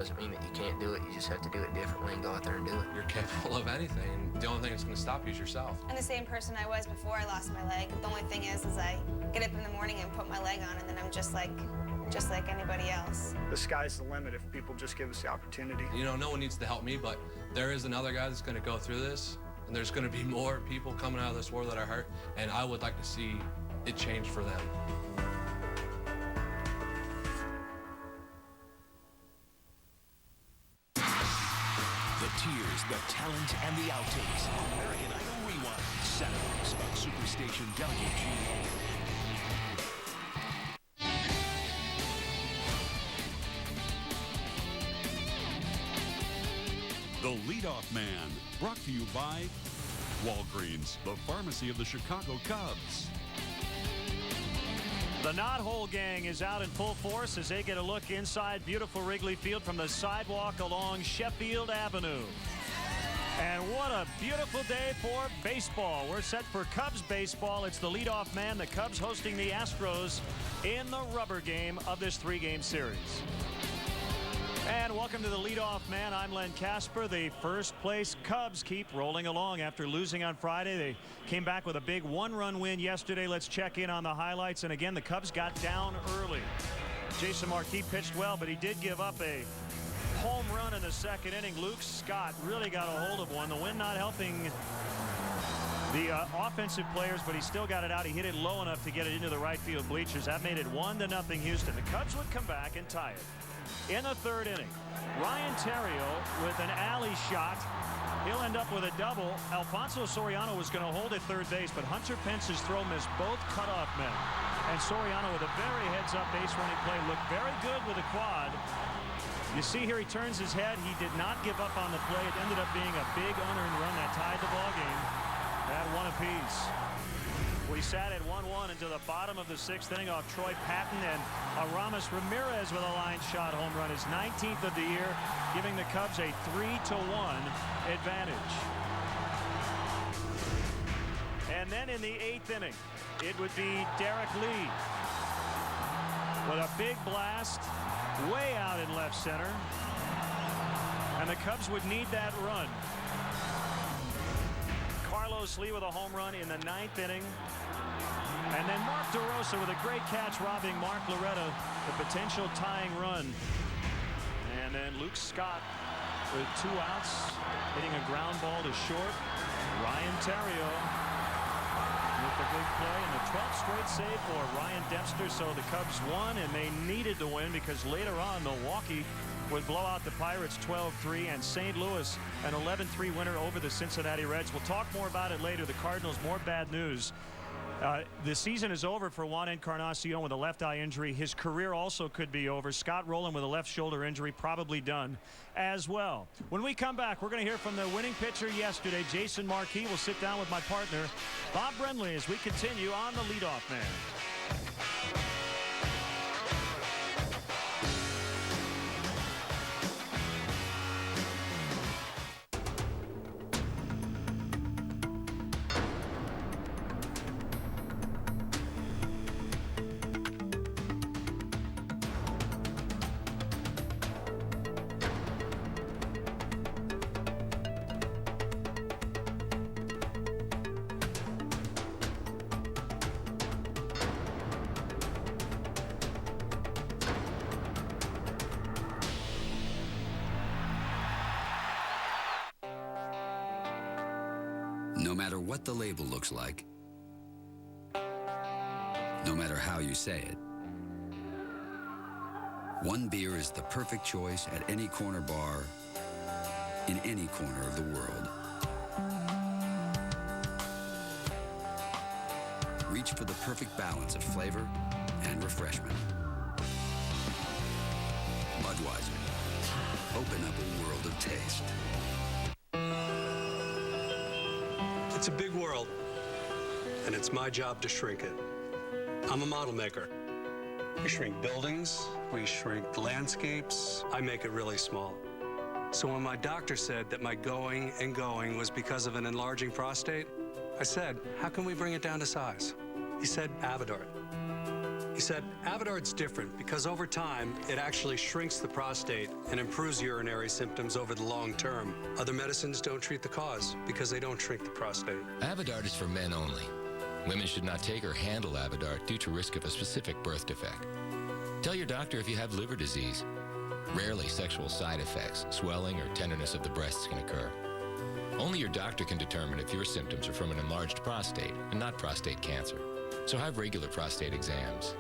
Doesn't mean that you can't do it. You just have to do it differently and go out there and do it. You're capable of anything. The only thing that's going to stop you is yourself. I'm the same person I was before I lost my leg. The only thing is I get up in the morning and put my leg on, and then I'm just like anybody else. The sky's the limit if people just give us the opportunity. You know, no one needs to help me, but there is another guy that's going to go through this, and there's going to be more people coming out of this war that are hurt, and I would like to see it change for them. The tears, the talent, and the outtakes. American Idol Rewind. Saturdays on Superstation WGN. The Leadoff Man, brought to you by Walgreens, the pharmacy of the Chicago Cubs. The Knothole Gang is out in full force as they get a look inside beautiful Wrigley Field from the sidewalk along Sheffield Avenue. And what a beautiful day for baseball. We're set for Cubs baseball. It's the leadoff man, the Cubs hosting the Astros in the rubber game of this three-game series. And welcome to the leadoff man. I'm Len Casper. The first place Cubs keep rolling along after losing on Friday. They came back with a big one-run win yesterday. Let's check in on the highlights. And again, the Cubs got down early. Jason Marquis pitched well, but he did give up a home run in the second inning. Luke Scott really got a hold of one. The wind not helping the offensive players, but he still got it out. He hit it low enough to get it into the right field bleachers. That made it 1-0 Houston. The Cubs would come back and tie it. In the third inning, Ryan Theriot with an alley shot. He'll end up with a double. Alfonso Soriano was going to hold at third base, but Hunter Pence's throw missed both cutoff men. And Soriano with a very heads-up base running play looked very good with a quad. You see here he turns his head. He did not give up on the play. It ended up being a big unearned run that tied the ball game at one apiece. We sat at 1-1 into the bottom of the sixth inning off Troy Patton, and Aramis Ramirez with a line shot home run, his 19th of the year, giving the Cubs a 3-1 advantage. And then in the eighth inning, it would be Derek Lee with a big blast way out in left center, and the Cubs would need that run. Carlos Lee with a home run in the ninth inning. And then Mark DeRosa with a great catch, robbing Mark Loretta the potential tying run. And then Luke Scott with 2 outs, hitting a ground ball to short. Ryan Theriot with the big play, and the 12th straight save for Ryan Dempster. So the Cubs won, and they needed to win because later on Milwaukee would blow out the Pirates 12-3, and St. Louis an 11-3 winner over the Cincinnati Reds. We'll talk more about it later. The Cardinals, more bad news. The season is over for Juan Encarnacion with a left eye injury. His career also could be over. Scott Rowland with a left shoulder injury, probably done as well. When we come back, we're going to hear from the winning pitcher yesterday, Jason Marquis. We'll sit down with my partner, Bob Brenly, as we continue on the leadoff man. No matter what the label looks like, no matter how you say it, one beer is the perfect choice at any corner bar in any corner of the world. Reach for the perfect balance of flavor and refreshment. Budweiser. Open up a world of taste. It's a big world, and it's my job to shrink it. I'm a model maker. We shrink buildings, we shrink landscapes. I make it really small. So when my doctor said that my going and going was because of an enlarging prostate, I said, how can we bring it down to size? He said, Avodart. He said, Avodard's different because over time, it actually shrinks the prostate and improves urinary symptoms over the long term. Other medicines don't treat the cause because they don't shrink the prostate. Avodart is for men only. Women should not take or handle Avodart due to risk of a specific birth defect. Tell your doctor if you have liver disease. Rarely sexual side effects, swelling, or tenderness of the breasts can occur. Only your doctor can determine if your symptoms are from an enlarged prostate and not prostate cancer. So have regular prostate exams.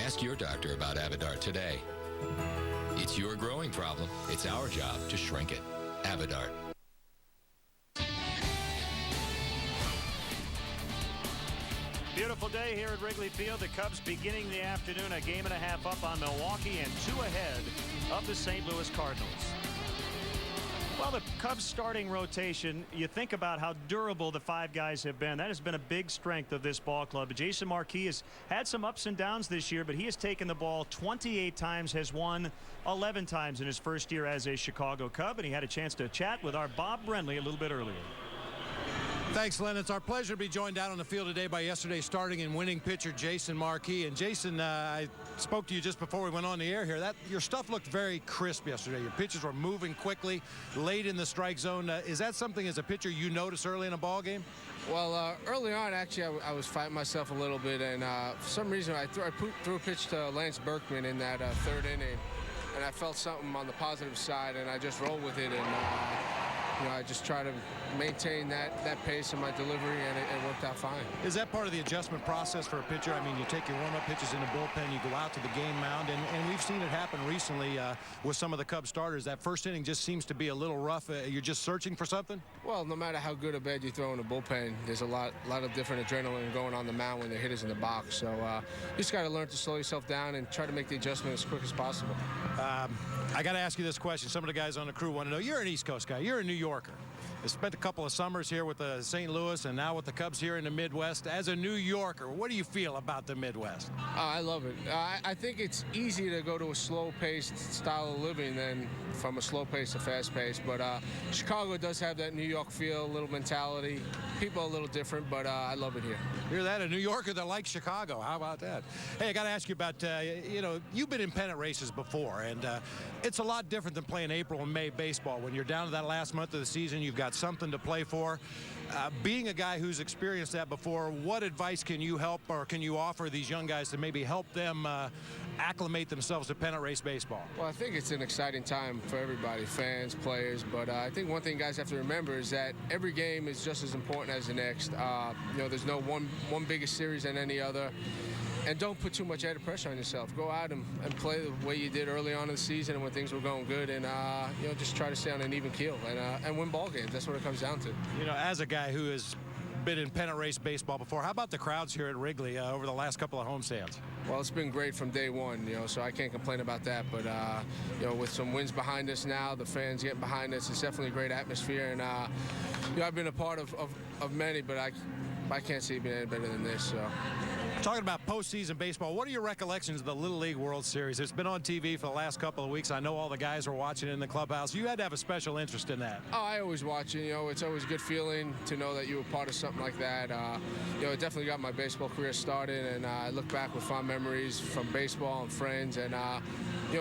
Ask your doctor about Avodart today. It's your growing problem. It's our job to shrink it. Avodart. Beautiful day here at Wrigley Field. The Cubs beginning the afternoon a game and a half up on Milwaukee and 2 ahead of the St. Louis Cardinals. Well, the Cubs starting rotation, you think about how durable the 5 guys have been. That has been a big strength of this ball club. Jason Marquis has had some ups and downs this year, but he has taken the ball 28 times, has won 11 times in his first year as a Chicago Cub, and he had a chance to chat with our Bob Brenly a little bit earlier. Thanks, Len. It's our pleasure to be joined out on the field today by yesterday's starting and winning pitcher Jason Marquis. And Jason, I spoke to you just before we went on the air here. Your stuff looked very crisp yesterday. Your pitches were moving quickly, late in the strike zone. Is that something as a pitcher you notice early in a ball game? Well, early on, actually, I was fighting myself a little bit, and for some reason, I threw a pitch to Lance Berkman in that 3rd inning, and I felt something on the positive side, and I just rolled with it, and I just try to maintain that pace in my delivery, and it worked out fine. Is that part of the adjustment process for a pitcher? I mean, you take your warm-up pitches in the bullpen, you go out to the game mound, and we've seen it happen recently with some of the Cubs starters. That first inning just seems to be a little rough. You're just searching for something? Well, no matter how good or bad you throw in the bullpen, there's a lot of different adrenaline going on the mound when the hitter's in the box. So you just got to learn to slow yourself down and try to make the adjustment as quick as possible. I got to ask you this question. Some of the guys on the crew want to know. You're an East Coast guy. You're a New Yorker. I spent a couple of summers here with the St. Louis and now with the Cubs here in the Midwest. As a New Yorker, what do you feel about the Midwest? I love it. I think it's easy to go to a slow-paced style of living than from a slow pace to fast pace. But Chicago does have that New York feel, a little mentality. People are a little different, but I love it here. Hear that? A New Yorker that likes Chicago. How about that? Hey, I got to ask you about, you've been in pennant races before, and it's a lot different than playing April and May baseball. When you're down to that last month of the season, you've got something to play for. Being a guy who's experienced that before, what advice can you help or can you offer these young guys to maybe help them acclimate themselves to pennant race baseball? Well, I think it's an exciting time for everybody, fans, players, but I think one thing guys have to remember is that every game is just as important as the next. There's no one bigger series than any other. And don't put too much added pressure on yourself. Go out and play the way you did early on in the season and when things were going good, and just try to stay on an even keel and win ball games. That's what it comes down to. As a guy who has been in pennant race baseball before, how about the crowds here at Wrigley over the last couple of homestands? Well, it's been great from day one, so I can't complain about that. But with some wins behind us now, the fans getting behind us, it's definitely a great atmosphere. And I've been a part of many, but I can't see it being any better than this. So. Talking about postseason baseball, what are your recollections of the Little League World Series? It's been on TV for the last couple of weeks. I know all the guys were watching it in the clubhouse. You had to have a special interest in that. Oh, I always watch it. It's always a good feeling to know that you were part of something like that. It definitely got my baseball career started, and I look back with fond memories from baseball and friends. And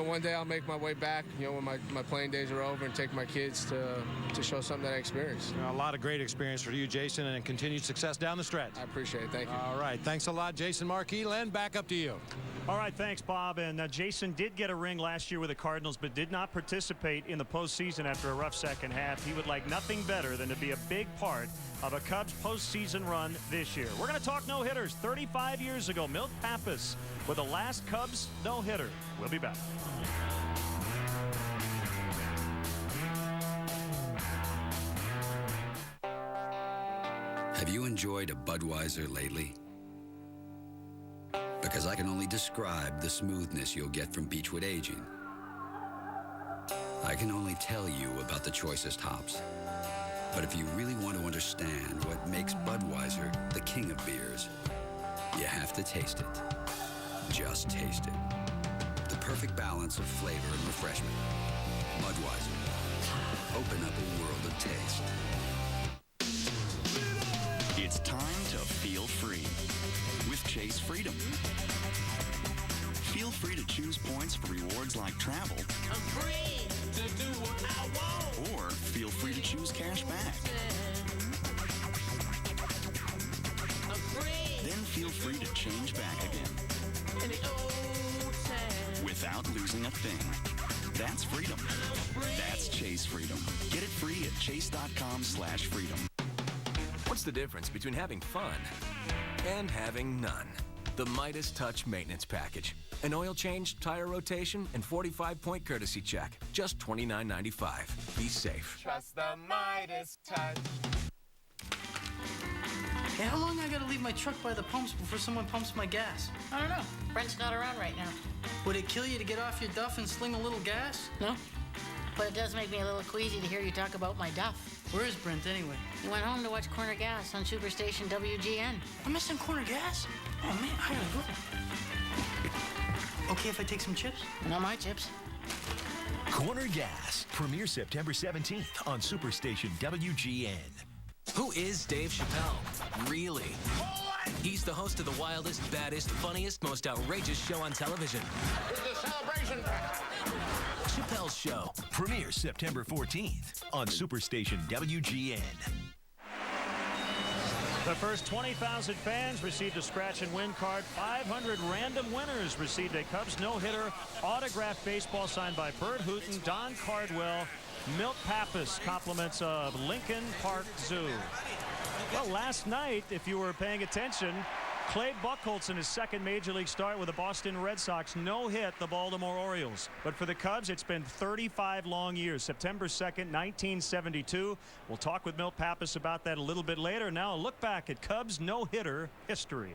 one day I'll make my way back. When my playing days are over, and take my kids to show something that I experienced. A lot of great experience for you, Jason, and continued success down the stretch. I appreciate it. Thank you. All right, thanks a lot, Jason Marquis. Len, back up to you. All right, thanks, Bob. And Jason did get a ring last year with the Cardinals, but did not participate in the postseason after a rough second half. He would like nothing better than to be a big part of a Cubs postseason run this year. We're going to talk no-hitters. 35 years ago, Milt Pappas with the last Cubs no-hitter. We'll be back. Have you enjoyed a Budweiser lately? Because I can only describe the smoothness you'll get from Beechwood aging. I can only tell you about the choicest hops. But if you really want to understand what makes Budweiser the king of beers, you have to taste it. Just taste it. The perfect balance of flavor and refreshment. Budweiser. Open up a world of taste. It's time to feel free with Chase Freedom. choose points for rewards like travel. I'm free to do what I want. Or feel free to choose cash back. I'm free. Then feel free to change back again. In the old time. Without losing a thing. That's freedom. That's Chase Freedom. Get it free at chase.com/freedom. What's the difference between having fun and having none? The Midas Touch Maintenance Package. An oil change, tire rotation, and 45-point courtesy check. Just $29.95. Be safe. Trust the Midas Touch. Hey, how long I gotta leave my truck by the pumps before someone pumps my gas? I don't know. Brent's not around right now. Would it kill you to get off your duff and sling a little gas? No? But it does make me a little queasy to hear you talk about my duff. Where is Brent anyway? He went home to watch Corner Gas on Superstation WGN. I'm missing Corner Gas? Oh man, I gotta go. Okay if I take some chips? Not my chips. Corner Gas premieres September 17th on Superstation WGN. Who is Dave Chappelle? Really? He's the host of the wildest, baddest, funniest, most outrageous show on television. It's a celebration. Chappelle's Show. Premieres September 14th on Superstation WGN. The first 20,000 fans received a scratch and win card. 500 random winners received a Cubs no-hitter, autographed baseball signed by Bert Hooton, Don Cardwell, Milt Pappas, compliments of Lincoln Park Zoo. Well, last night, if you were paying attention, Clay Buchholz in his second Major League start with the Boston Red Sox no-hit the Baltimore Orioles. But for the Cubs, it's been 35 long years. September 2nd, 1972. We'll talk with Milt Pappas about that a little bit later. Now a look back at Cubs no-hitter history.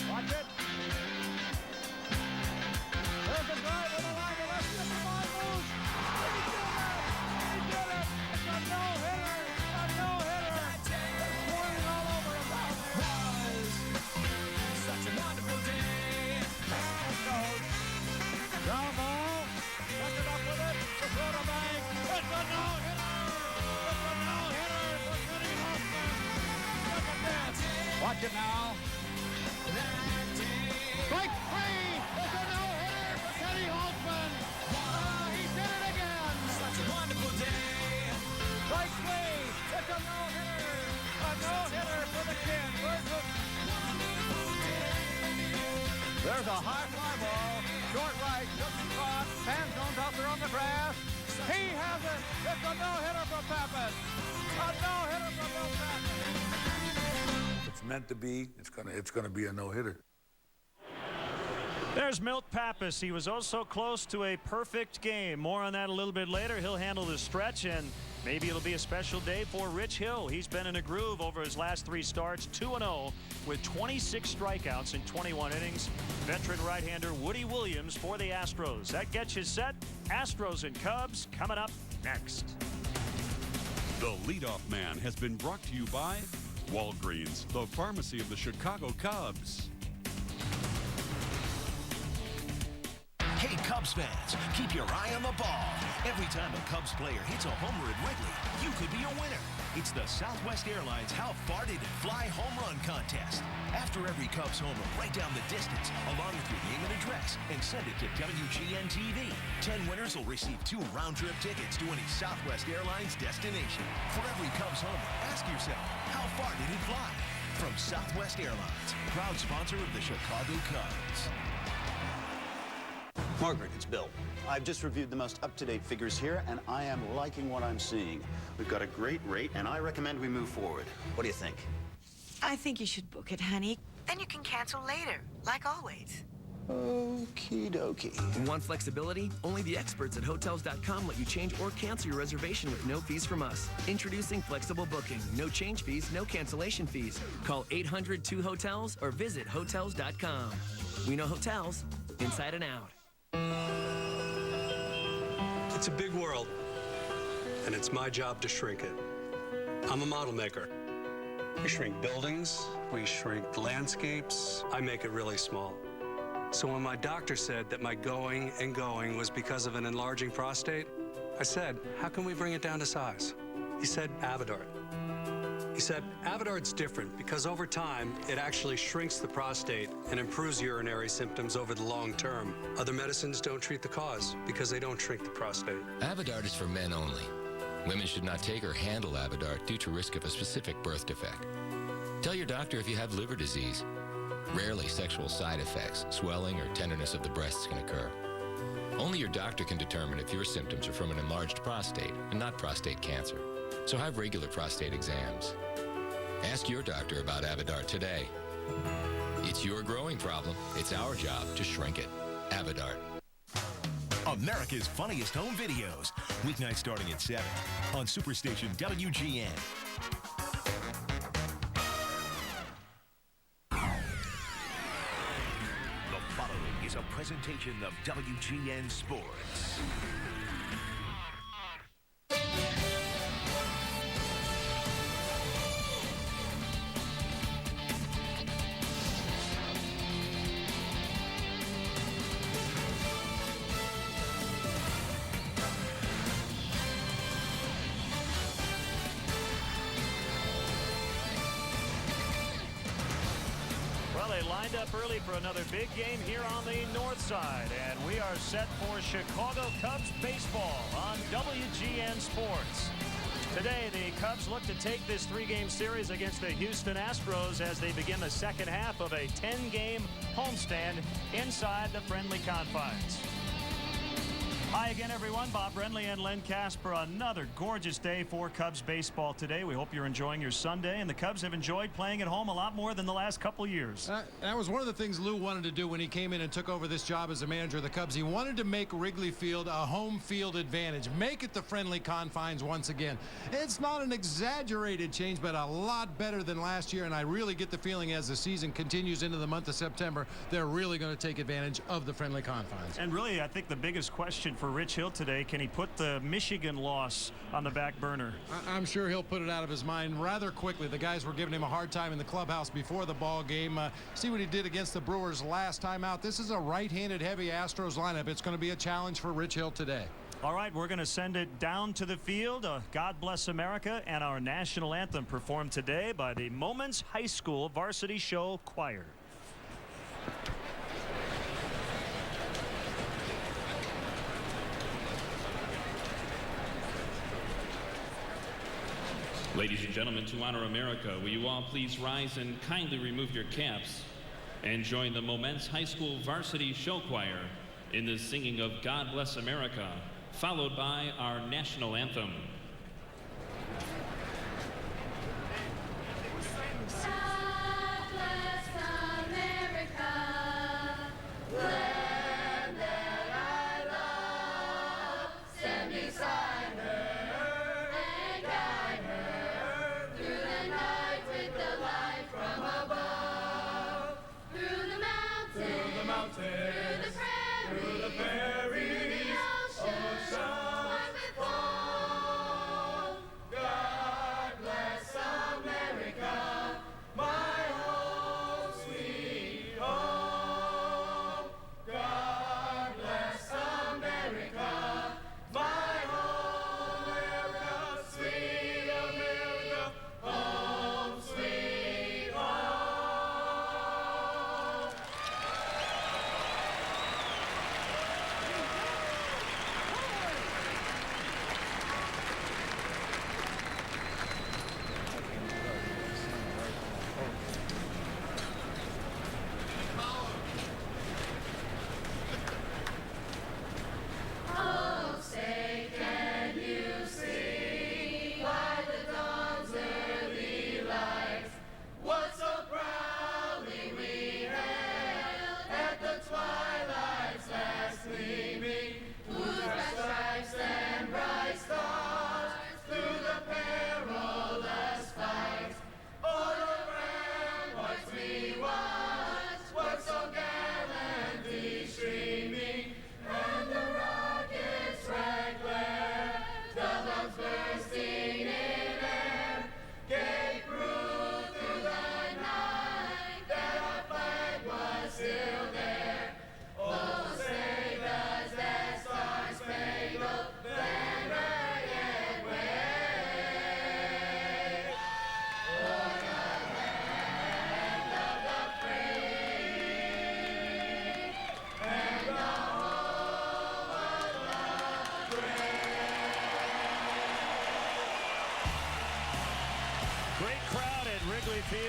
Watch it. There's a drive with a line to left. He did it. It's a no-hitter. A no-hitter. It's pouring all over him out there. Such a wonderful day. There it goes. Ground ball. Pick it up with it. The quarterback. It's a no-hitter. It's a no-hitter for Kenny Hoffman. Look at that. Watch it now. Strike three. It's a no-hitter for Kenny Hoffman. He did it again. Such a wonderful day. Strike three. It's a no-hitter. A no-hitter for the kid. There's a high fly ball. Short right. Just caught. Sandstone's out there on the grass. He has it. It's a no-hitter for Pappas. A no-hitter for Bill Pappas. It's meant to be. It's gonna be a no-hitter. There's Milt Pappas. He was also close to a perfect game. More on that a little bit later. He'll handle the stretch, and maybe it'll be a special day for Rich Hill. He's been in a groove over his last three starts, 2-0 with 26 strikeouts in 21 innings. Veteran right-hander Woody Williams for the Astros. That gets you set. Astros and Cubs coming up next. The Leadoff Man has been brought to you by Walgreens, the pharmacy of the Chicago Cubs. Hey, Cubs fans, keep your eye on the ball. Every time a Cubs player hits a homer at Wrigley, you could be a winner. It's the Southwest Airlines How Far Did It Fly Home Run Contest. After every Cubs homer, write down the distance along with your name and address and send it to WGN TV. 10 winners will receive 2 round-trip tickets to any Southwest Airlines destination. For every Cubs homer, ask yourself, how far did it fly? From Southwest Airlines, proud sponsor of the Chicago Cubs. Margaret, it's Bill. I've just reviewed the most up-to-date figures here, and I am liking what I'm seeing. We've got a great rate, and I recommend we move forward. What do you think? I think you should book it, honey. Then you can cancel later, like always. Okie dokie. Want flexibility? Only the experts at Hotels.com let you change or cancel your reservation with no fees from us. Introducing flexible booking. No change fees, no cancellation fees. Call 800-2HOTELS or visit Hotels.com. We know hotels inside and out. It's a big world, and it's my job to shrink it. I'm a model maker. We shrink buildings, we shrink landscapes. I make it really small. So when my doctor said that my going and going was because of an enlarging prostate, I said, how can we bring it down to size? He said Avodart. He said Avodart's different because over time, it actually shrinks the prostate and improves urinary symptoms over the long term. Other medicines don't treat the cause because they don't shrink the prostate. Avodart is for men only. Women should not take or handle Avodart due to risk of a specific birth defect. Tell your doctor if you have liver disease. Rarely sexual side effects, swelling, or tenderness of the breasts can occur. Only your doctor can determine if your symptoms are from an enlarged prostate and not prostate cancer. So have regular prostate exams. Ask your doctor about Avodart today. It's your growing problem. It's our job to shrink it. Avodart. America's Funniest Home Videos. Weeknights starting at 7 on Superstation WGN. The following is a presentation of WGN Sports. Lined up early for another big game here on the north side, and we are set for Chicago Cubs baseball on WGN Sports. Today, the Cubs look to take this 3-game series against the Houston Astros as they begin the second half of a 10-game homestand inside the friendly confines. Hi again, everyone. Bob Brenly and Len Casper. Another gorgeous day for Cubs baseball today. We hope you're enjoying your Sunday, and the Cubs have enjoyed playing at home a lot more than the last couple years. That was one of the things Lou wanted to do when he came in and took over this job as a manager of the Cubs. He wanted to make Wrigley Field a home field advantage, make it the friendly confines once again. It's not an exaggerated change, but a lot better than last year, and I really get the feeling as the season continues into the month of September, they're really going to take advantage of the friendly confines. And really, I think the biggest question for Rich Hill today, can he put the Michigan loss on the back burner? I'm sure he'll put it out of his mind rather quickly. The guys were giving him a hard time in the clubhouse before the ball game. See what he did against the Brewers last time out. This is a right-handed heavy Astros lineup. It's going to be a challenge for Rich Hill today. All right, we're going to send it down to the field. God Bless America and our national anthem performed today by the Moments High School Varsity Show Choir. Ladies and gentlemen, to honor America, will you all please rise and kindly remove your caps and join the Moments High School Varsity Show Choir in the singing of God Bless America, followed by our national anthem.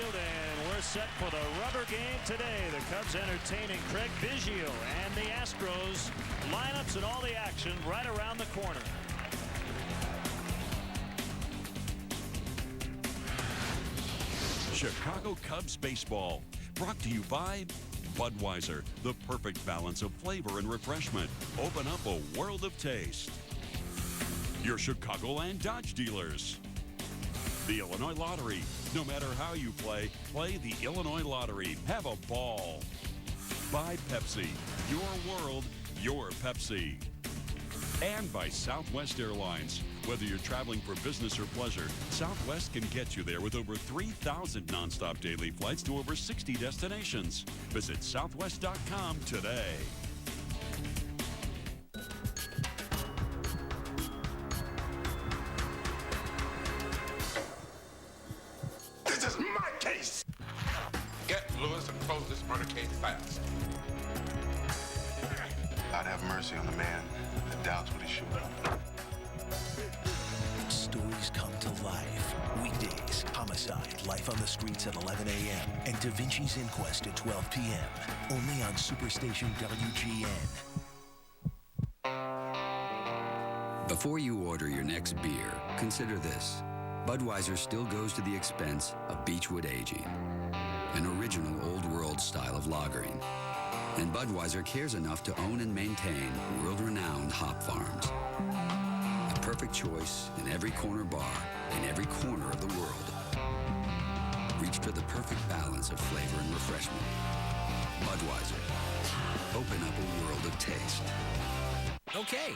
field, and we're set for the rubber game today. The Cubs entertaining Craig Biggio and the Astros. Lineups and all the action right around the corner. Chicago Cubs baseball, brought to you by Budweiser, the perfect balance of flavor and refreshment. Open up a world of taste. Your Chicagoland Dodge dealers. The Illinois Lottery. No matter how you play the Illinois Lottery. Have a ball. By Pepsi. Your world, your Pepsi. And by Southwest Airlines. Whether you're traveling for business or pleasure, Southwest can get you there with over 3,000 nonstop daily flights to over 60 destinations. Visit southwest.com today. This is my case. Get Lewis and close this murder case fast. God have mercy on the man that doubts what he's shooting. Stories come to life. Weekdays, Homicide, Life on the Streets at 11 a.m. and Da Vinci's Inquest at 12 p.m. Only on Superstation WGN. Before you order your next beer, consider this. Budweiser still goes to the expense of Beechwood aging, an original old world style of lagering. And Budweiser cares enough to own and maintain world-renowned hop farms. A perfect choice in every corner bar, in every corner of the world. Reach for the perfect balance of flavor and refreshment. Budweiser. Open up a world of taste. Okay,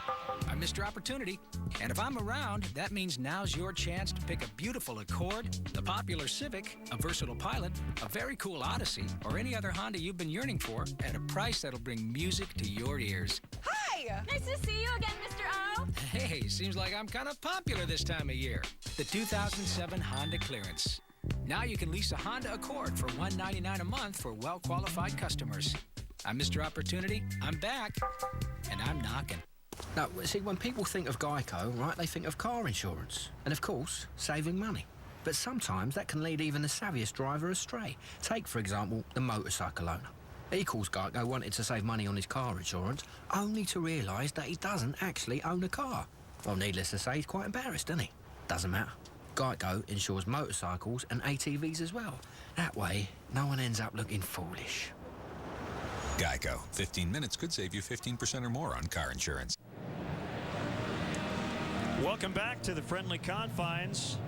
I'm Mr. Opportunity, and if I'm around, that means now's your chance to pick a beautiful Accord, the popular Civic, a versatile Pilot, a very cool Odyssey, or any other Honda you've been yearning for at a price that'll bring music to your ears. Hi! Nice to see you again, Mr. O. Hey, seems like I'm kind of popular this time of year. The 2007 Honda Clearance. Now you can lease a Honda Accord for $199 a month for well-qualified customers. I'm Mr. Opportunity, I'm back, and I'm knocking. Now, see, when people think of Geico, right, they think of car insurance. And, of course, saving money. But sometimes that can lead even the savviest driver astray. Take, for example, the motorcycle owner. He calls Geico wanting to save money on his car insurance, only to realise that he doesn't actually own a car. Well, needless to say, he's quite embarrassed, isn't he? Doesn't matter. Geico insures motorcycles and ATVs as well. That way, no one ends up looking foolish. Geico. 15 minutes could save you 15% or more on car insurance. Welcome back to the friendly confines.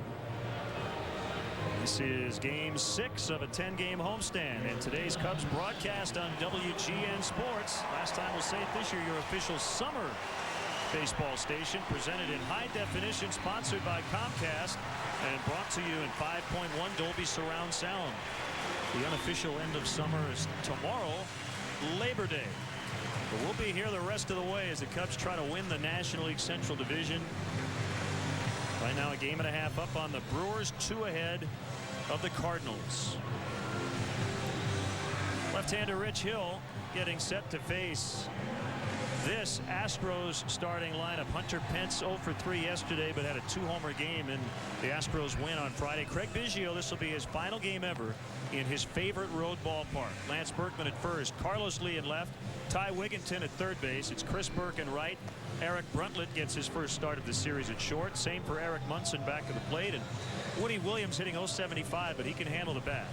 This is Game 6 of a 10-game homestand, and today's Cubs broadcast on WGN Sports. Last time we'll say it this year, your official summer baseball station, presented in high definition, sponsored by Comcast, and brought to you in 5.1 Dolby Surround Sound. The unofficial end of summer is tomorrow, Labor Day. But we'll be here the rest of the way as the Cubs try to win the National League Central Division. Right now, a game and a half up on the Brewers, 2 ahead of the Cardinals. Left-hander Rich Hill getting set to face this Astros starting lineup. Hunter Pence 0 for 3 yesterday, but had a 2-homer game in the Astros win on Friday. Craig Biggio, this will be his final game ever in his favorite road ballpark. Lance Berkman at first, Carlos Lee at left, Ty Wigginton at third base. It's Chris Burke in right. Eric Bruntlett gets his first start of the series at short. Same for Eric Munson back at the plate. And Woody Williams hitting .075, but he can handle the bat.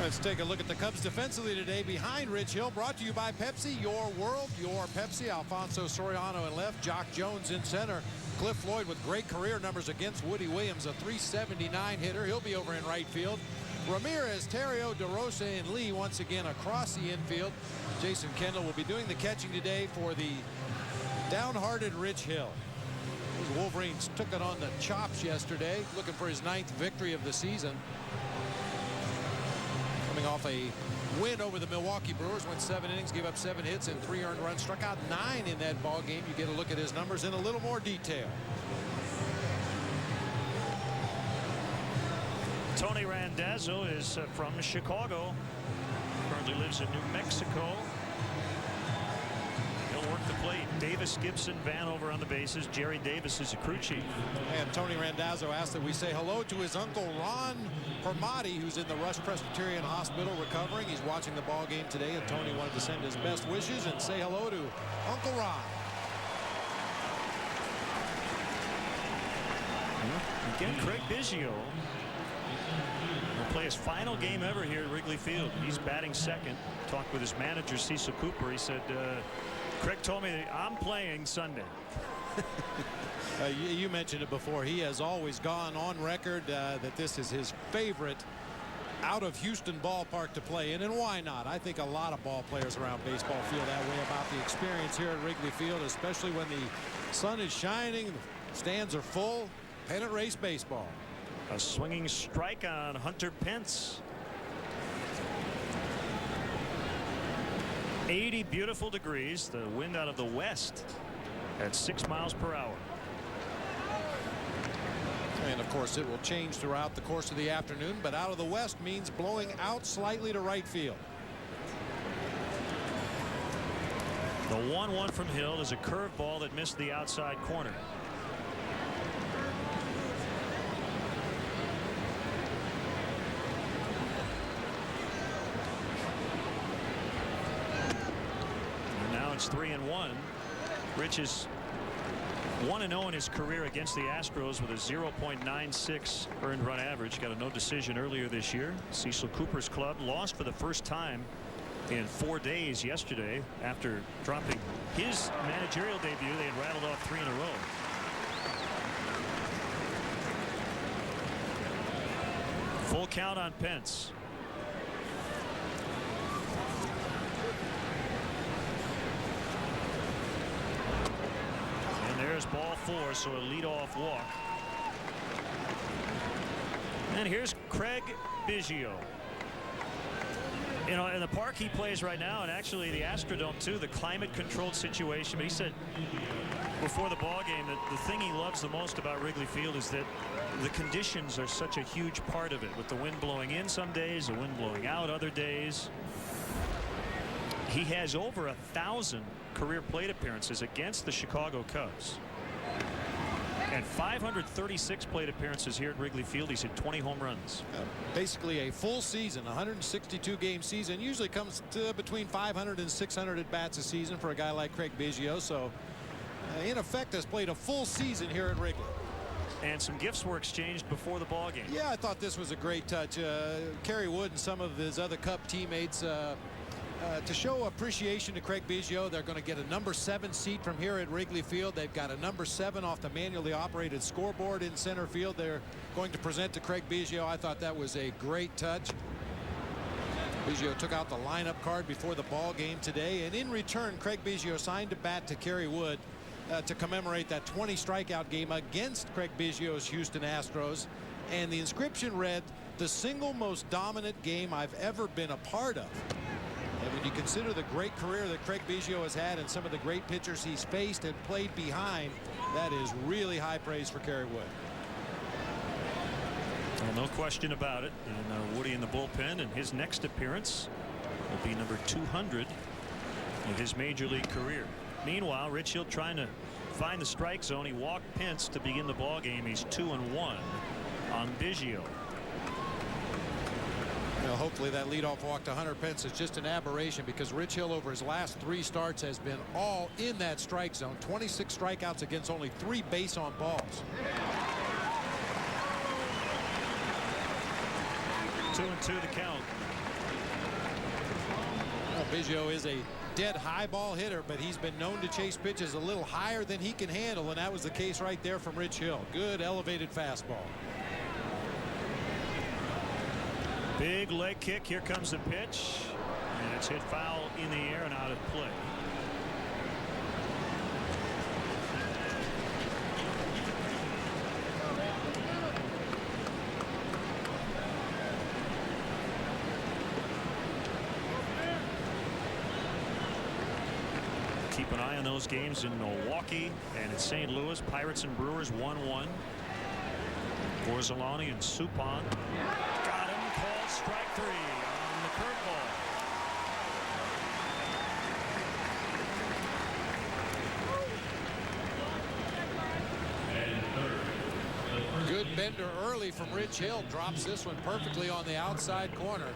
Let's take a look at the Cubs defensively today. Behind Rich Hill, brought to you by Pepsi, your world, your Pepsi. Alfonso Soriano in left, Jock Jones in center. Cliff Floyd with great career numbers against Woody Williams, a .379 hitter. He'll be over in right field. Ramirez, Terrio, DeRosa, and Lee once again across the infield. Jason Kendall will be doing the catching today for the downhearted Rich Hill. The Wolverines took it on the chops yesterday, looking for his 9th victory of the season. Coming off a win over the Milwaukee Brewers, went 7 innings, gave up 7 hits and 3 earned runs, struck out 9 in that ball game. You get a look at his numbers in a little more detail. Tony Randazzo is from Chicago, currently lives in New Mexico. He'll work the plate. Davis, Gibson, Vanover on the bases. Jerry Davis is a crew chief. And Tony Randazzo asked that we say hello to his uncle Ron Permati, who's in the Rush Presbyterian Hospital recovering. He's watching the ball game today, and Tony wanted to send his best wishes and say hello to Uncle Ron. Again, Craig Biggio will play his final game ever here at Wrigley Field. He's batting second. Talked with his manager, Cecil Cooper. He said, Craig told me that I'm playing Sunday. You mentioned it before. He has always gone on record that this is his favorite out of Houston ballpark to play in, and why not? I think a lot of ball players around baseball feel that way about the experience here at Wrigley Field, especially when the sun is shining, the stands are full. Pennant race baseball. A swinging strike on Hunter Pence. 80 beautiful degrees. The wind out of the west at 6 miles per hour. And of course it will change throughout the course of the afternoon, but out of the west means blowing out slightly to right field. The 1-1 from Hill is a curveball that missed the outside corner. It's 3-1. Rich is 1-0 in his career against the Astros with a 0.96 earned run average. Got a no decision earlier this year. Cecil Cooper's club lost for the first time in 4 days yesterday after dropping his managerial debut. They had rattled off 3 in a row. Full count on Pence. There's ball 4, so a leadoff walk. And here's Craig Biggio. You know, in the park he plays right now, and actually the Astrodome too, the climate-controlled situation. But he said before the ball game that the thing he loves the most about Wrigley Field is that the conditions are such a huge part of it, with the wind blowing in some days, the wind blowing out other days. He has over 1,000 career plate appearances against the Chicago Cubs. And 536 plate appearances here at Wrigley Field. He's hit 20 home runs. Basically a full season, 162 game season. Usually comes to between 500 and 600 at bats a season for a guy like Craig Biggio. So in effect has played a full season here at Wrigley. And some gifts were exchanged before the ball game. Yeah, I thought this was a great touch. Kerry Wood and some of his other Cub teammates to show appreciation to Craig Biggio, they're going to get a number 7 seat from here at Wrigley Field. They've got a number 7 off the manually operated scoreboard in center field. They're going to present to Craig Biggio. I thought that was a great touch. Biggio took out the lineup card before the ball game today, and in return Craig Biggio signed a bat to Kerry Wood to commemorate that 20 strikeout game against Craig Biggio's Houston Astros. And the inscription read, "The single most dominant game I've ever been a part of." And when you consider the great career that Craig Biggio has had and some of the great pitchers he's faced and played behind, that is really high praise for Kerry Wood. Well, no question about it. And Woody in the bullpen, and his next appearance will be number 200 in his major league career. Meanwhile, Rich Hill trying to find the strike zone. He walked Pence to begin the ball game. He's 2-1 on Biggio. You know, hopefully that leadoff walk to Hunter Pence is just an aberration, because Rich Hill over his last 3 starts has been all in that strike zone. 26 strikeouts against only 3 base on balls. 2-2 the count. Well, Biggio is a dead high ball hitter, but he's been known to chase pitches a little higher than he can handle, and that was the case right there from Rich Hill. Good elevated fastball. Big leg kick. Here comes the pitch, and it's hit foul in the air and out of play. Keep an eye on those games in Milwaukee and in St. Louis. Pirates and Brewers 1-1. Borzolani and Suppan. Got him. Called strike 3 on the curveball. bender early from Rich Hill. Drops this one perfectly on the outside corner.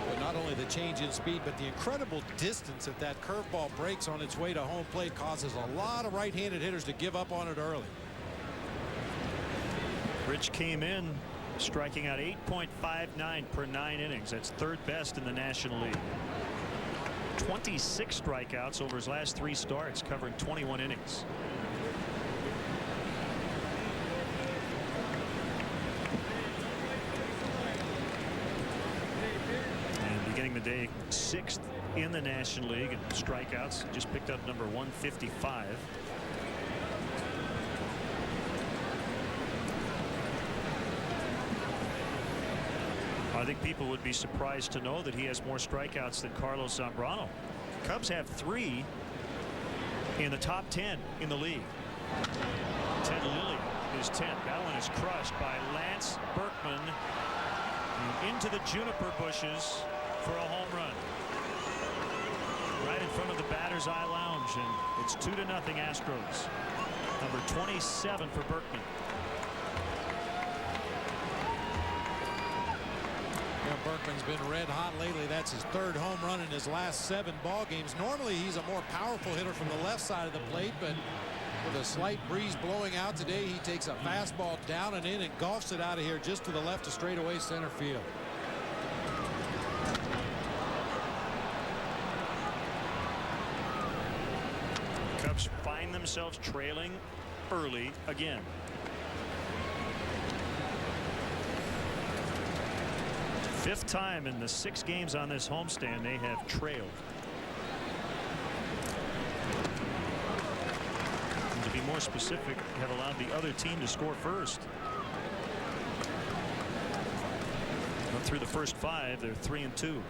But not only the change in speed, but the incredible distance that curveball breaks on its way to home plate causes a lot of right-handed hitters to give up on it early. Rich came in striking out 8.59 per 9 innings. That's third best in the National League. 26 strikeouts over his last 3 starts, covering 21 innings. And beginning the day 6th in the National League in strikeouts. Just picked up number 155. I think people would be surprised to know that he has more strikeouts than Carlos Zambrano. Cubs have 3 in the top 10 in the league. Ted Lilly is 10th. That one is crushed by Lance Berkman into the juniper bushes for a home run. Right in front of the batter's eye lounge, and it's 2-0 Astros. Number 27 for Berkman. Berkman's been red hot lately. That's his 3rd home run in his last 7 ball games. Normally he's a more powerful hitter from the left side of the plate, but with a slight breeze blowing out today, he takes a fastball down and in and golfs it out of here just to the left of straightaway center field. Cubs find themselves trailing early again. Fifth time in the 6 games on this homestand they have trailed. And to be more specific, have allowed the other team to score first. Up through the first 5, they're 3-2.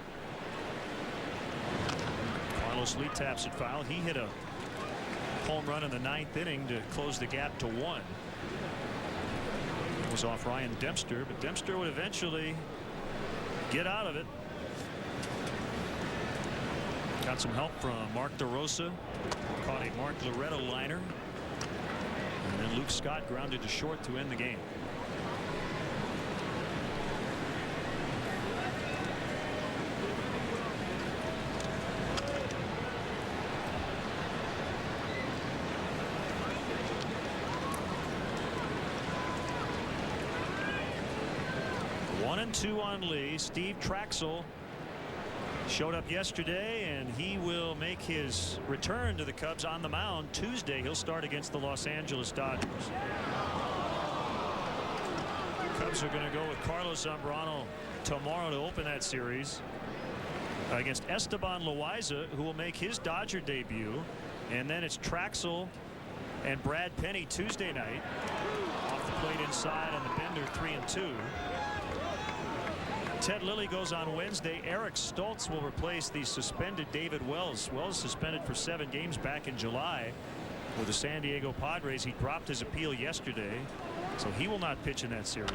Carlos Lee taps it foul. He hit a home run in the 9th inning to close the gap to 1. It was off Ryan Dempster, but Dempster would eventually get out of it. Got some help from Mark DeRosa. Caught a Mark Loretta liner. And then Luke Scott grounded to short to end the game. And 2 on Lee. Steve Traxel showed up yesterday, and he will make his return to the Cubs on the mound Tuesday. He'll start against the Los Angeles Dodgers. Cubs are going to go with Carlos Zambrano tomorrow to open that series against Esteban Loaiza, who will make his Dodger debut. And then it's Traxel and Brad Penny Tuesday night. Off the plate inside on the bender, 3-2. Ted Lilly goes on Wednesday. Eric Stoltz will replace the suspended David Wells. Wells suspended for 7 games back in July with the San Diego Padres. He dropped his appeal yesterday, so he will not pitch in that series.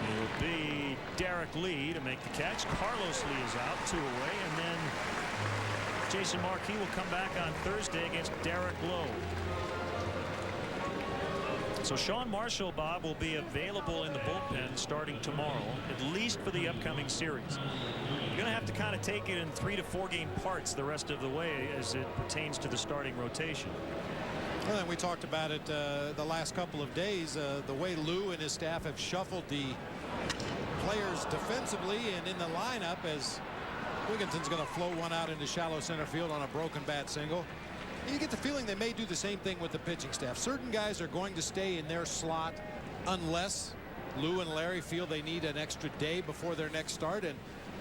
It will be Derek Lee to make the catch. Carlos Lee is out, 2 away, and then Jason Marquis will come back on Thursday against Derek Lowe. So Sean Marshall, Bob, will be available in the bullpen starting tomorrow, at least for the upcoming series. You're going to have to kind of take it in 3 to 4 game parts the rest of the way as it pertains to the starting rotation. Well, and we talked about it the last couple of days, the way Lou and his staff have shuffled the players defensively and in the lineup, as Wigginton's going to float one out into shallow center field on a broken bat single. You get the feeling they may do the same thing with the pitching staff. Certain guys are going to stay in their slot unless Lou and Larry feel they need an extra day before their next start, and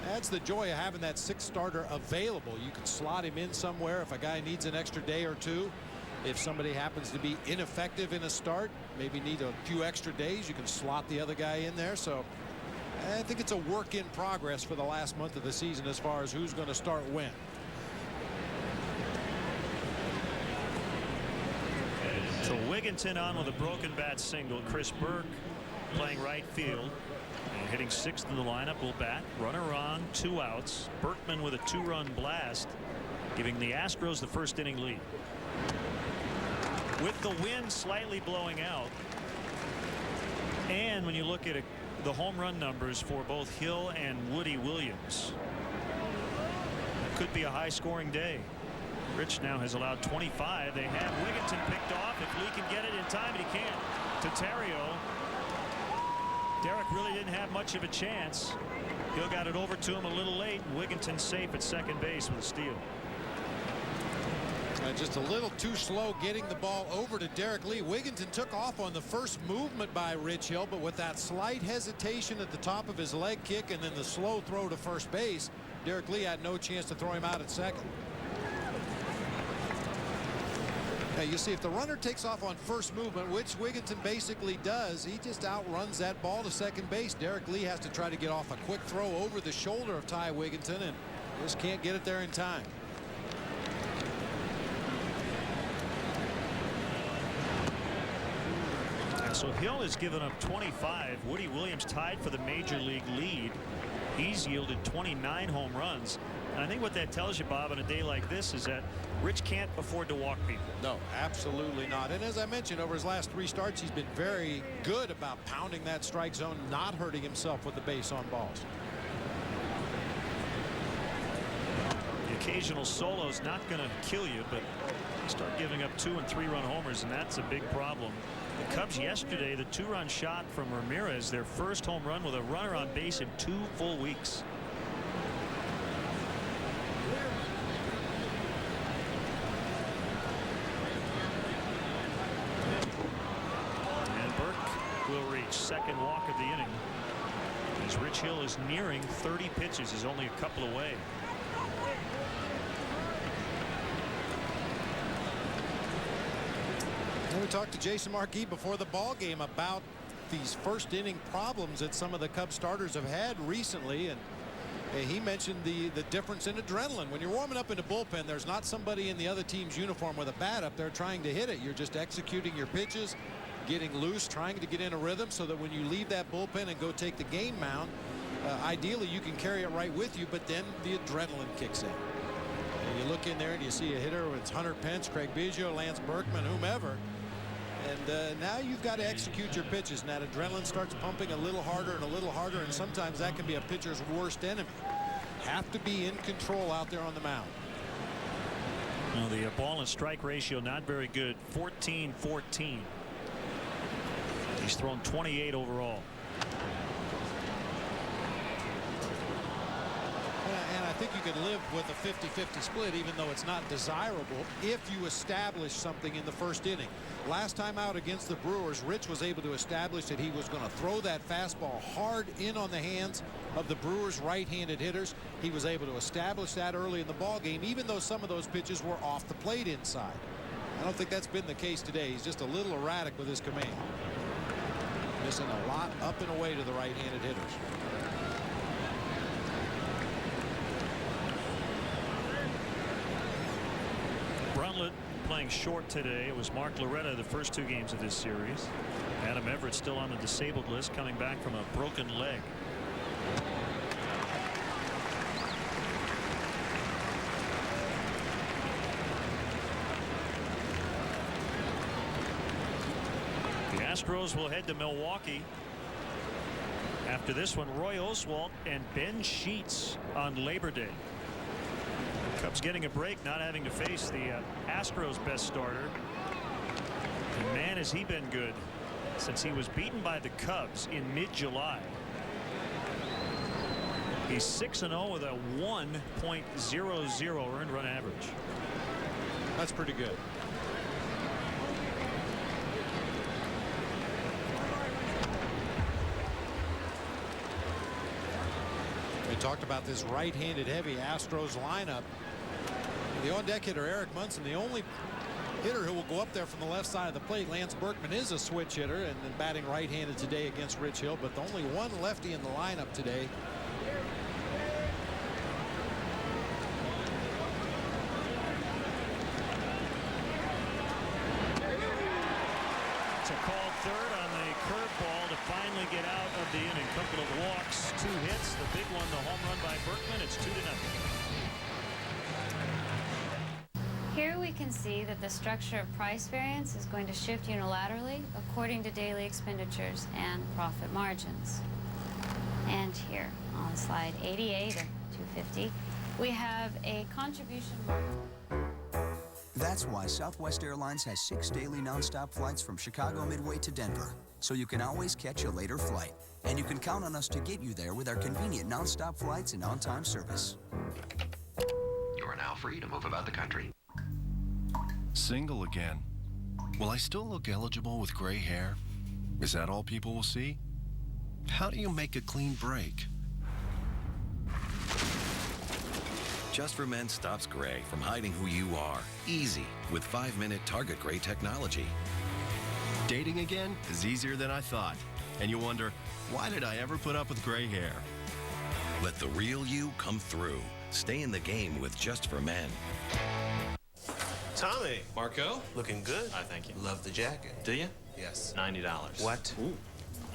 that's the joy of having that 6th starter available. You can slot him in somewhere if a guy needs an extra day or 2. If somebody happens to be ineffective in a start, maybe need a few extra days, you can slot the other guy in there. So I think it's a work in progress for the last month of the season as far as who's going to start when. So Wigginton on with a broken bat single. Chris Burke playing right field and hitting 6th in the lineup will bat. Runner on, 2 outs. Berkman with a 2-run blast, giving the Astros the 1st inning lead. with the wind slightly blowing out. And when you look at the home run numbers for both Hill and Woody Williams, it could be a high-scoring day. Rich now has allowed 25. They have Wigginton picked off. If Lee can get it in time, and he can't. Tatario. Derek really didn't have much of a chance. Hill got it over to him a little late. Wigginton safe at second base with a steal. Just a little too slow getting the ball over to Derek Lee. Wigginton took off on the first movement by Rich Hill, but with that slight hesitation at the top of his leg kick and then the slow throw to first base, Derek Lee had no chance to throw him out at second. Now you see, if the runner takes off on first movement, which Wigginton basically does, he just outruns that ball to second base. Derek Lee has to try to get off a quick throw over the shoulder of Ty Wigginton and just can't get it there in time. So Hill has given up 25. Woody Williams tied for the major league lead. He's yielded 29 home runs. And I think what that tells you, Bob, on a day like this is that Rich can't afford to walk people. No, absolutely not. And as I mentioned, over his last 3 starts, he's been very good about pounding that strike zone, not hurting himself with the base on balls. The occasional solo is not going to kill you, but you start giving up 2- and 3-run homers, and that's a big problem. The Cubs yesterday, the 2-run shot from Ramirez, their first home run with a runner on base in 2 full weeks. And Burke will reach second walk of the inning as Rich Hill is nearing 30 pitches. He's only a couple away. We talked to Jason Markey before the ball game about these first inning problems that some of the Cubs starters have had recently, and he mentioned the difference in adrenaline. When you're warming up in the bullpen, there's not somebody in the other team's uniform with a bat up there trying to hit it. You're just executing your pitches, getting loose, trying to get in a rhythm so that when you leave that bullpen and go take the game mound, ideally you can carry it right with you, but then the adrenaline kicks in. And you look in there and you see a hitter, it's Hunter Pence, Craig Biggio, Lance Berkman, whomever. And now you've got to execute your pitches, and that adrenaline starts pumping a little harder, and sometimes that can be a pitcher's worst enemy. Have to be in control out there on the mound. Well, the ball and strike ratio not very good, 14-14. He's thrown 28 overall. And I think you could live with a 50-50 split, even though it's not desirable, if you establish something in the first inning. Last time out against the Brewers, Rich was able to establish that he was going to throw that fastball hard in on the hands of the Brewers' right-handed hitters. He was able to establish that early in the ball game, even though some of those pitches were off the plate inside. I don't think that's been the case today. He's just a little erratic with his command. Missing a lot up and away to the right-handed hitters. Bruntlett playing short today. It was Mark Loretta the first 2 games of this series. Adam Everett still on the disabled list, coming back from a broken leg. The Astros will head to Milwaukee. After this one, Roy Oswalt and Ben Sheets on Labor Day. Cubs getting a break, not having to face the Astros' best starter. And man, has he been good since he was beaten by the Cubs in mid-July. He's 6-0 with a 1.00 earned run average. That's pretty good. We talked about this right-handed heavy Astros lineup. The on-deck hitter, Eric Munson, the only hitter who will go up there from the left side of the plate. Lance Berkman is a switch hitter and batting right-handed today against Rich Hill, but only one lefty in the lineup today. It's a called third on the curveball to finally get out of the inning. Couple of walks, 2 hits. The big one, the home run by Berkman. It's 2-0. Here we can see that the structure of price variance is going to shift unilaterally according to daily expenditures and profit margins. And here on slide 88 or 250, we have a contribution margin. That's why Southwest Airlines has 6 daily nonstop flights from Chicago Midway to Denver, so you can always catch a later flight. And you can count on us to get you there with our convenient nonstop flights and on-time service. You are now free to move about the country. Single again. Will I still look eligible with gray hair? Is that all people will see? How do you make a clean break? Just for Men stops gray from hiding who you are. Easy with 5-minute Target Gray technology. Dating again is easier than I thought. And you wonder, why did I ever put up with gray hair? Let the real you come through. Stay in the game with Just for Men. Tommy. Marco? Looking good. I thank you. Love the jacket. Do you? Yes. $90. What? Ooh,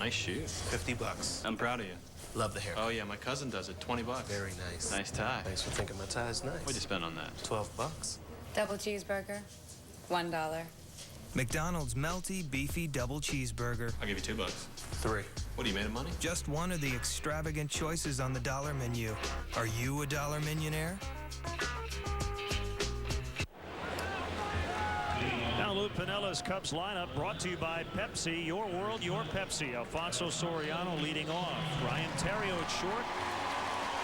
nice shoes. $50. I'm proud of you. Love the hair. Oh, yeah, my cousin does it. $20. Very nice. Nice tie. Thanks for thinking my tie's nice. What'd you spend on that? $12. Double cheeseburger, $1. McDonald's melty, beefy double cheeseburger. I'll give you $2. 3. What, are you made of money? Just one of the extravagant choices on the dollar menu. Are you a dollar millionaire? Now Lou Pinella's Cubs lineup brought to you by Pepsi. Your world, your Pepsi. Alfonso Soriano leading off. Ryan Theriot at short.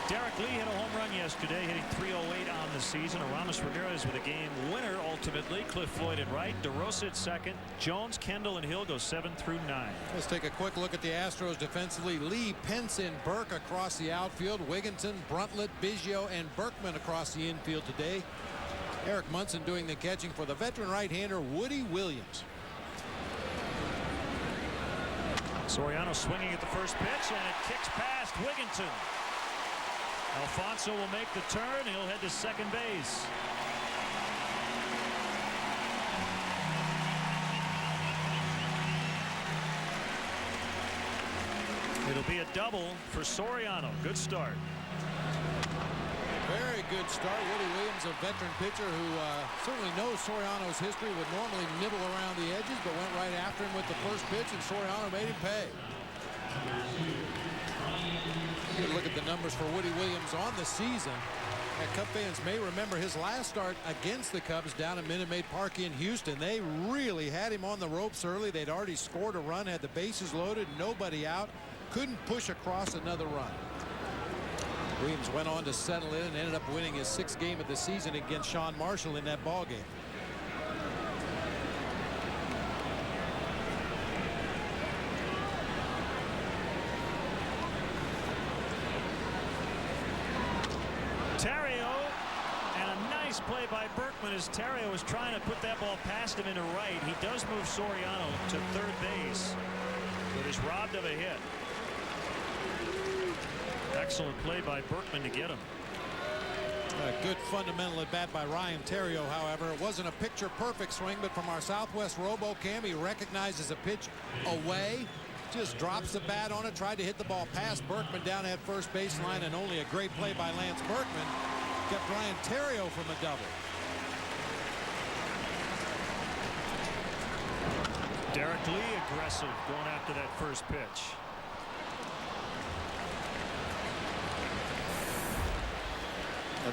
Derek Lee hit a home run yesterday, hitting .308 on the season. Aramis Ramirez with a game winner ultimately. Cliff Floyd at right. DeRosa at second. Jones, Kendall, and Hill go 7 through 9. Let's take a quick look at the Astros defensively. Lee, Pinson, Burke across the outfield. Wigginton, Bruntlett, Biggio, and Berkman across the infield today. Eric Munson doing the catching for the veteran right-hander Woody Williams. Soriano swinging at the first pitch, and it kicks past Wigginton. Alfonso will make the turn. He'll head to second base. It'll be a double for Soriano. Good start. Very good start. Woody Williams, a veteran pitcher who certainly knows Soriano's history, would normally nibble around the edges, but went right after him with the first pitch, and Soriano made him pay. Good look at the numbers for Woody Williams on the season. Cub fans may remember his last start against the Cubs down at Minute Maid Park in Houston. They really had him on the ropes early. They'd already scored a run, had the bases loaded, nobody out, couldn't push across another run. Williams went on to settle in and ended up winning his 6th game of the season against Sean Marshall in that ball game. Theriot, and a nice play by Berkman as Theriot was trying to put that ball past him into right. He does move Soriano to third base, but is robbed of a hit. Excellent play by Berkman to get him. A good fundamental at bat by Ryan Theriot, however. It wasn't a picture perfect swing, but from our Southwest RoboCam, he recognizes a pitch away, just drops the bat on it, tried to hit the ball past Berkman down at first baseline, and only a great play by Lance Berkman kept Ryan Theriot from a double. Derek Lee aggressive going after that first pitch.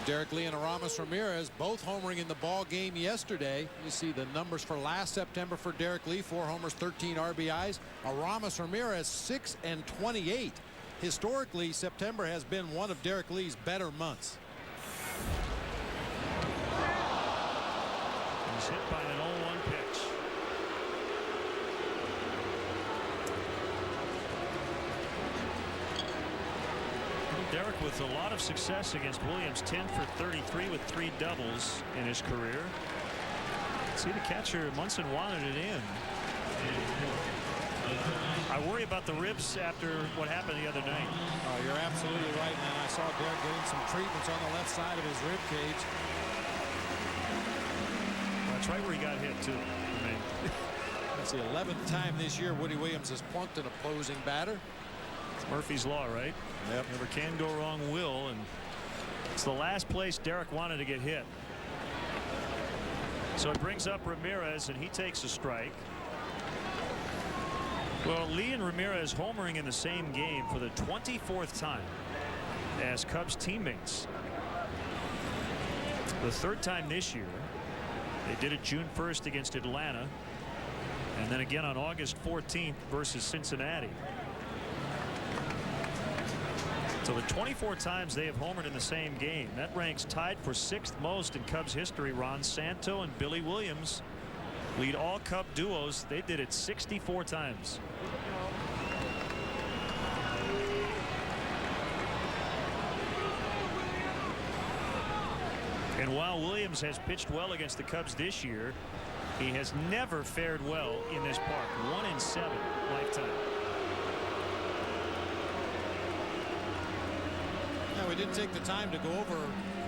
Derek Lee and Aramis Ramirez both homering in the ball game yesterday. You see the numbers for last September for Derek Lee: 4 homers, 13 RBIs. Aramis Ramirez 6 and 28. Historically, September has been one of Derek Lee's better months. He's hit by an 0-1 pitch. Derek with a lot of success against Williams, 10 for 33 with 3 doubles in his career. See, the catcher Munson wanted it in. I worry about the ribs after what happened the other night. Oh, you're absolutely right, man. I saw Derek getting some treatments on the left side of his rib cage. That's right where he got hit too. I mean, that's the 11th time this year Woody Williams has plunked an opposing batter. It's Murphy's Law, right? Yep. Never can go wrong, will, and it's the last place Derek wanted to get hit. So it brings up Ramirez, and he takes a strike. Well, Lee and Ramirez homering in the same game for the 24th time as Cubs teammates. The third time this year. They did it June 1st against Atlanta, and then again on August 14th versus Cincinnati. So the 24 times they have homered in the same game. That ranks tied for 6th most in Cubs history. Ron Santo and Billy Williams lead all Cub duos. They did it 64 times. And while Williams has pitched well against the Cubs this year, he has never fared well in this park. 1 in 7 lifetime. Now, we didn't take the time to go over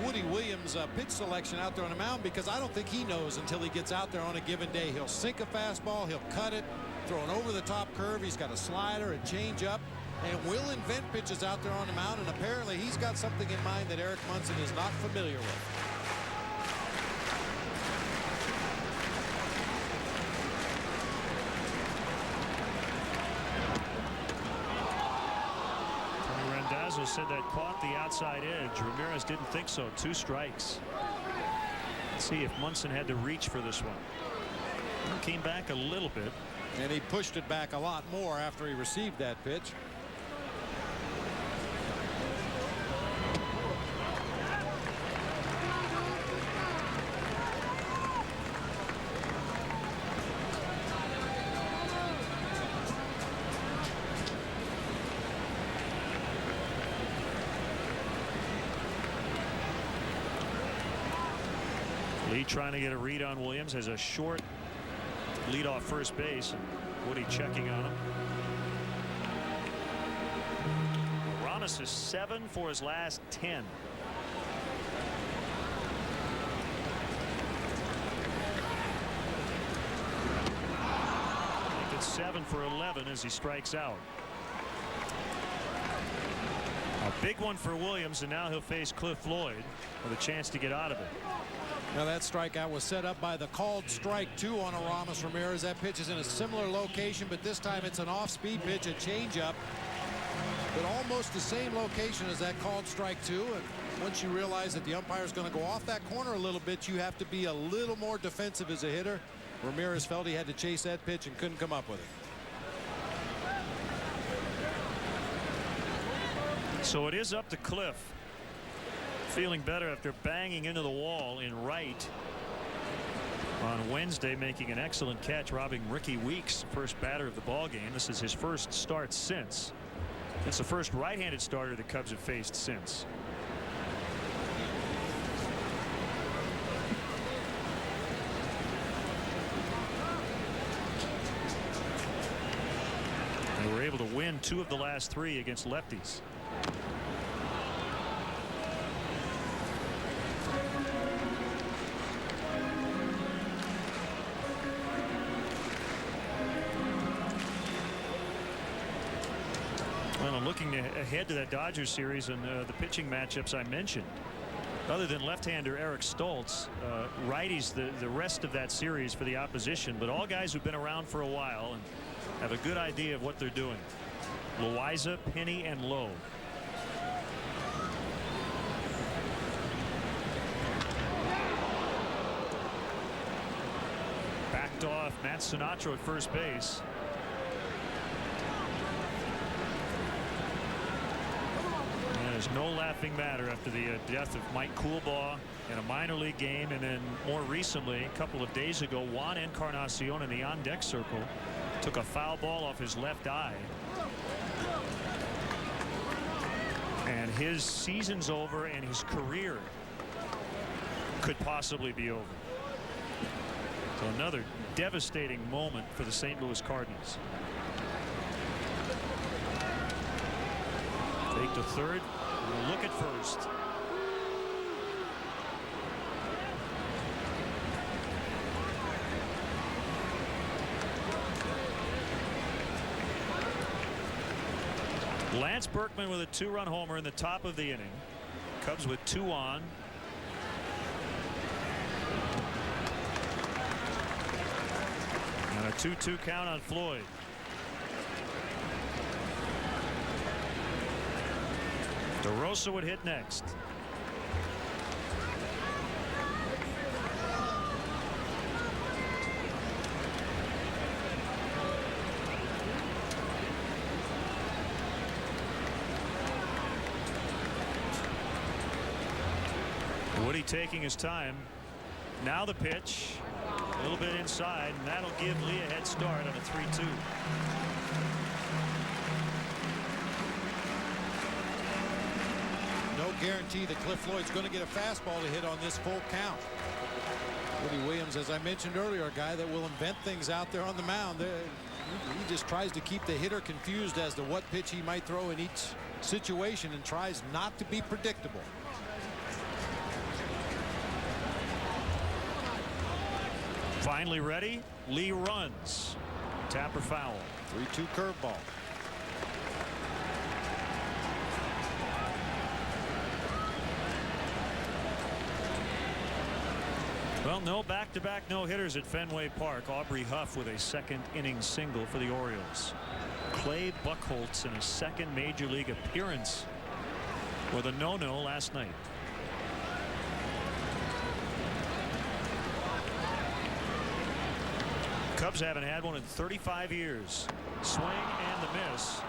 Woody Williams' pitch selection out there on the mound, because I don't think he knows until he gets out there on a given day. He'll sink a fastball, he'll cut it, throw an over-the-top curve. He's got a slider, a changeup, and will invent pitches out there on the mound. And apparently he's got something in mind that Eric Munson is not familiar with. Said that caught the outside edge. Ramirez didn't think so. 2 strikes. Let's see if Munson had to reach for this one. He came back a little bit. And he pushed it back a lot more after he received that pitch. Lee trying to get a read on Williams, has a short lead off first base, and Woody checking on him. Ramos is 7 for his last 10. I think it's 7 for 11 as he strikes out. A big one for Williams, and now he'll face Cliff Floyd with a chance to get out of it. Now that strikeout was set up by the called strike 2 on Aramis Ramirez. That pitch is in a similar location, but this time it's an off-speed pitch, a changeup, but almost the same location as that called strike 2. And once you realize that the umpire is going to go off that corner a little bit, you have to be a little more defensive as a hitter. Ramirez felt he had to chase that pitch and couldn't come up with it. So it is up to Cliff. Feeling better after banging into the wall in right on Wednesday, making an excellent catch, robbing Ricky Weeks, first batter of the ball game. This is his first start since. It's the first right-handed starter the Cubs have faced since. They were able to win 2 of the last 3 against lefties. Looking ahead to that Dodgers series and the pitching matchups I mentioned, other than left-hander Eric Stoltz, righties the rest of that series for the opposition, but all guys who've been around for a while and have a good idea of what they're doing. Loaiza, Penny, and Lowe. Backed off Matt Sinatra at first base. There's no laughing matter after the death of Mike Coolbaugh in a minor league game, and then more recently, a couple of days ago, Juan Encarnacion in the on-deck circle took a foul ball off his left eye. And his season's over, and his career could possibly be over. So another devastating moment for the St. Louis Cardinals. Take to third. Look at first. Lance Berkman with a 2-run homer in the top of the inning. Cubs with 2 on. And a 2-2 count on Floyd. DeRosa would hit next. Woody taking his time. Now the pitch. A little bit inside, and that'll give Lee a head start on a 3-2. No guarantee that Cliff Floyd's going to get a fastball to hit on this full count. Woody Williams, as I mentioned earlier, a guy that will invent things out there on the mound. He just tries to keep the hitter confused as to what pitch he might throw in each situation and tries not to be predictable. Finally ready. Lee runs. Tapper foul. 3-2 curveball. Well, no back-to-back no-hitters at Fenway Park. Aubrey Huff with a second-inning single for the Orioles. Clay Buchholz in a second Major League appearance with a no-no last night. Cubs haven't had one in 35 years. Swing and the miss.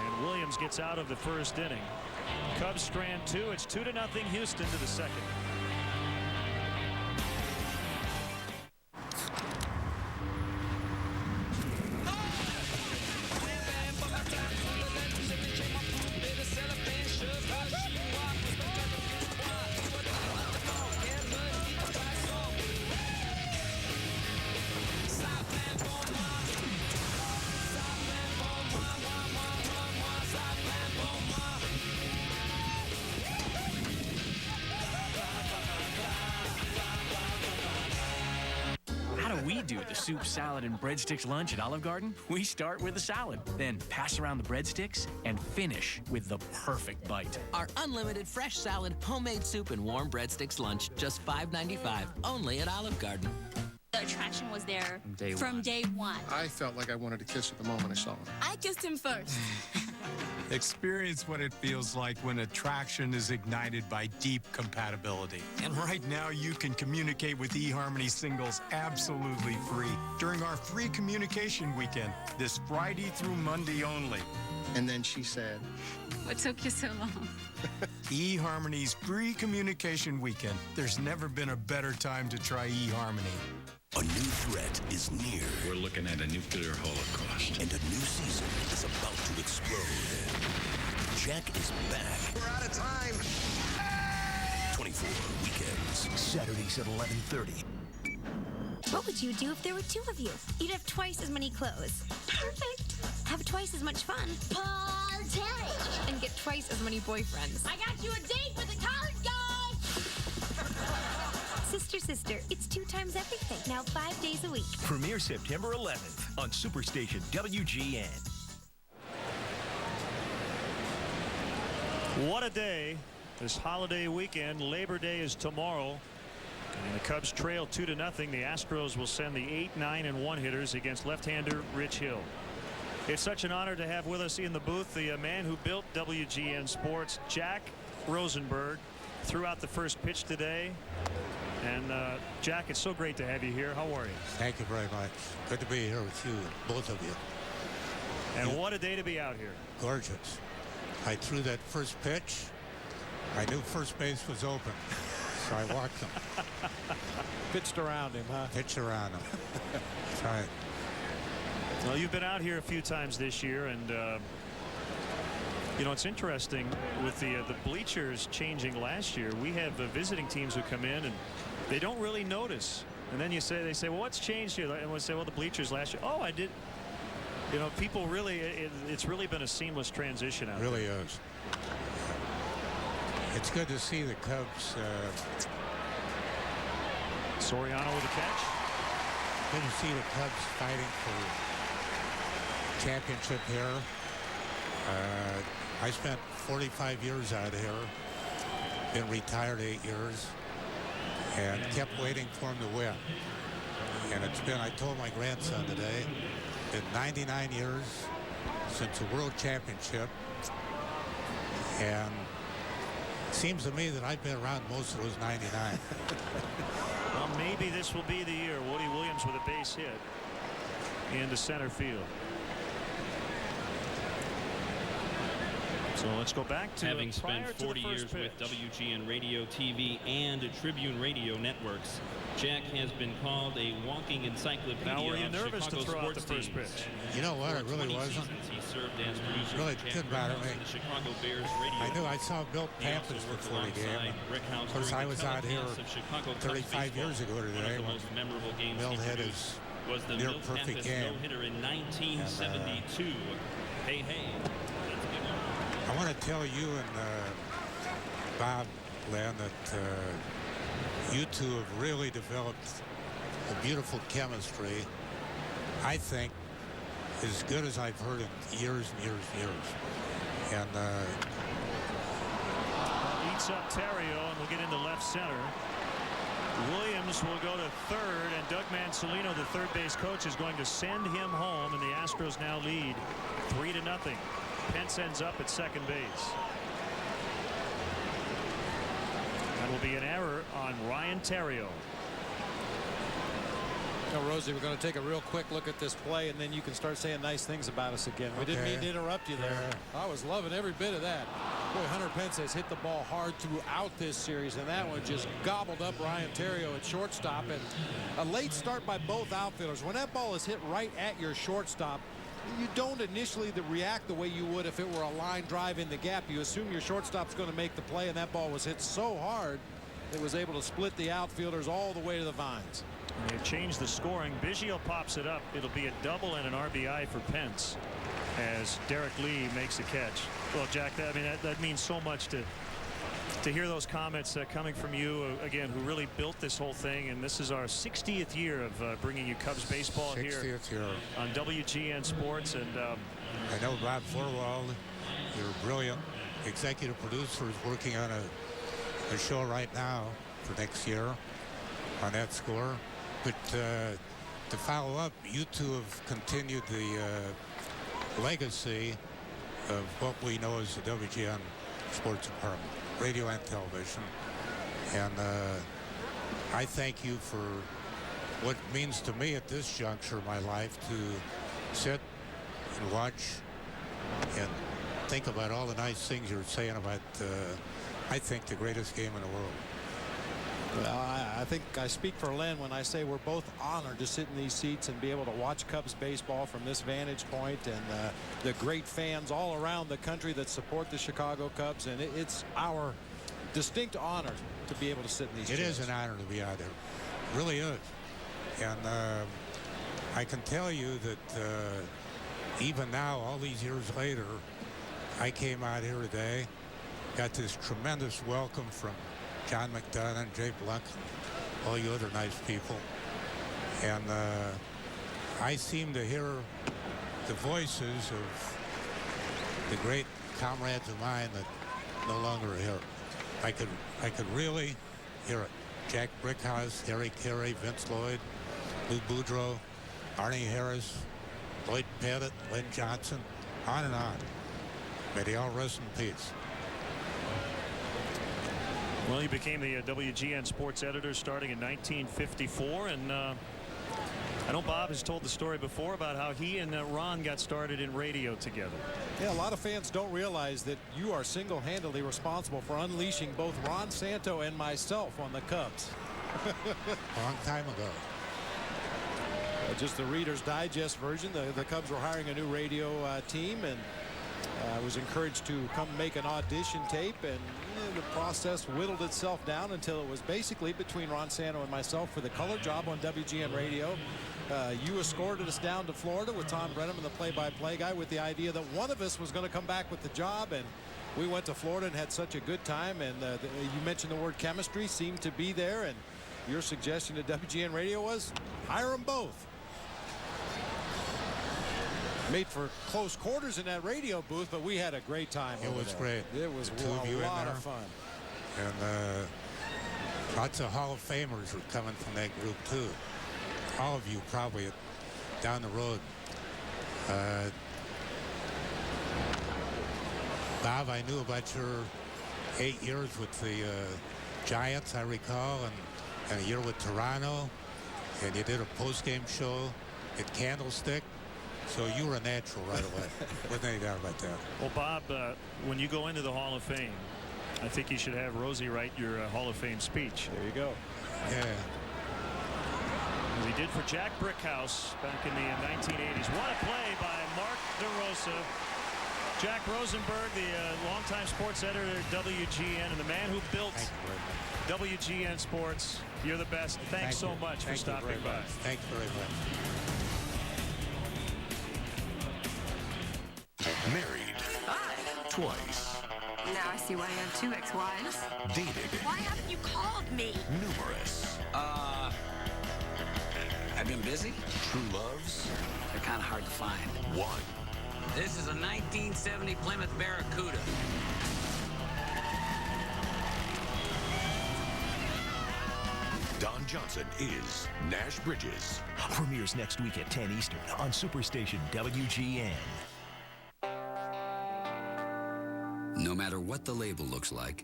And Williams gets out of the first inning. Cubs strand 2. It's 2-0 Houston to the second. Soup, salad, and breadsticks lunch at Olive Garden? We start with the salad, then pass around the breadsticks, and finish with the perfect bite. Our unlimited fresh salad, homemade soup, and warm breadsticks lunch, just $5.95, only at Olive Garden. The attraction was there from day one. I felt like I wanted to kiss her the moment I saw him. I kissed him first. Experience what it feels like when attraction is ignited by deep compatibility. And right now, you can communicate with eHarmony singles absolutely free during our free communication weekend, this Friday through Monday only. And then she said, "What took you so long?" eHarmony's free communication weekend. There's never been a better time to try eHarmony. A new threat is near. We're looking at a nuclear holocaust. And a new season is about to explode. Jack is back. We're out of time. 24 weekends. Saturdays at 11:30. What would you do if there were two of you? You'd have twice as many clothes. Perfect. Have twice as much fun. Party! And get twice as many boyfriends. I got you a date with a college guy! Sister, sister, it's 2 times everything. Now 5 days a week. Premiere September 11th on Superstation WGN. What a day. This holiday weekend. Labor Day is tomorrow. And the Cubs trail 2-0. The Astros will send the 8, 9, and 1 hitters against left-hander Rich Hill. It's such an honor to have with us in the booth the man who built WGN Sports, Jack Rosenberg, threw out the first pitch today. And Jack, it's so great to have you here. How are you? Thank you very much. Good to be here with you, both of you. And what a day to be out here. Gorgeous. I threw that first pitch. I knew first base was open, so I walked him. Pitched around him, huh? Pitched around him. That's right. Well, you've been out here a few times this year, and you know, it's interesting with the bleachers changing last year. We have visiting teams who come in and they don't really notice. And then they say, well, what's changed here? And we'll say, well, the bleachers last year. Oh, I did. You know, people really, it's really been a seamless transition out there. It really is. It's good to see the Cubs. Soriano with a catch. Good to see the Cubs fighting for championship here. I spent 45 years out here, been retired 8 years, and kept waiting for him to win. And it's been, I told my grandson today, been 99 years since the World Championship. And it seems to me that I've been around most of those 99. Well, maybe this will be the year. Woody Williams with a base hit into center field. So let's go back to having spent prior 40 to the years first with pitch. WGN Radio, TV, and Tribune Radio networks. Jack has been called a walking encyclopedia. Now, were you of nervous Chicago to throw out the sports first teams. pitch? You know what? It really wasn't. He served as producer Really for Jack didn't bother Brickhouse me. and the Chicago Bears radio. I knew I saw Bill He also Pampers worked before the game. alongside Brickhouse Of course, during I the was out here telecast of Chicago Cubs 35 years ago baseball. today One of the when most memorable games Bill he had produced his was the near Milt perfect Pappas game. no-hitter in 1972. Hey, hey. I want to tell you and Bob, Len, that you two have really developed a beautiful chemistry. I think as good as I've heard in years and years and years. And Eats up Terrio, and we'll get into left center. Williams will go to third, and Doug Mansolino, the third base coach, is going to send him home, and the Astros now lead 3-0. Pence ends up at second base. That will be an error on Ryan Terrio. Now, Rosie, we're going to take a real quick look at this play, and then you can start saying nice things about us again. We didn't mean to interrupt you there. I was loving every bit of that. Boy, Hunter Pence has hit the ball hard throughout this series, and that one just gobbled up Ryan Terrio at shortstop. And a late start by both outfielders. When that ball is hit right at your shortstop, you don't initially react the way you would if it were a line drive in the gap. You assume your shortstop's going to make the play, and that ball was hit so hard it was able to split the outfielders all the way to the vines. And they've changed the scoring. Biggio pops it up. It'll be a double and an RBI for Pence as Derek Lee makes a catch. Well, Jack, that means so much to hear those comments coming from you, again, who really built this whole thing. And this is our 60th year of bringing you Cubs baseball 60th here year on WGN Sports. And I know Rob Forwald, your brilliant executive producer, is working on a show right now for next year on that score. But to follow up, you two have continued the legacy of what we know as the WGN Sports Department, radio and television. And I thank you for what it means to me at this juncture of my life to sit and watch and think about all the nice things you're saying about, I think, the greatest game in the world. Well, I think I speak for Len when I say we're both honored to sit in these seats and be able to watch Cubs baseball from this vantage point, and the great fans all around the country that support the Chicago Cubs. And it's our distinct honor to be able to sit in these chairs. It is an honor to be out there. It really is. And I can tell you that even now, all these years later, I came out here today, got this tremendous welcome from John McDonough, Jay Blunt, all you other nice people. And I seem to hear the voices of the great comrades of mine that no longer are here. I could really hear it. Jack Brickhouse, Harry Carey, Vince Lloyd, Lou Boudreau, Arnie Harris, Lloyd Pettit, Lynn Johnson, on and on. May they all rest in peace. well, he became the WGN sports editor starting in 1954, and I know Bob has told the story before about how he and Ron got started in radio together. Yeah, a lot of fans don't realize that you are single-handedly responsible for unleashing both Ron Santo and myself on the Cubs. Long time ago. Just the Reader's Digest version. The Cubs were hiring a new radio team, and I was encouraged to come make an audition tape, and the process whittled itself down until it was basically between Ron Santo and myself for the color job on WGN Radio. You escorted us down to Florida with Tom Brennan, the play-by-play guy, with the idea that one of us was going to come back with the job, and we went to Florida and had such a good time. And you mentioned the word chemistry seemed to be there, and your suggestion to WGN Radio was hire them both. Made for close quarters in that radio booth, but we had a great time. It was great. It was the two of you a in lot there. of fun. And lots of Hall of Famers were coming from that group too. all of you probably down the road. Bob, I knew about your 8 years with the Giants, I recall, and a year with Toronto, and you did a post-game show at Candlestick, so you were a natural right away. Wasn't any doubt about that. Well, Bob, when you go into the Hall of Fame, I think you should have Rosie write your Hall of Fame speech. There you go. Yeah. As he did for Jack Brickhouse back in the 1980s. What a play by Mark DeRosa. Jack Rosenberg, the longtime sports editor at WGN, and the man who built WGN Sports. You're the best. Thanks so much for stopping by. Thank you very much. Married. Hi. Twice. Now I see why you have 2 ex-wives. Dated. Why haven't you called me? Numerous. I've been busy. True loves. They're kind of hard to find. One. This is a 1970 Plymouth Barracuda. Don Johnson is Nash Bridges. Premieres next week at 10 Eastern on Superstation WGN. No matter what the label looks like,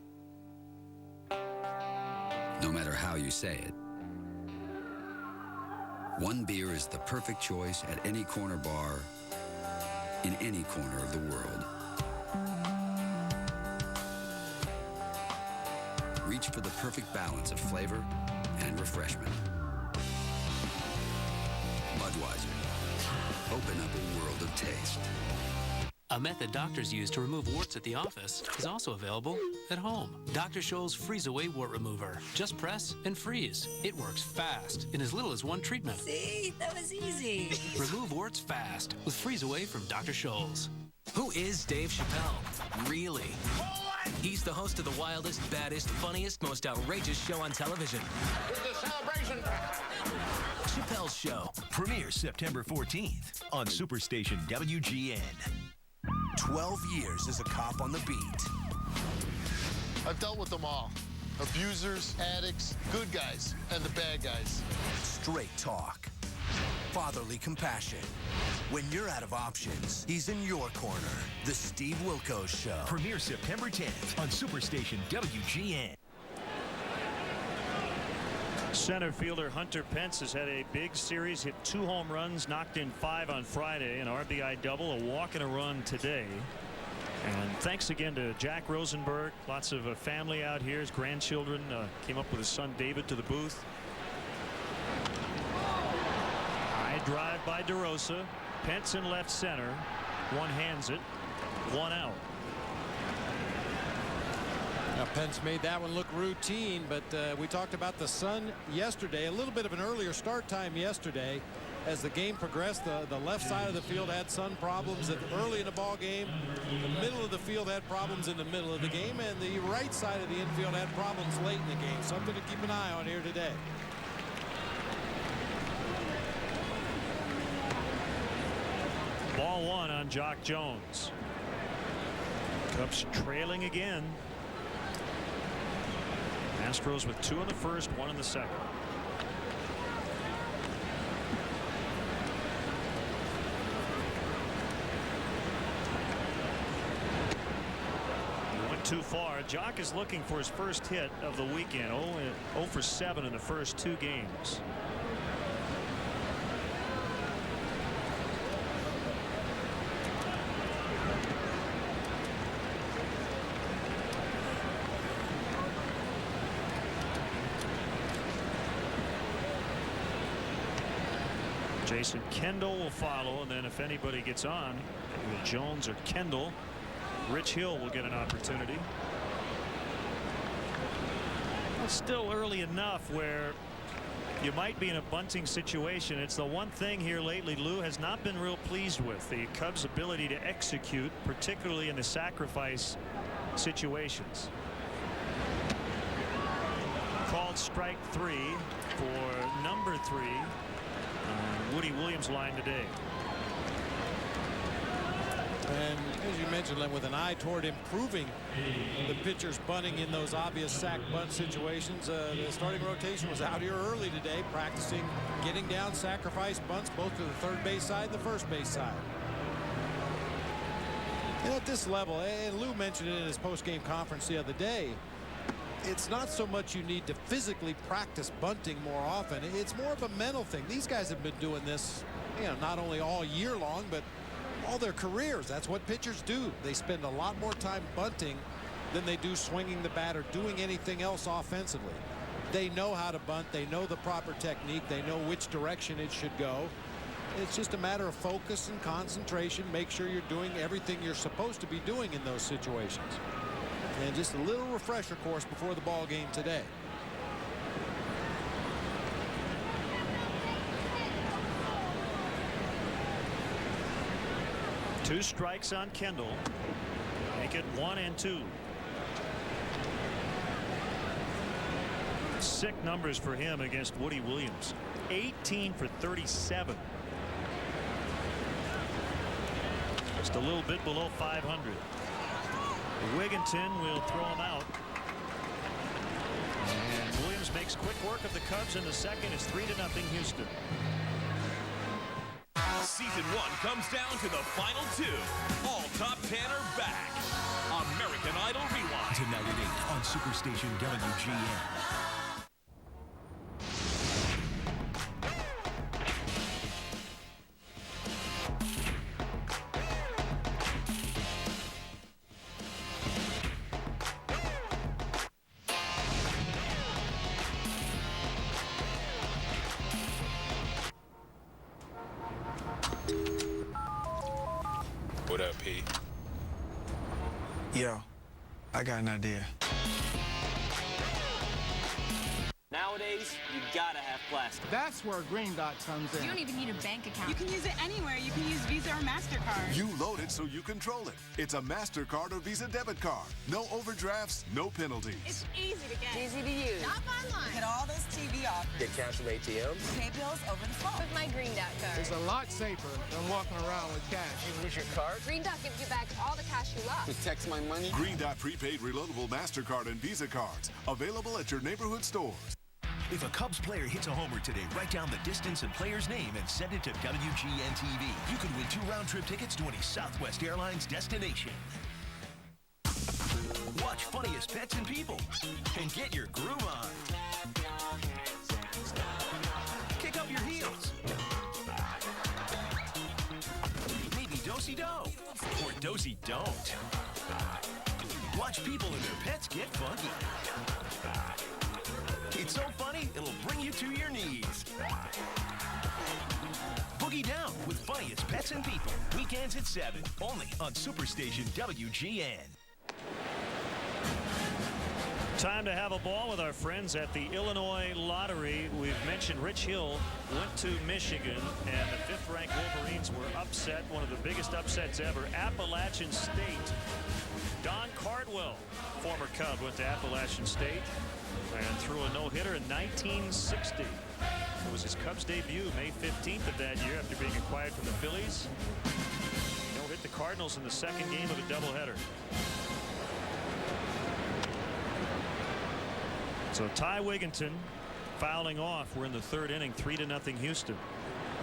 no matter how you say it, one beer is the perfect choice at any corner bar in any corner of the world. Reach for the perfect balance of flavor and refreshment. Budweiser. Open up a world of taste. A method doctors use to remove warts at the office is also available at home. Dr. Scholl's Freeze Away Wart Remover. Just press and freeze. It works fast in as little as 1 treatment. See, that was easy. Remove warts fast with Freeze Away from Dr. Scholl's. Who is Dave Chappelle? Really? He's the host of the wildest, baddest, funniest, most outrageous show on television. It's a celebration. Chappelle's Show premieres September 14th on Superstation WGN. 12 years as a cop on the beat. I've dealt with them all. Abusers, addicts, good guys, and the bad guys. Straight talk. Fatherly compassion. When you're out of options, he's in your corner. The Steve Wilkos Show. Premieres September 10th on Superstation WGN. Center fielder Hunter Pence has had a big series, hit 2 home runs, knocked in 5 on Friday, an RBI double, a walk and a run today. And thanks again to Jack Rosenberg. Lots of family out here. His grandchildren came up with his son David to the booth. High drive by DeRosa. Pence in left center. One hands it. 1 out. Now, Pence made that one look routine, but we talked about the sun yesterday. A little bit of an earlier start time yesterday. As the game progressed, the left side of the field had sun problems early in the ball game. The middle of the field had problems in the middle of the game, and the right side of the infield had problems late in the game. Something to keep an eye on here today. Ball 1 on Jock Jones. Cubs trailing again. Astros with 2 in the first, 1 in the second. He went too far. Jock is looking for his first hit of the weekend. 0 for 7 in the first 2 games. Jason Kendall will follow, and then if anybody gets on, either Jones or Kendall, Rich Hill will get an opportunity. It's still early enough where you might be in a bunting situation. It's the one thing here lately Lou has not been real pleased with, the Cubs' ability to execute, particularly in the sacrifice situations. Called strike 3 for number 3. Woody Williams line today. And as you mentioned, Len, with an eye toward improving the pitcher's bunting in those obvious sack bunt situations, the starting rotation was out here early today practicing getting down sacrifice bunts both to the third base side and the first base side. And at this level, and Lou mentioned it in his post-game conference the other day, it's not so much you need to physically practice bunting more often. It's more of a mental thing. These guys have been doing this, not only all year long, but all their careers. That's what pitchers do. They spend a lot more time bunting than they do swinging the bat or doing anything else offensively. They know how to bunt. They know the proper technique. They know which direction it should go. It's just a matter of focus and concentration. Make sure you're doing everything you're supposed to be doing in those situations. And just a little refresher course before the ball game today. Two strikes on Kendall. Make it 1-2. Sick numbers for him against Woody Williams. 18 for 37. Just a little bit below 500. Wigginton will throw him out. And Williams makes quick work of the Cubs in the second. It's 3-0 Houston. Season 1 comes down to the final 2. All top 10 are back. American Idol Rewind. Tonight at 8 on Superstation WGN. What up, P? Yo, I got an idea. Nowadays, you gotta have plastic. That's where Green Dot comes in. You don't even need a bank account. You can use it anywhere. You can use Visa or MasterCard. You load it so you control it. It's a MasterCard or Visa debit card. No overdrafts, no penalties. It's easy to get. Easy to use. Shop online. Get all those TV offers. Get cash from ATMs. Pay bills over the phone. With my Green Dot card. It's a lot safer than walking around with cash. You lose your card? Green Dot gives you back all the cash you lost. Text my money. Green Dot prepaid reloadable MasterCard and Visa cards. Available at your neighborhood stores. If a Cubs player hits a homer today, write down the distance and player's name and send it to WGN TV. You could win 2 round-trip tickets to any Southwest Airlines destination. Watch Funniest Pets and People and get your groove on. Kick up your heels. Maybe do-si-do or do-si don't. Watch people and their pets get funky. It's so funny, it'll bring you to your knees. Boogie down with Funniest Pets and People. Weekends at 7, only on Superstation WGN. Time to have a ball with our friends at the Illinois Lottery. We've mentioned Rich Hill went to Michigan, and the 5th-ranked Wolverines were upset, one of the biggest upsets ever. Appalachian State. Don Cardwell, former Cub, went to Appalachian State and threw a no-hitter in 1960. It was his Cubs debut May 15th of that year after being acquired from the Phillies. No-hit the Cardinals in the second game of a doubleheader. So Ty Wigginton fouling off. We're in the 3rd inning, 3-0 Houston.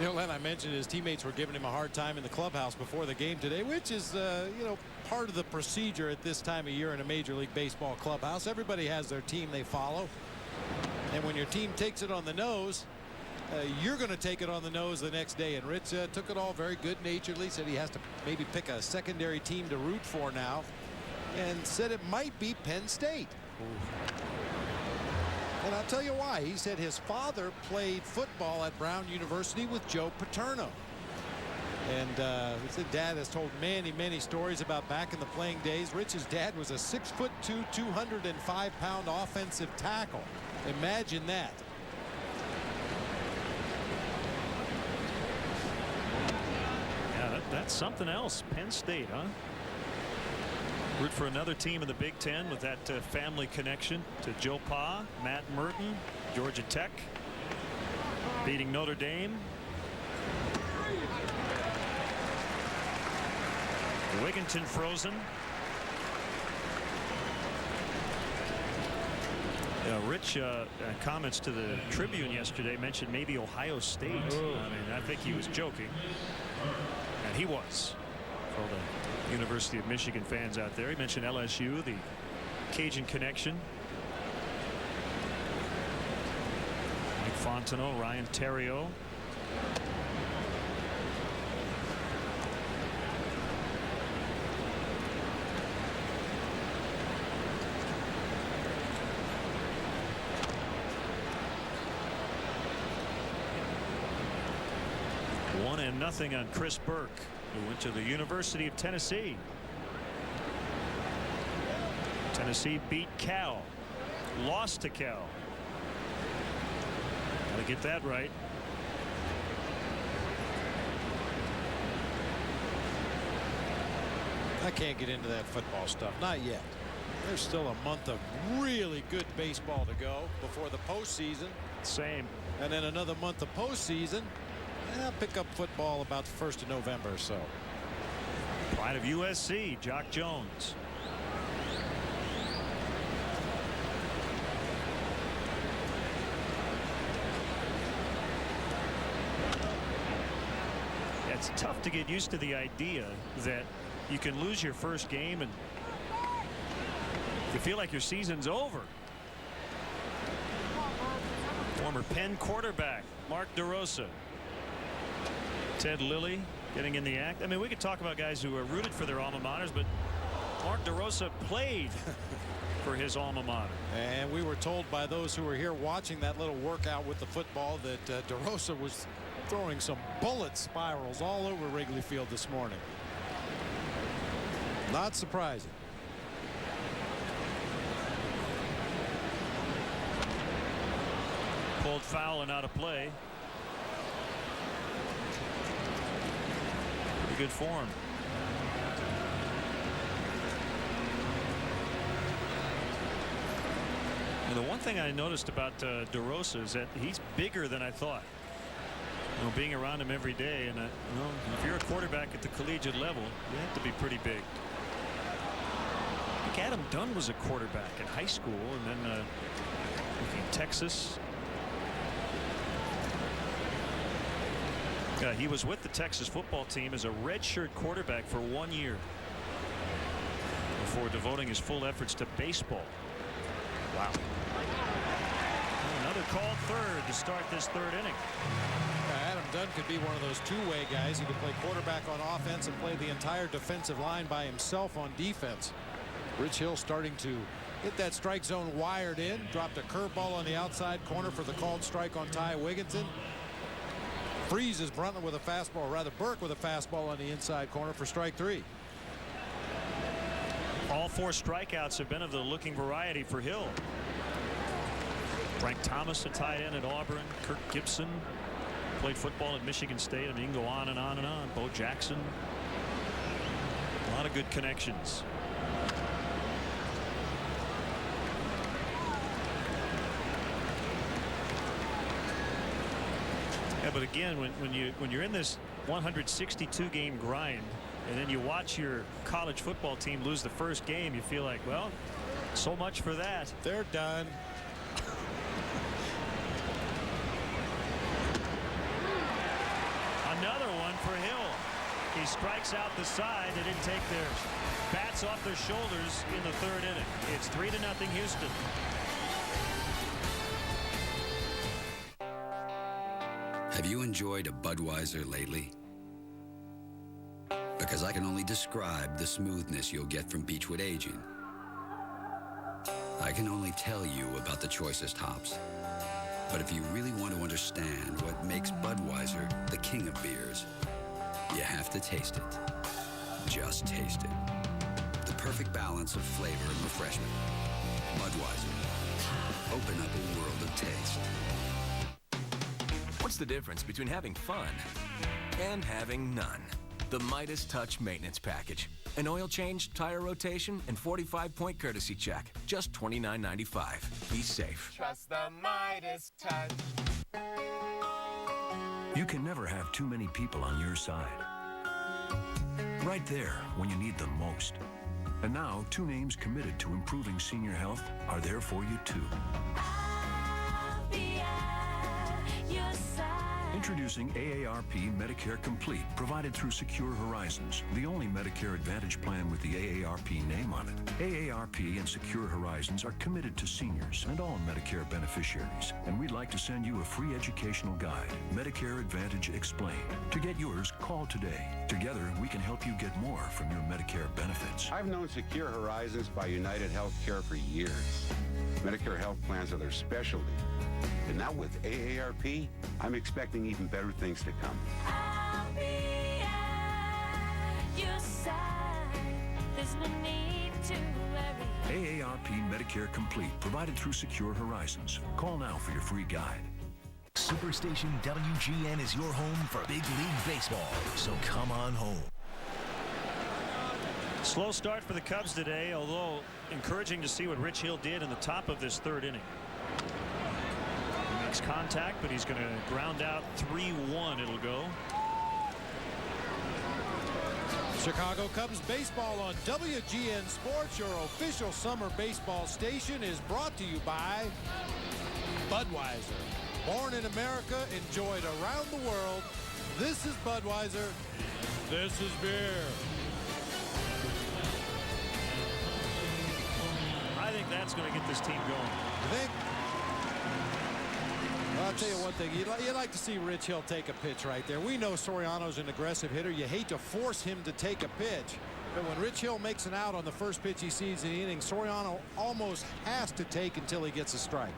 Len, I mentioned his teammates were giving him a hard time in the clubhouse before the game today, which is, part of the procedure at this time of year in a Major League Baseball clubhouse. Everybody has their team they follow. And when your team takes it on the nose, you're going to take it on the nose the next day. And Rich took it all very good-naturedly, said he has to maybe pick a secondary team to root for now, and said it might be Penn State. And I'll tell you why. He said his father played football at Brown University with Joe Paterno. And his dad has told many stories about back in the playing days. Rich's dad was a 6'2", 205-pound offensive tackle. Imagine that. Yeah, that's something else. Penn State, huh? Root for another team in the Big Ten with that family connection to Joe Pa, Matt Merton, Georgia Tech, beating Notre Dame. Wigginton frozen. Rich comments to the Tribune yesterday mentioned maybe Ohio State. I mean, I think he was joking. And he was. For all the University of Michigan fans out there. He mentioned LSU, the Cajun connection. Mike Fontenot, Ryan Theriot. Nothing on Chris Burke, who went to the University of Tennessee. Tennessee beat Cal, lost to Cal. Gotta get that right. I can't get into that football stuff. Not yet. There's still a month of really good baseball to go before the postseason. Same. And then another month of postseason. I'll pick up football about the 1st of November or so. Pride of USC, Jock Jones. It's tough to get used to the idea that you can lose your first game and you feel like your season's over. Former Penn quarterback Mark DeRosa. Ted Lilly getting in the act. I mean, we could talk about guys who are rooted for their alma maters, but Mark DeRosa played for his alma mater. And we were told by those who were here watching that little workout with the football that DeRosa was throwing some bullet spirals all over Wrigley Field this morning. Not surprising. Pulled foul and out of play. Good form. And the one thing I noticed about DeRosa is that he's bigger than I thought. You know, being around him every day, and you know, if you're a quarterback at the collegiate level, you have to be pretty big. I think Adam Dunn was a quarterback in high school, and then in Texas. He was with the Texas football team as a redshirt quarterback for 1 year before devoting his full efforts to baseball. Wow. Another called third to start this third inning. Adam Dunn could be one of those two-way guys. He could play quarterback on offense and play the entire defensive line by himself on defense. Rich Hill starting to get that strike zone wired in. Dropped a curveball on the outside corner for the called strike on Ty Wigginton. Freezes Brunton with a fastball, or rather Burke with a fastball on the inside corner for strike 3. All 4 strikeouts have been of the looking variety for Hill. Frank Thomas, a tight end at Auburn. Kirk Gibson played football at Michigan State. I mean, you can go on and on and on. Bo Jackson. A lot of good connections. Yeah, but again, when you're in this 162 game grind, and then you watch your college football team lose the first game, you feel like, well, so much for that. They're done. Another one for Hill. He strikes out the side. They didn't take their bats off their shoulders in the third inning. It's 3-0 Houston. Have you enjoyed a Budweiser lately? Because I can only describe the smoothness you'll get from Beechwood aging. I can only tell you about the choicest hops. But if you really want to understand what makes Budweiser the king of beers, you have to taste it. Just taste it. The perfect balance of flavor and refreshment. Budweiser. Open up a world of taste. What's the difference between having fun and having none? The Midas Touch Maintenance Package. An oil change, tire rotation, and 45-point courtesy check. Just $29.95. Be safe. Trust the Midas Touch. You can never have too many people on your side. Right there when you need them most. And now, 2 names committed to improving senior health are there for you, too. Introducing AARP Medicare Complete, provided through Secure Horizons, the only Medicare Advantage plan with the AARP name on it. AARP and Secure Horizons are committed to seniors and all Medicare beneficiaries, and we'd like to send you a free educational guide, Medicare Advantage Explained. To get yours, call today. Together, we can help you get more from your Medicare benefits. I've known Secure Horizons by United Healthcare for years. Medicare health plans are their specialty. And now with AARP, I'm expecting even better things to come. I'll be at your side. There's no need to worry. AARP Medicare Complete, provided through Secure Horizons. Call now for your free guide. Superstation WGN is your home for big league baseball, so come on home. Slow start for the Cubs today, although encouraging to see what Rich Hill did in the top of this 3rd inning. He makes contact, but he's going to ground out 3-1. It'll go. Chicago Cubs baseball on WGN Sports, your official summer baseball station, is brought to you by Budweiser. Born in America, enjoyed around the world. This is Budweiser. This is beer. I think that's going to get this team going. You think? Well, I'll tell you one thing. You like to see Rich Hill take a pitch right there. We know Soriano's an aggressive hitter. You hate to force him to take a pitch. But when Rich Hill makes an out on the first pitch he sees in the inning, Soriano almost has to take until he gets a strike.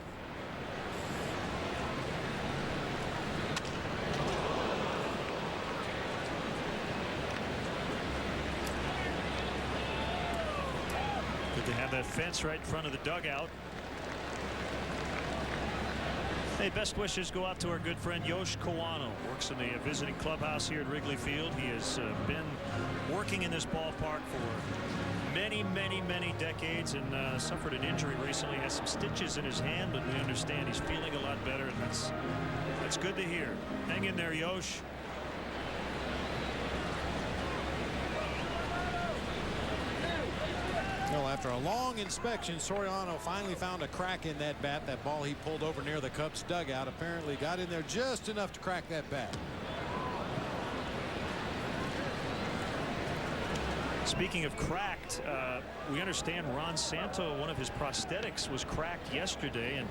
They have that fence right in front of the dugout. Hey, best wishes go out to our good friend Yosh Kawano. Works in the visiting clubhouse here at Wrigley Field. He has been working in this ballpark for many decades and suffered an injury recently. Has some stitches in his hand, but we understand he's feeling a lot better, and that's good to hear. Hang in there, Yosh. Well, after a long inspection, Soriano finally found a crack in that bat. That ball he pulled over near the Cubs dugout apparently got in there just enough to crack that bat. Speaking of cracked, we understand Ron Santo, one of his prosthetics, was cracked yesterday, and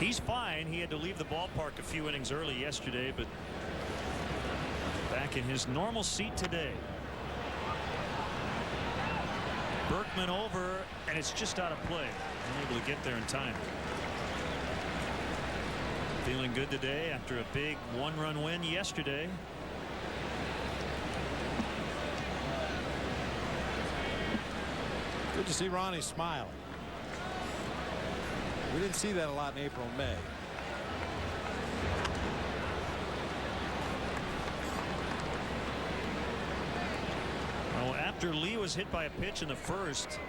he's fine. He had to leave the ballpark a few innings early yesterday, but back in his normal seat today. Berkman over, and it's just out of play. Unable to get there in time. Feeling good today after a big 1-run win yesterday. Good to see Ronnie smile. We didn't see that a lot in April and May. After Lee was hit by a pitch in the first,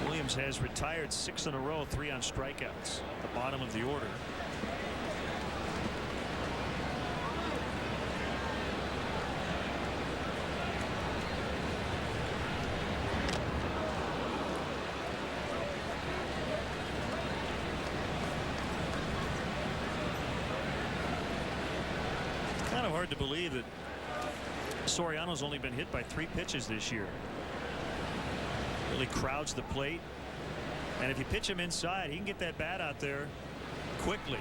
Williams has retired 6 in a row, 3 on strikeouts. The bottom of the order. Kind of hard to believe that Soriano's only been hit by 3 pitches this year. Really crowds the plate, and if you pitch him inside, he can get that bat out there quickly.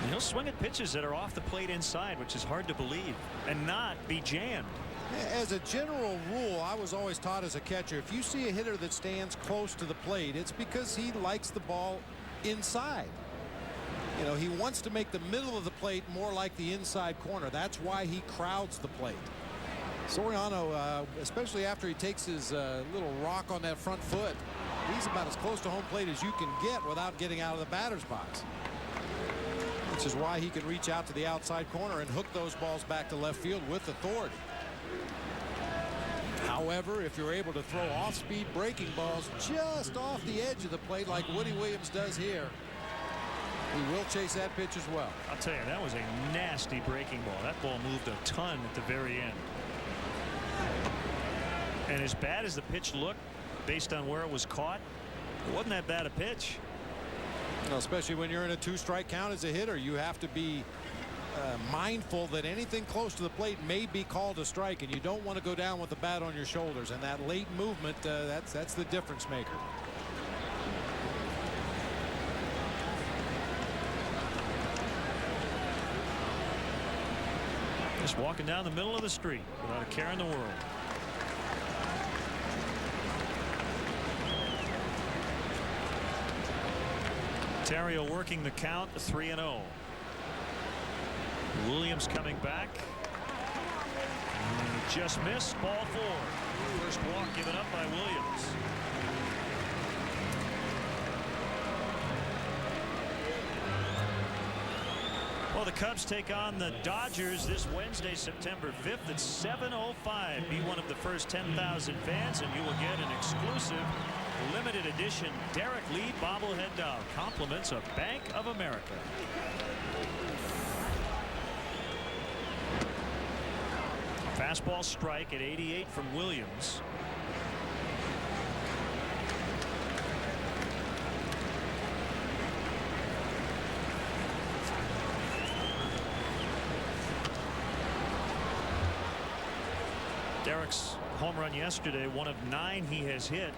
And he'll swing at pitches that are off the plate inside, which is hard to believe, and not be jammed. As a general rule, I was always taught as a catcher, if you see a hitter that stands close to the plate, it's because he likes the ball inside. You know, he wants to make the middle of the plate more like the inside corner. That's why he crowds the plate. Soriano, especially after he takes his little rock on that front foot, he's about as close to home plate as you can get without getting out of the batter's box. Which is why he can reach out to the outside corner and hook those balls back to left field with authority. However, if you're able to throw off-speed breaking balls just off the edge of the plate like Woody Williams does here, He will chase that pitch as well. I'll tell you, that was a nasty breaking ball. That ball moved a ton at the very end. And as bad as the pitch looked, based on where it was caught, it wasn't that bad a pitch. No, especially when you're in a 2-strike count as a hitter, you have to be mindful that anything close to the plate may be called a strike, and you don't want to go down with the bat on your shoulders. And that late movement, that's the difference maker. Just walking down the middle of the street without a care in the world. Ontario working the count, 3-0. Williams coming back. Just missed, ball 4. First walk given up by Williams. Well, the Cubs take on the Dodgers this Wednesday, September 5th at 7:05. Be one of the first 10,000 fans, and you will get an exclusive limited edition Derek Lee bobblehead doll. Compliments of Bank of America. Fastball strike at 88 from Williams. Derek's home run yesterday, one of 9 he has hit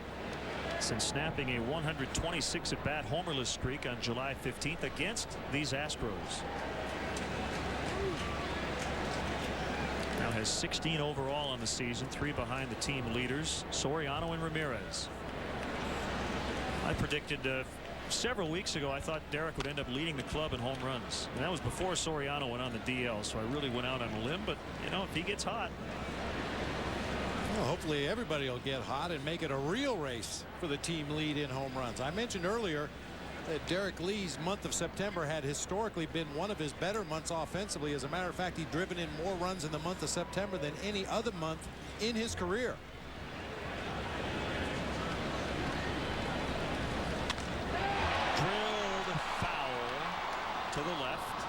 since snapping a 126 at bat homerless streak on July 15th against these Astros. Now has 16 overall on the season, 3 behind the team leaders, Soriano and Ramirez. I predicted several weeks ago I thought Derek would end up leading the club in home runs, and that was before Soriano went on the DL, so I really went out on a limb. But you know, if he gets hot, well, hopefully everybody will get hot and make it a real race for the team lead in home runs. I mentioned earlier that Derek Lee's month of September had historically been one of his better months offensively. As a matter of fact, he'd driven in more runs in the month of September than any other month in his career. Drilled foul to the left.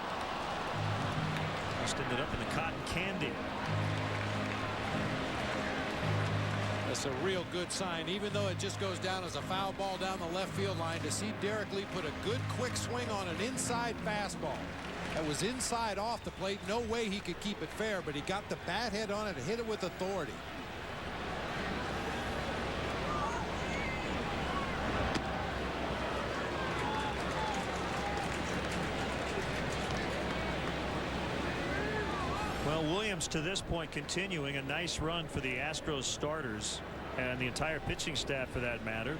Just ended up in the cotton candy. That's a real good sign, even though it just goes down as a foul ball down the left field line, to see Derek Lee put a good quick swing on an inside fastball that was inside off the plate. No way he could keep it fair, but he got the bat head on it and hit it with authority. Well, Williams to this point continuing a nice run for the Astros starters and the entire pitching staff for that matter.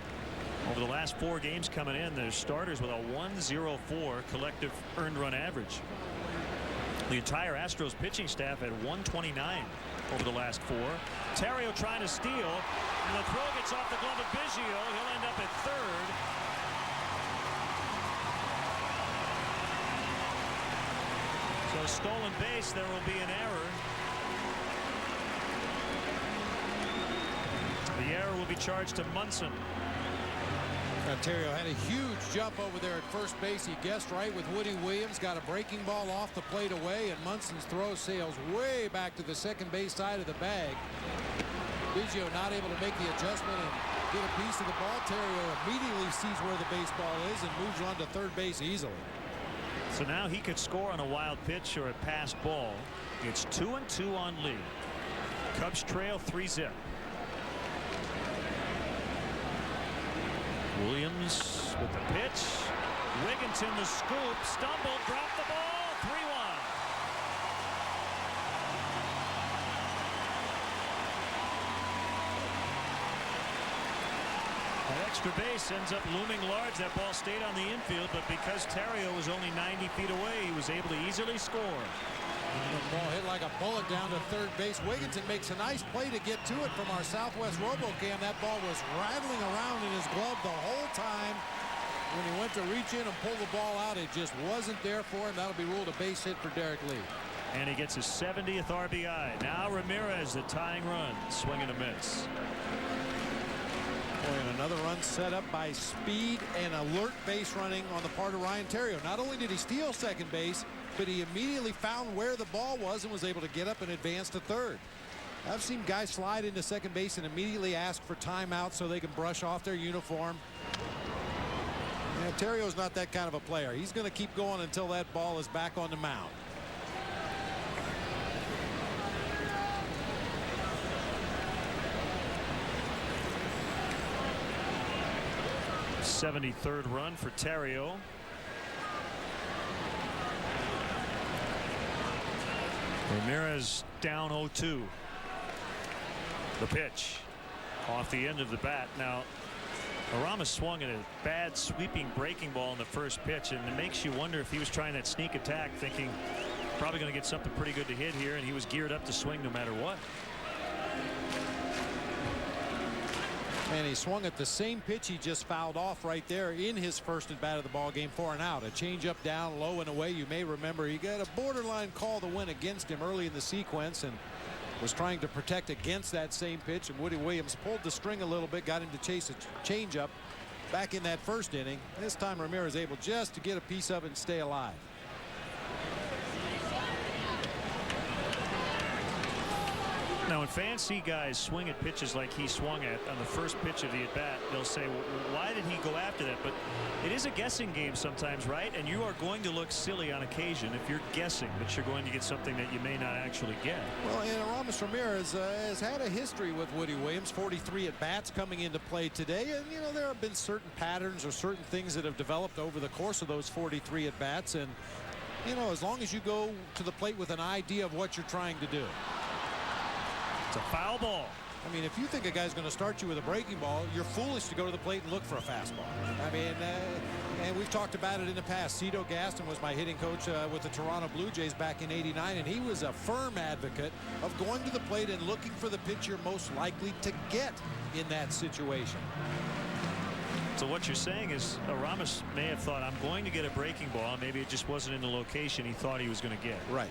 Over the last 4 games coming in, their starters with a 1.04 collective earned run average. The entire Astros pitching staff at 129 over the last 4. Ontario trying to steal, and the throw gets off the glove of Biggio. He'll end up at third. So a stolen base, there will be an error. The error will be charged to Munson. Ontario had a huge jump over there at first base. He guessed right with Woody Williams, got a breaking ball off the plate away, and Munson's throw sails way back to the second base side of the bag. Biggio not able to make the adjustment and get a piece of the ball. Ontario immediately sees where the baseball is and moves on to third base easily. So now he could score on a wild pitch or a passed ball. It's 2-2 on Lee. Cubs trail 3-0. Williams with the pitch. Wigginton the scoop. Stumbled, dropped the ball. 3-1. That extra base ends up looming large. That ball stayed on the infield, but because Ontario was only 90 feet away, he was able to easily score. The ball hit like a bullet down to third base. Wigginton makes a nice play to get to it from our Southwest RoboCam. That ball was rattling around in his glove the whole time. When he went to reach in and pull the ball out, it just wasn't there for him. That'll be ruled a base hit for Derek Lee. And he gets his 70th RBI. Now Ramirez, the tying run. Swing and a miss. Boy, in a another run set up by speed and alert base running on the part of Ryan Theriot. Not only did he steal second base, but he immediately found where the ball was and was able to get up and advance to third. I've seen guys slide into second base and immediately ask for timeout so they can brush off their uniform. Yeah, Theriot's not that kind of a player. He's going to keep going until that ball is back on the mound. '73rd run for Theriot. Ramirez down 0-2. The pitch off the end of the bat. Now, Arama swung at a bad sweeping breaking ball in the first pitch, and it makes you wonder if he was trying that sneak attack, thinking probably going to get something pretty good to hit here, and he was geared up to swing no matter what. And he swung at the same pitch he just fouled off right there in his first at bat of the ball game for an out. A changeup down low and away. You may remember he got a borderline call to win against him early in the sequence and was trying to protect against that same pitch, and Woody Williams pulled the string a little bit, got him to chase a changeup back in that first inning. This time Ramirez able just to get a piece of it and stay alive. Now, when fans see guys swing at pitches like he swung at on the first pitch of the at-bat, they'll say, well, why did he go after that? But it is a guessing game sometimes, right? And you are going to look silly on occasion if you're guessing that you're going to get something that you may not actually get. Well, and Aramis Ramirez has had a history with Woody Williams, 43 at-bats coming into play today. And, you know, there have been certain patterns or certain things that have developed over the course of those 43 at-bats. And, you know, as long as you go to the plate with an idea of what you're trying to do. It's a foul ball. I mean, if you think a guy's going to start you with a breaking ball, you're foolish to go to the plate and look for a fastball. I mean, and we've talked about it in the past. Cito Gaston was my hitting coach with the Toronto Blue Jays back in '89, and he was a firm advocate of going to the plate and looking for the pitch you're most likely to get in that situation. So what you're saying is Aramis may have thought, I'm going to get a breaking ball. Maybe it just wasn't in the location he thought he was going to get. Right.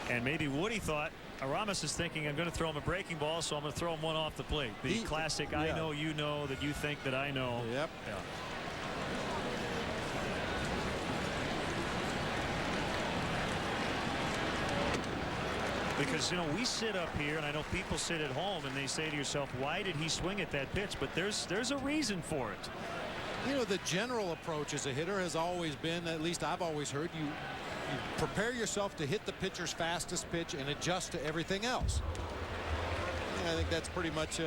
And maybe Woody thought, Aramis is thinking, I'm going to throw him a breaking ball, so I'm going to throw him one off the plate. The classic, I know you know that you think that I know. Yep. Yeah. Because, you know, we sit up here, and I know people sit at home, and they say to yourself, why did he swing at that pitch? But there's a reason for it. You know, the general approach as a hitter has always been, at least I've always heard, you prepare yourself to hit the pitcher's fastest pitch and adjust to everything else. And I think that's pretty much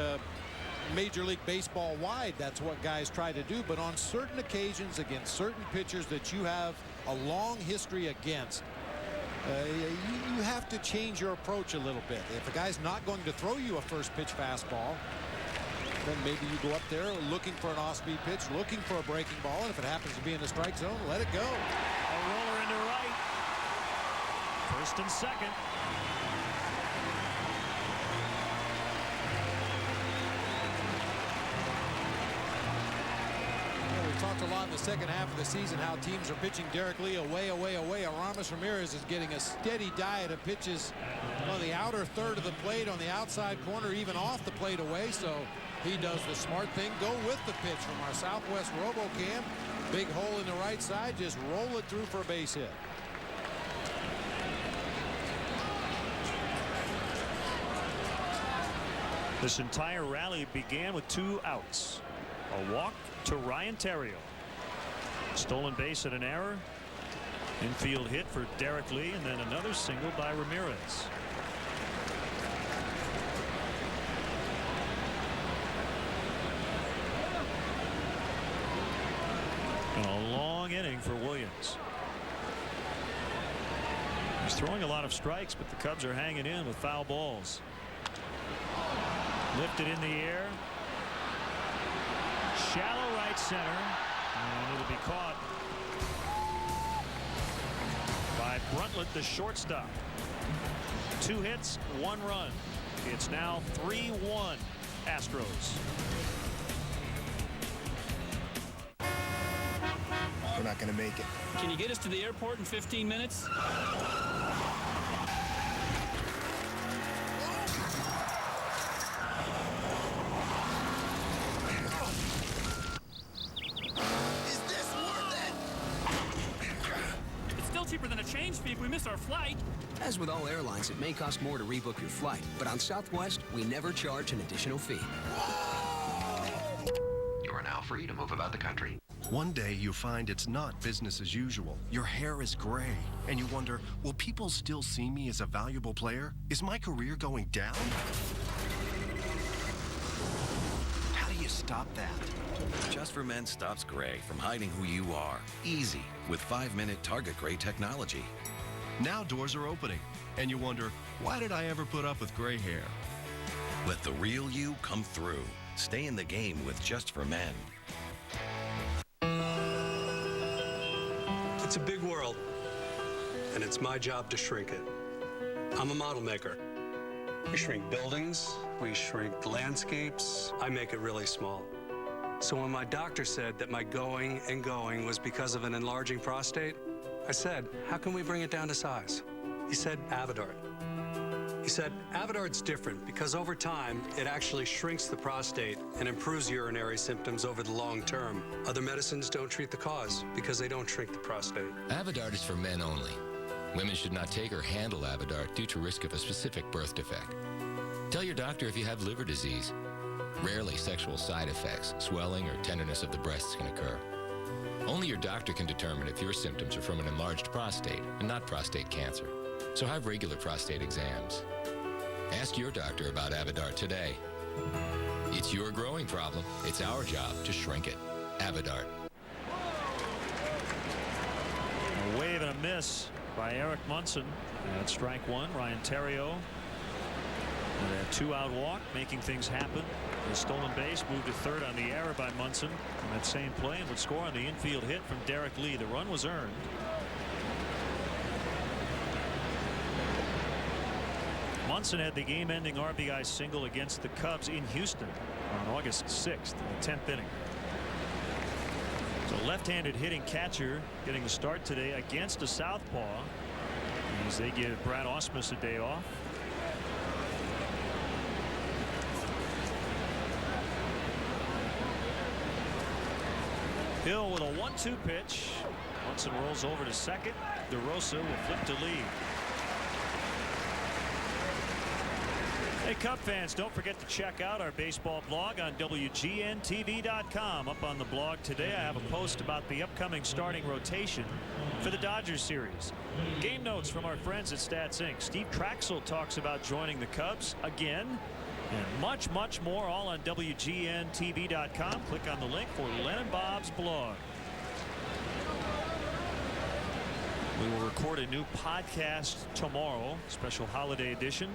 Major League Baseball wide. That's what guys try to do. But on certain occasions against certain pitchers that you have a long history against, you have to change your approach a little bit. If a guy's not going to throw you a first pitch fastball, then maybe you go up there looking for an off-speed pitch, looking for a breaking ball, and if it happens to be in the strike zone, let it go. A roller into right. First and second. Well, we talked a lot in the second half of the season how teams are pitching Derek Lee away. Aramis Ramirez is getting a steady diet of pitches on the outer third of the plate, on the outside corner, even off the plate away. So he does the smart thing, go with the pitch from our Southwest RoboCam. Big hole in the right side, just roll it through for a base hit. This entire rally began with 2 outs. A walk to Ryan Theriot. Stolen base at an error. Infield hit for Derek Lee, and then another single by Ramirez. And a long inning for Williams. He's throwing a lot of strikes, but the Cubs are hanging in with foul balls. Lifted in the air. Shallow right center. And it'll be caught by Bruntlett, the shortstop. 2 hits, 1 run. It's now 3-1 Astros. We're not going to make it. Can you get us to the airport in 15 minutes? exchange fee if we miss our flight. As with all airlines, it may cost more to rebook your flight, but on Southwest, we never charge an additional fee. You are now free to move about the country. One day you find it's not business as usual. Your hair is gray, and you wonder, will people still see me as a valuable player? Is my career going down? How do you stop that? Just for Men stops gray from hiding who you are. Easy, with 5-minute target gray technology. Now doors are opening, and you wonder, why did I ever put up with gray hair? Let the real you come through. Stay in the game with Just for Men. It's a big world, and it's my job to shrink it. I'm a model maker. We shrink buildings, we shrink landscapes. I make it really small. So when my doctor said that my going and going was because of an enlarging prostate, I said, how can we bring it down to size? He said, Avodart. He said, Avodart's different because over time, it actually shrinks the prostate and improves urinary symptoms over the long term. Other medicines don't treat the cause because they don't shrink the prostate. Avodart is for men only. Women should not take or handle Avodart due to risk of a specific birth defect. Tell your doctor if you have liver disease. Rarely sexual side effects, swelling, or tenderness of the breasts can occur. Only your doctor can determine if your symptoms are from an enlarged prostate and not prostate cancer. So have regular prostate exams. Ask your doctor about Avodart today. It's your growing problem. It's our job to shrink it. Avodart. A wave and a miss by Eric Munson. At strike one, Ryan Theriot. And a two-out walk, making things happen. The stolen base moved to third on the error by Munson on that same play and would score on the infield hit from Derek Lee. The run was earned. Munson had the game-ending RBI single against the Cubs in Houston on August 6th in the 10th inning. So left-handed hitting catcher getting a start today against a southpaw as they give Brad Ausmus a day off. Hill with a 1-2 pitch. Munson rolls over to second. DeRosa will flip to lead. Hey, Cub fans, don't forget to check out our baseball blog on WGNTV.com. Up on the blog today, I have a post about the upcoming starting rotation for the Dodgers series. Game notes from our friends at Stats Inc. Steve Traxel talks about joining the Cubs again. And much, much more, all on WGNTV.com. Click on the link for Len and Bob's blog. We will record a new podcast tomorrow, special holiday edition.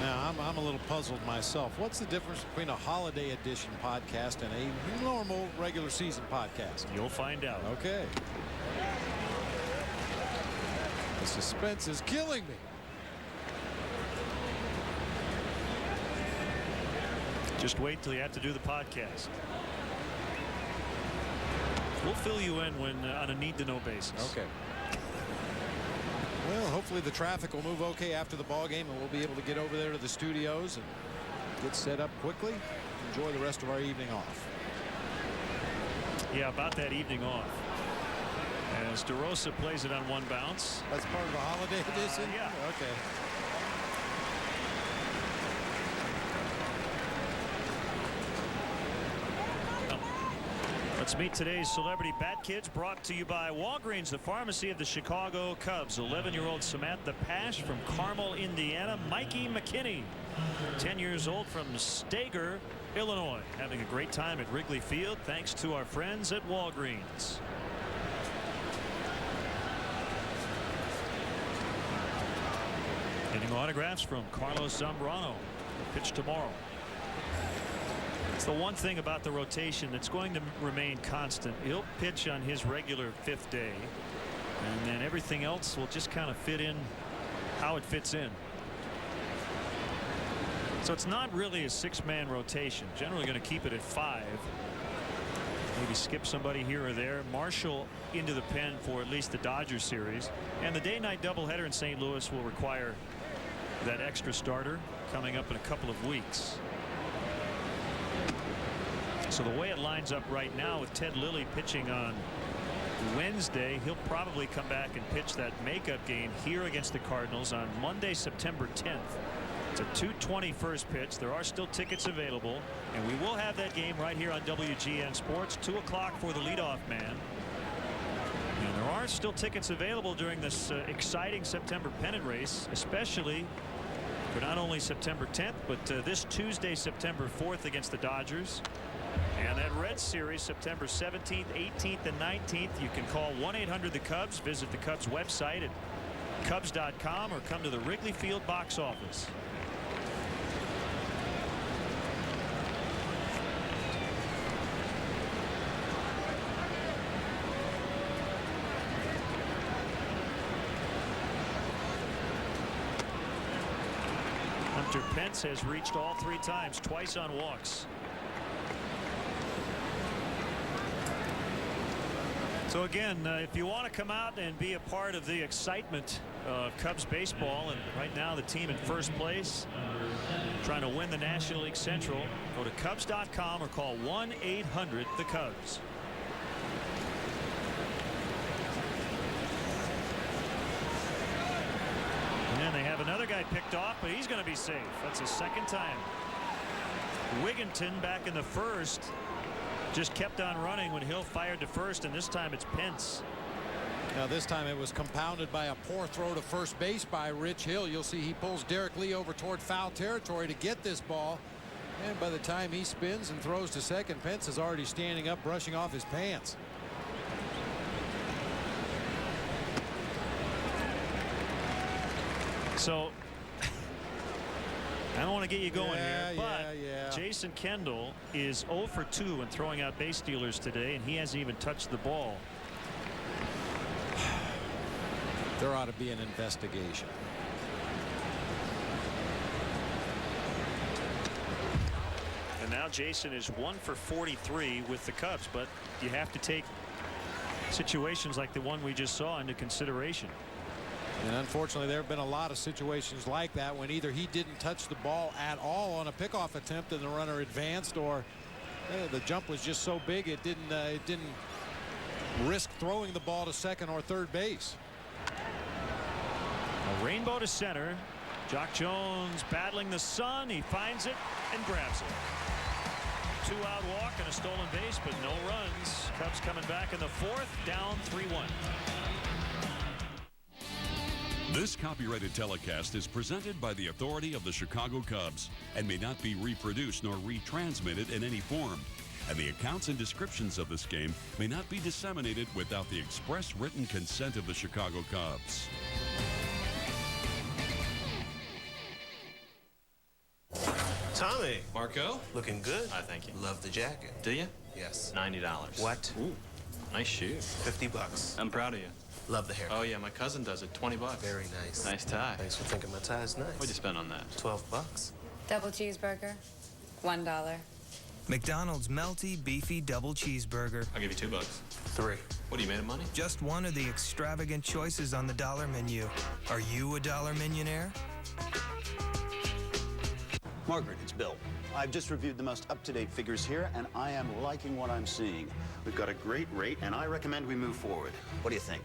Now, I'm a little puzzled myself. What's the difference between a holiday edition podcast and a normal regular season podcast? You'll find out. Okay. The suspense is killing me. Just wait till you have to do the podcast. We'll fill you in when on a need-to-know basis. Okay. Well, hopefully the traffic will move okay after the ball game, and we'll be able to get over there to the studios and get set up quickly. Enjoy the rest of our evening off. Yeah, about that evening off. As DeRosa plays it on one bounce. That's part of the holiday edition? Yeah. Okay. Let's meet today's celebrity bat kids, brought to you by Walgreens, the pharmacy of the Chicago Cubs. 11-year-old Samantha Pash from Carmel, Indiana. Mikey McKinney, 10 years old, from Stager, Illinois. Having a great time at Wrigley Field thanks to our friends at Walgreens. Getting autographs from Carlos Zambrano. Pitch tomorrow. It's the one thing about the rotation that's going to remain constant. He'll pitch on his regular fifth day, and then everything else will just kind of fit in how it fits in. So it's not really a six-man rotation. Generally going to keep it at 5. Maybe skip somebody here or there. Marshall into the pen for at least the Dodgers series, and the day-night doubleheader in St. Louis will require that extra starter coming up in a couple of weeks. So the way it lines up right now with Ted Lilly pitching on Wednesday, he'll probably come back and pitch that makeup game here against the Cardinals on Monday, September 10th. It's a 2:20 first pitch. There are still tickets available, and we will have that game right here on WGN Sports, 2 o'clock for the leadoff man. And there are still tickets available during this exciting September pennant race, especially for not only September 10th, but this Tuesday, September 4th against the Dodgers. And that Reds series, September 17th, 18th, and 19th. You can call 1-800-THE-CUBS, visit the Cubs website at Cubs.com, or come to the Wrigley Field box office. Hunter Pence has reached all 3 times, twice on walks. So again, if you want to come out and be a part of the excitement of Cubs baseball, and right now the team in first place trying to win the National League Central, go to Cubs.com or call 1-800-THE-CUBS. And then they have another guy picked off, but he's going to be safe. That's his second time. Wigginton back in the first just kept on running when Hill fired to first, and this time it's Pence. Now this time it was compounded by a poor throw to first base by Rich Hill. You'll see he pulls Derek Lee over toward foul territory to get this ball, and by the time he spins and throws to second, Pence is already standing up, brushing off his pants. So I don't want to get you going here, but Jason Kendall is 0 for 2 when throwing out base stealers today, and he hasn't even touched the ball. There ought to be an investigation. And now Jason is 1 for 43 with the Cubs, but you have to take situations like the one we just saw into consideration. And unfortunately, there have been a lot of situations like that when either he didn't touch the ball at all on a pickoff attempt and the runner advanced, or the jump was just so big it didn't risk throwing the ball to second or third base. A rainbow to center. Jock Jones battling the sun. He finds it and grabs it. 2-out walk and a stolen base, but no runs. Cubs coming back in the 4th, down 3-1. This copyrighted telecast is presented by the authority of the Chicago Cubs and may not be reproduced nor retransmitted in any form. And the accounts and descriptions of this game may not be disseminated without the express written consent of the Chicago Cubs. Tommy. Marco? Looking good. I thank you. Love the jacket. Do you? Yes. $90. What? Ooh, nice shoes. $50. I'm proud of you. Love the hair. Oh, yeah, my cousin does it. $20. Very nice. Nice tie. Thanks for thinking my tie's nice. What'd you spend on that? $12. Double cheeseburger, $1. McDonald's melty, beefy double cheeseburger. I'll give you $2. 3. What, are you made of money? Just one of the extravagant choices on the dollar menu. Are you a dollar millionaire? Margaret, it's Bill. I've just reviewed the most up-to-date figures here, and I am liking what I'm seeing. We've got a great rate, and I recommend we move forward. What do you think?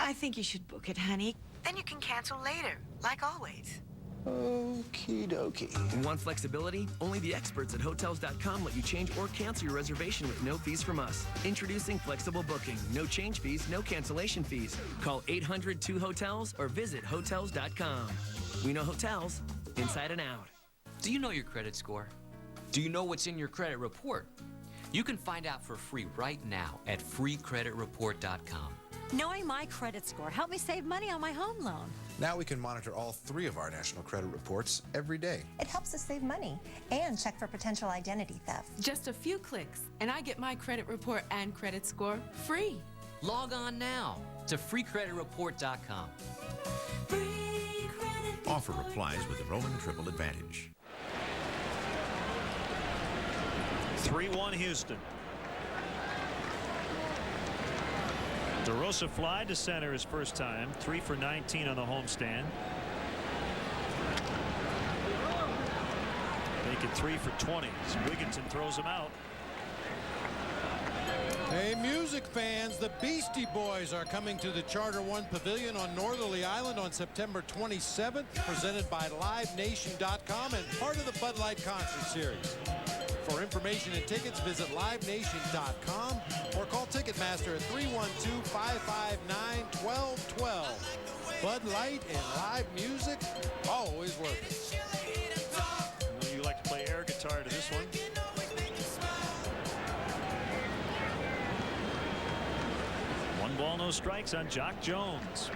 I think you should book it, honey. Then you can cancel later, like always. Okie dokie. Want flexibility? Only the experts at Hotels.com let you change or cancel your reservation with no fees from us. Introducing flexible booking. No change fees, no cancellation fees. Call 800-2-HOTELS or visit Hotels.com. We know hotels inside and out. Do you know your credit score? Do you know what's in your credit report? You can find out for free right now at freecreditreport.com. Knowing my credit score helped me save money on my home loan. Now we can monitor all 3 of our national credit reports every day. It helps us save money and check for potential identity theft. Just a few clicks, and I get my credit report and credit score free. Log on now to freecreditreport.com. Offer applies with the Roman Triple Advantage. 3-1 Houston. DeRosa fly to center his first time. 3 for 19 on the homestand. Make it 3 for 20. Wigginton throws him out. Hey, music fans, the Beastie Boys are coming to the Charter One Pavilion on Northerly Island on September 27th, presented by LiveNation.com and part of the Bud Light Concert Series. For information and tickets, visit LiveNation.com or call Ticketmaster at 312-559-1212. Bud Light and live music, always worth it. I know you like to play air guitar to this one. One ball, no strikes on Jock Jones.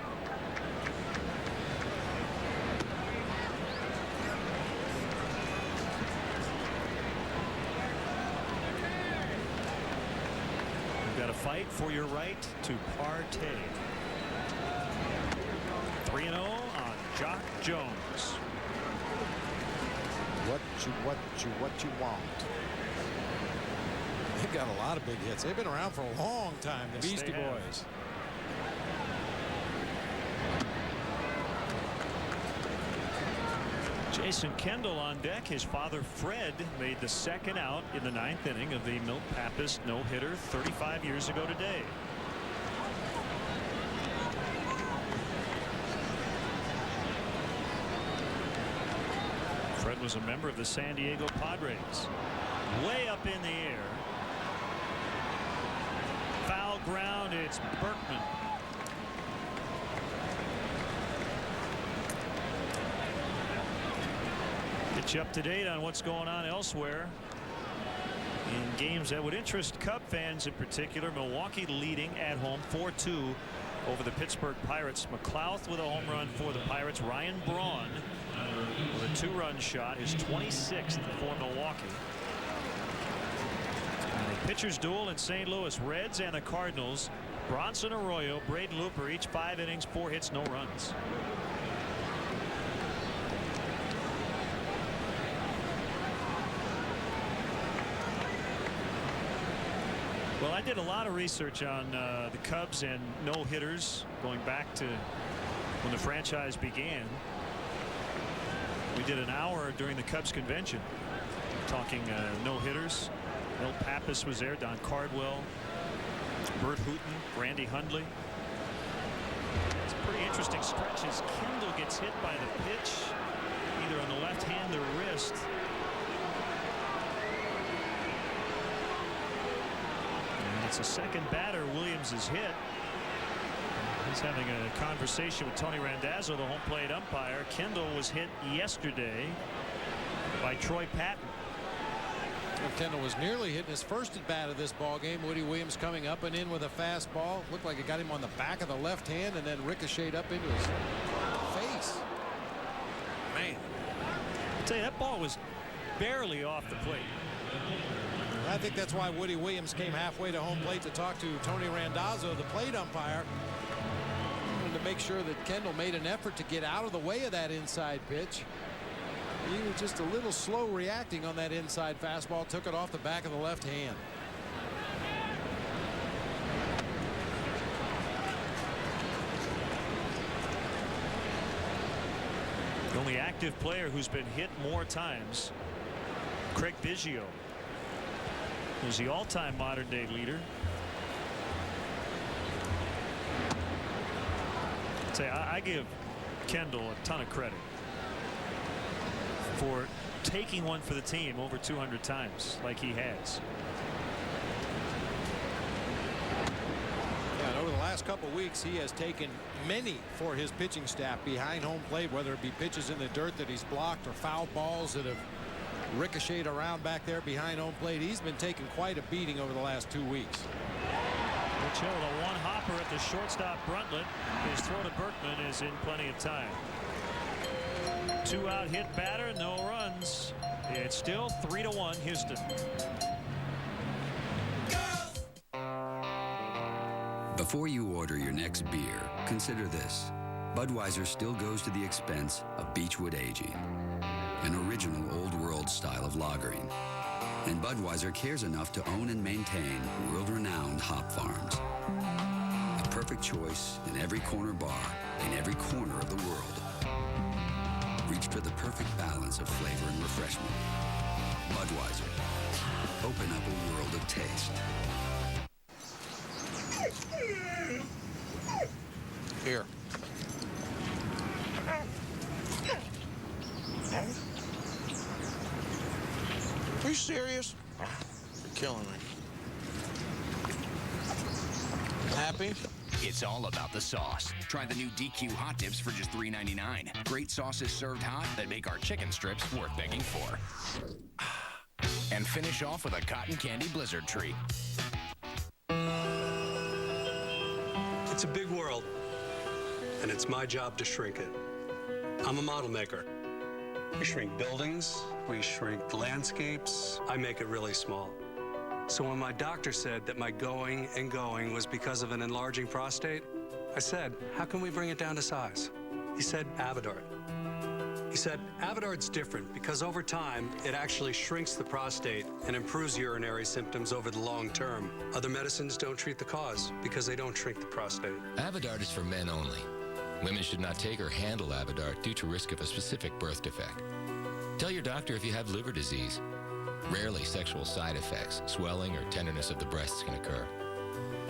You've got to fight for your right to partay. 3-0 on Jock Jones. What you want? They've got a lot of big hits. They've been around for a long time, the Beastie Boys. Jason Kendall on deck. His father Fred made the second out in the 9th inning of the Milt Pappas no-hitter 35 years ago today. Fred was a member of the San Diego Padres. Way up in the air. Foul ground. It's Berkman. Get you up to date on what's going on elsewhere in games that would interest Cub fans in particular. Milwaukee leading at home 4-2 over the Pittsburgh Pirates. McLouth with a home run for the Pirates. Ryan Braun with a 2-run shot, his 26th for Milwaukee. And a pitcher's duel in St. Louis. Reds and the Cardinals. Bronson Arroyo, Braden Looper, each 5 innings, 4 hits, no runs. Well, I did a lot of research on the Cubs and no-hitters going back to when the franchise began. We did an hour during the Cubs convention talking no-hitters. Milt Pappas was there, Don Cardwell, Bert Hooton, Randy Hundley. It's a pretty interesting stretch as Kendall gets hit by the pitch, either on the left hand or wrist. And it's a second batter Williams is hit. He's having a conversation with Tony Randazzo, the home plate umpire. Kendall was hit yesterday by Troy Patton. Kendall was nearly hitting his first at bat of this ball game. Woody Williams coming up and in with a fastball. Looked like it got him on the back of the left hand and then ricocheted up into his face. Man, I'll tell you, that ball was barely off the plate. I think that's why Woody Williams came halfway to home plate to talk to Tony Randazzo, the plate umpire, to make sure that Kendall made an effort to get out of the way of that inside pitch. He was just a little slow reacting on that inside fastball, took it off the back of the left hand. The only active player who's been hit more times, Craig Biggio, who's the all-time modern-day leader. I give Kendall a ton of credit for taking one for the team over 200 times like he has. Yeah, and over the last couple of weeks he has taken many for his pitching staff behind home plate, whether it be pitches in the dirt that he's blocked or foul balls that have ricocheted around back there behind home plate. He's been taking quite a beating over the last 2 weeks. Chill, a one-hopper at the shortstop Bruntlett. His throw to Berkman is in plenty of time. 2-out hit batter, no runs. It's still 3-1 Houston. Before you order your next beer, consider this. Budweiser still goes to the expense of Beechwood aging, an original old world style of lagering. And Budweiser cares enough to own and maintain world-renowned hop farms. A perfect choice in every corner bar, in every corner of the world. Reach for the perfect balance of flavor and refreshment. Budweiser. Open up a world of taste. you serious? You're killing me. Happy? It's all about the sauce. Try the new DQ Hot Dips for just $3.99. Great sauces served hot that make our chicken strips worth begging for. And finish off with a cotton candy blizzard treat. It's a big world, and it's my job to shrink it. I'm a model maker. We shrink buildings, we shrink landscapes. I make it really small. So when my doctor said that my going and going was because of an enlarging prostate, I said, how can we bring it down to size? He said, Avodart. He said, Avodart's different because over time, it actually shrinks the prostate and improves urinary symptoms over the long term. Other medicines don't treat the cause because they don't shrink the prostate. Avodart is for men only. Women should not take or handle Avodart due to risk of a specific birth defect. Tell your doctor if you have liver disease. Rarely sexual side effects, swelling, or tenderness of the breasts can occur.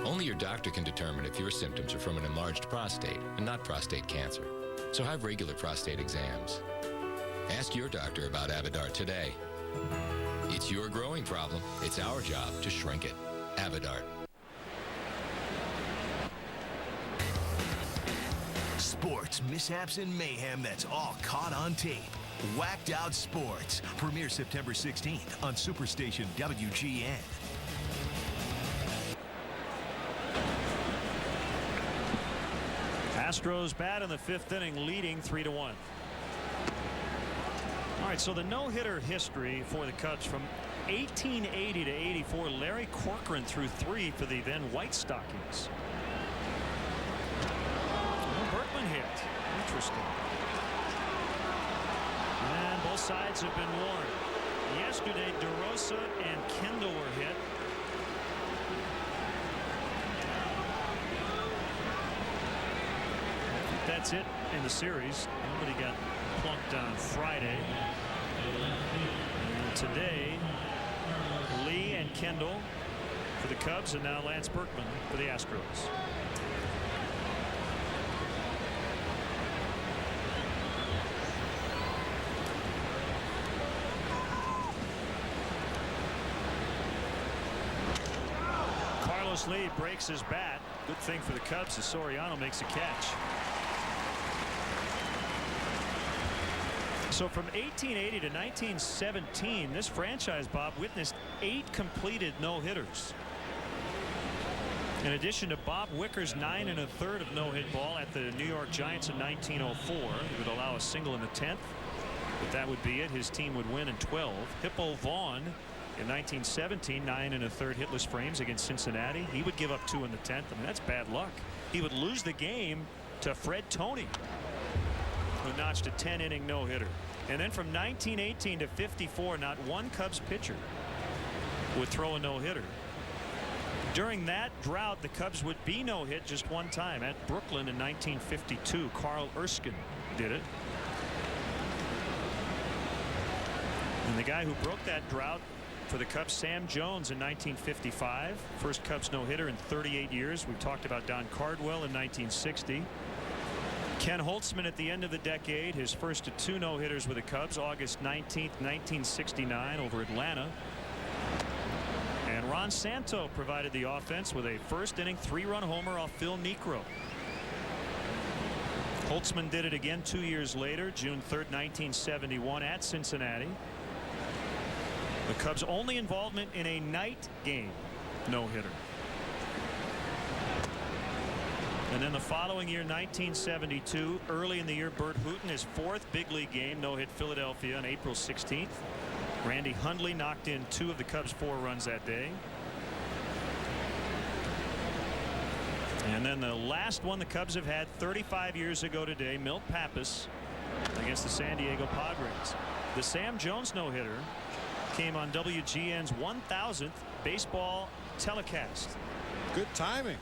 Only your doctor can determine if your symptoms are from an enlarged prostate and not prostate cancer. So have regular prostate exams. Ask your doctor about Avodart today. It's your growing problem. It's our job to shrink it. Avodart. Sports mishaps and mayhem that's all caught on tape. Whacked Out Sports premieres September 16th on Superstation WGN. Astros bat in the 5th inning, leading 3-1. All right, so the no-hitter history for the Cubs from 1880 to 84. Larry Corcoran threw 3 for the then White Stockings. Berkman hit. Interesting. And both sides have been warned. Yesterday, DeRosa and Kendall were hit. That's it in the series. Nobody got plunked on Friday. And today, Lee and Kendall for the Cubs, and now Lance Berkman for the Astros. Lee breaks his bat. Good thing for the Cubs as Soriano makes a catch. So from 1880 to 1917, this franchise, Bob, witnessed 8 completed no-hitters. In addition to Bob Wicker's 9 1/3 of no-hit ball at the New York Giants in 1904, he would allow a single in the 10th, but that would be it. His team would win in 12. Hippo Vaughn in 1917, 9 1/3 hitless frames against Cincinnati. He would give up 2 in the 10th. I mean, that's bad luck. He would lose the game to Fred Toney, who notched a 10-inning no-hitter. And then from 1918 to 54, not one Cubs pitcher would throw a no-hitter. During that drought, the Cubs would be no-hit just one time at Brooklyn in 1952. Carl Erskine did it. And the guy who broke that drought for the Cubs, Sam Jones, in 1955. First Cubs no-hitter in 38 years. We've talked about Don Cardwell in 1960. Ken Holtzman at the end of the decade, his first of 2 no-hitters with the Cubs, August 19th, 1969 over Atlanta. And Ron Santo provided the offense with a first-inning 3-run homer off Phil Niekro. Holtzman did it again 2 years later, June 3rd, 1971 at Cincinnati. The Cubs' only involvement in a night game no-hitter. And then the following year, 1972, early in the year, Bert Hooton, his 4th big league game, no-hit Philadelphia on April 16th. Randy Hundley knocked in 2 of the Cubs' 4 runs that day. And then the last one the Cubs have had 35 years ago today, Milt Pappas against the San Diego Padres. The Sam Jones no-hitter came on WGN's 1000th baseball telecast. Good timing.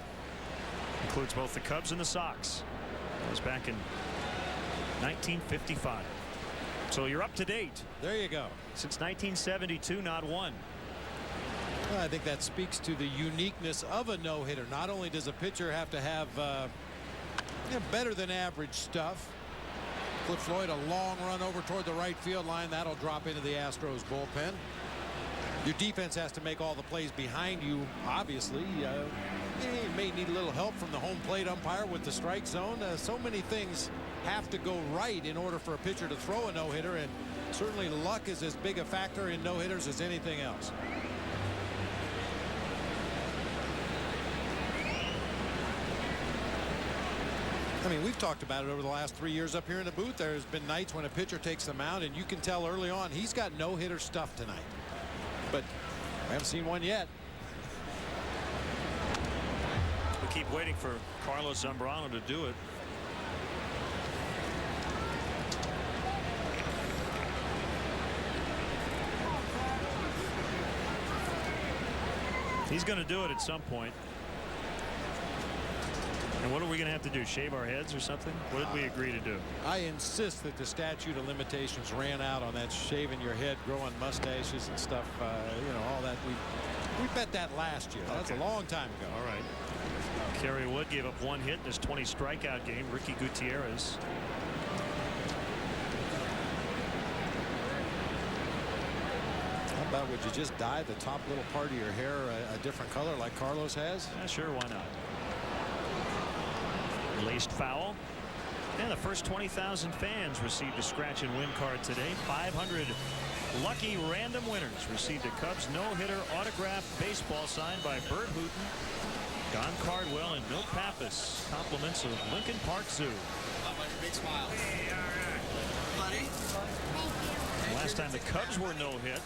Includes both the Cubs and the Sox. That was back in 1955. So you're up to date. There you go. Since 1972, not one. Well, I think that speaks to the uniqueness of a no-hitter. Not only does a pitcher have to have better than average stuff. Cliff Floyd, a long run over toward the right field line. That'll drop into the Astros bullpen. Your defense has to make all the plays behind you, obviously. You may need a little help from the home plate umpire with the strike zone. So many things have to go right in order for a pitcher to throw a no-hitter, and certainly luck is as big a factor in no-hitters as anything else. I mean, we've talked about it over the last 3 years up here in the booth. There's been nights when a pitcher takes the mound, and you can tell early on he's got no-hitter stuff tonight. But I haven't seen one yet. We keep waiting for Carlos Zambrano to do it. He's going to do it at some point. And what are we going to have to do? Shave our heads or something? What did we agree to do? I insist that the statute of limitations ran out on that shaving your head, growing mustaches and stuff. You know, all that. We bet that last year. That's a long time ago. All right. Kerry Wood gave up 1 hit in his 20 strikeout game. Ricky Gutierrez. How about would you just dye the top little part of your hair a different color like Carlos has? Yeah, sure, why not? Laced foul. And the first 20,000 fans received a scratch and win card today. 500 lucky random winners received a Cubs no-hitter autographed baseball signed by Bert Hooton, Don Cardwell, and Milt Pappas. Compliments of Lincoln Park Zoo. Big smile. Buddy. Last time the Cubs were no-hit,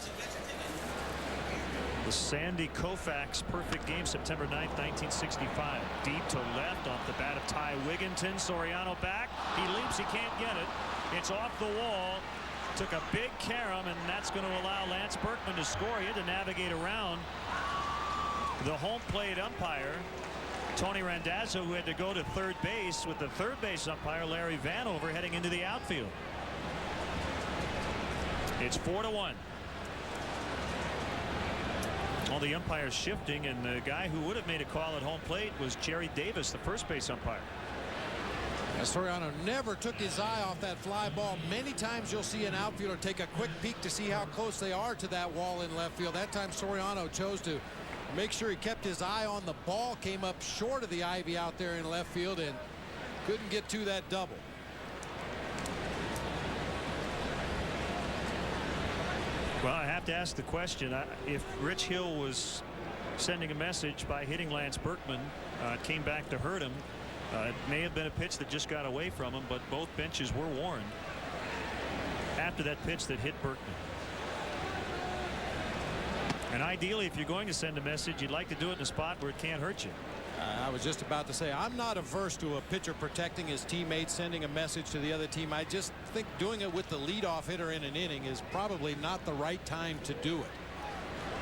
the Sandy Koufax perfect game, September 9th, 1965. Deep to left off the bat of Ty Wigginton. Soriano back. He leaps. He can't get it. It's off the wall. Took a big carom, and that's going to allow Lance Berkman to score. He had to navigate around the home plate umpire, Tony Randazzo, who had to go to third base with the third base umpire, Larry Vanover, heading into the outfield. It's 4-1. All the umpires shifting, and the guy who would have made a call at home plate was Jerry Davis, the first base umpire. Soriano never took his eye off that fly ball. Many times you'll see an outfielder take a quick peek to see how close they are to that wall in left field. That time Soriano chose to make sure he kept his eye on the ball, came up short of the ivy out there in left field, and couldn't get to that double. Well, I have to ask the question, if Rich Hill was sending a message by hitting Lance Berkman, it came back to hurt him. It may have been a pitch that just got away from him, but both benches were warned after that pitch that hit Berkman. And ideally, if you're going to send a message, you'd like to do it in a spot where it can't hurt you. I was just about to say, I'm not averse to a pitcher protecting his teammates, sending a message to the other team. I just think doing it with the leadoff hitter in an inning is probably not the right time to do it.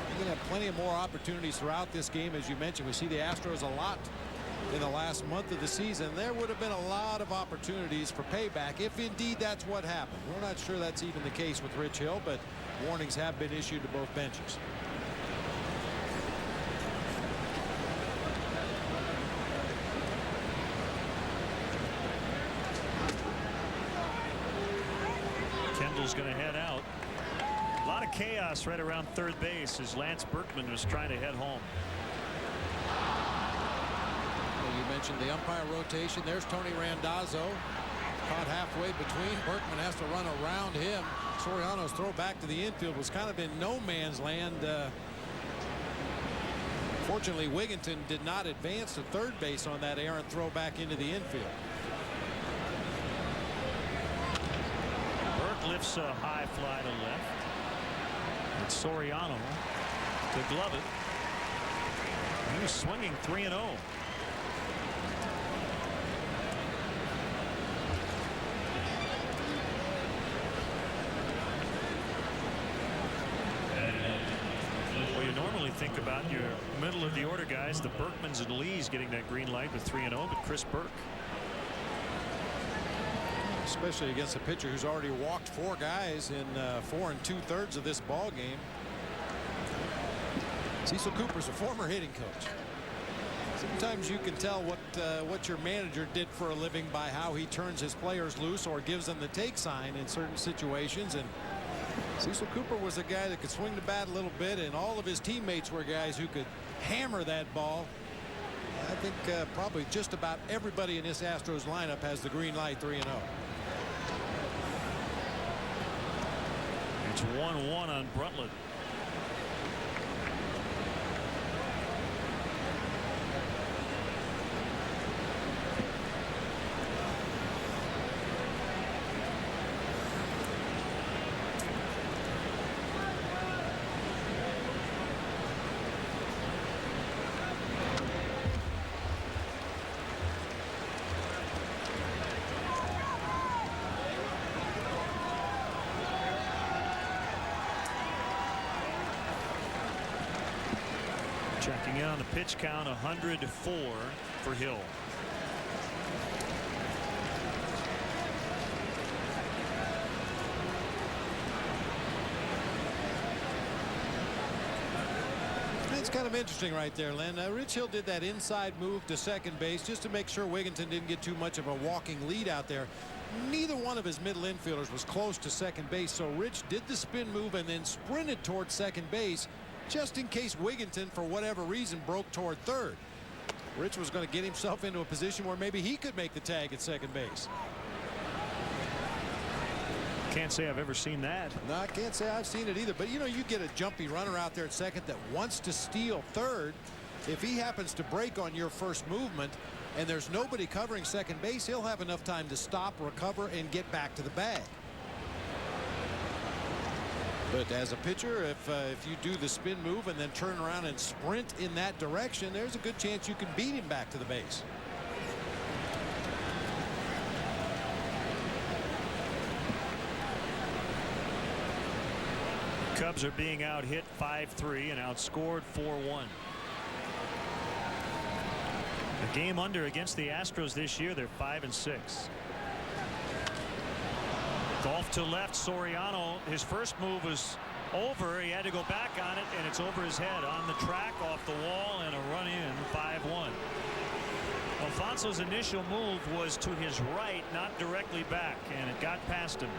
You're going to have plenty of more opportunities throughout this game. As you mentioned, we see the Astros a lot in the last month of the season. There would have been a lot of opportunities for payback if indeed that's what happened. We're not sure that's even the case with Rich Hill, but warnings have been issued to both benches. Kendall's going to head out. A lot of chaos right around third base as Lance Berkman was trying to head home. Well, you mentioned the umpire rotation. There's Tony Randazzo, caught halfway between. Berkman has to run around him. Soriano's throw back to the infield was kind of in no man's land. Fortunately, Wigginton did not advance to third base on that errant throw back into the infield. Lifts a high fly to left. It's Soriano to glove it. He was swinging 3-0. Well, you normally think about your middle of the order guys, the Berkmans and Lees getting that green light with 3-0, but Chris Burke, especially against a pitcher who's already walked 4 guys in 4 2/3 of this ball game. Cecil Cooper's a former hitting coach. Sometimes you can tell what your manager did for a living by how he turns his players loose or gives them the take sign in certain situations. And Cecil Cooper was a guy that could swing the bat a little bit, and all of his teammates were guys who could hammer that ball. I think probably just about everybody in this Astros lineup has the green light 3-0. It's 1-1 on Brutland. Checking in on the pitch count, 104 for Hill. It's kind of interesting right there, Len. Rich Hill did that inside move to second base just to make sure Wigginton didn't get too much of a walking lead out there. Neither one of his middle infielders was close to second base, so Rich did the spin move and then sprinted towards second base just in case Wigginton, for whatever reason, broke toward third. Rich was going to get himself into a position where maybe he could make the tag at second base. Can't say I've ever seen that. No, I can't say I've seen it either. But, you know, you get a jumpy runner out there at second that wants to steal third. If he happens to break on your first movement and there's nobody covering second base, he'll have enough time to stop, recover, and get back to the bag. But as a pitcher, if you do the spin move and then turn around and sprint in that direction, there's a good chance you can beat him back to the base. Cubs are being out hit 5-3 and outscored 4-1. A game under against the Astros this year. They're 5-6. Golf to left. Soriano, his first move was over. He had to go back on it, and it's over his head on the track, off the wall, and a run in. 5-1. Alfonso's initial move was to his right, not directly back, and it got past him.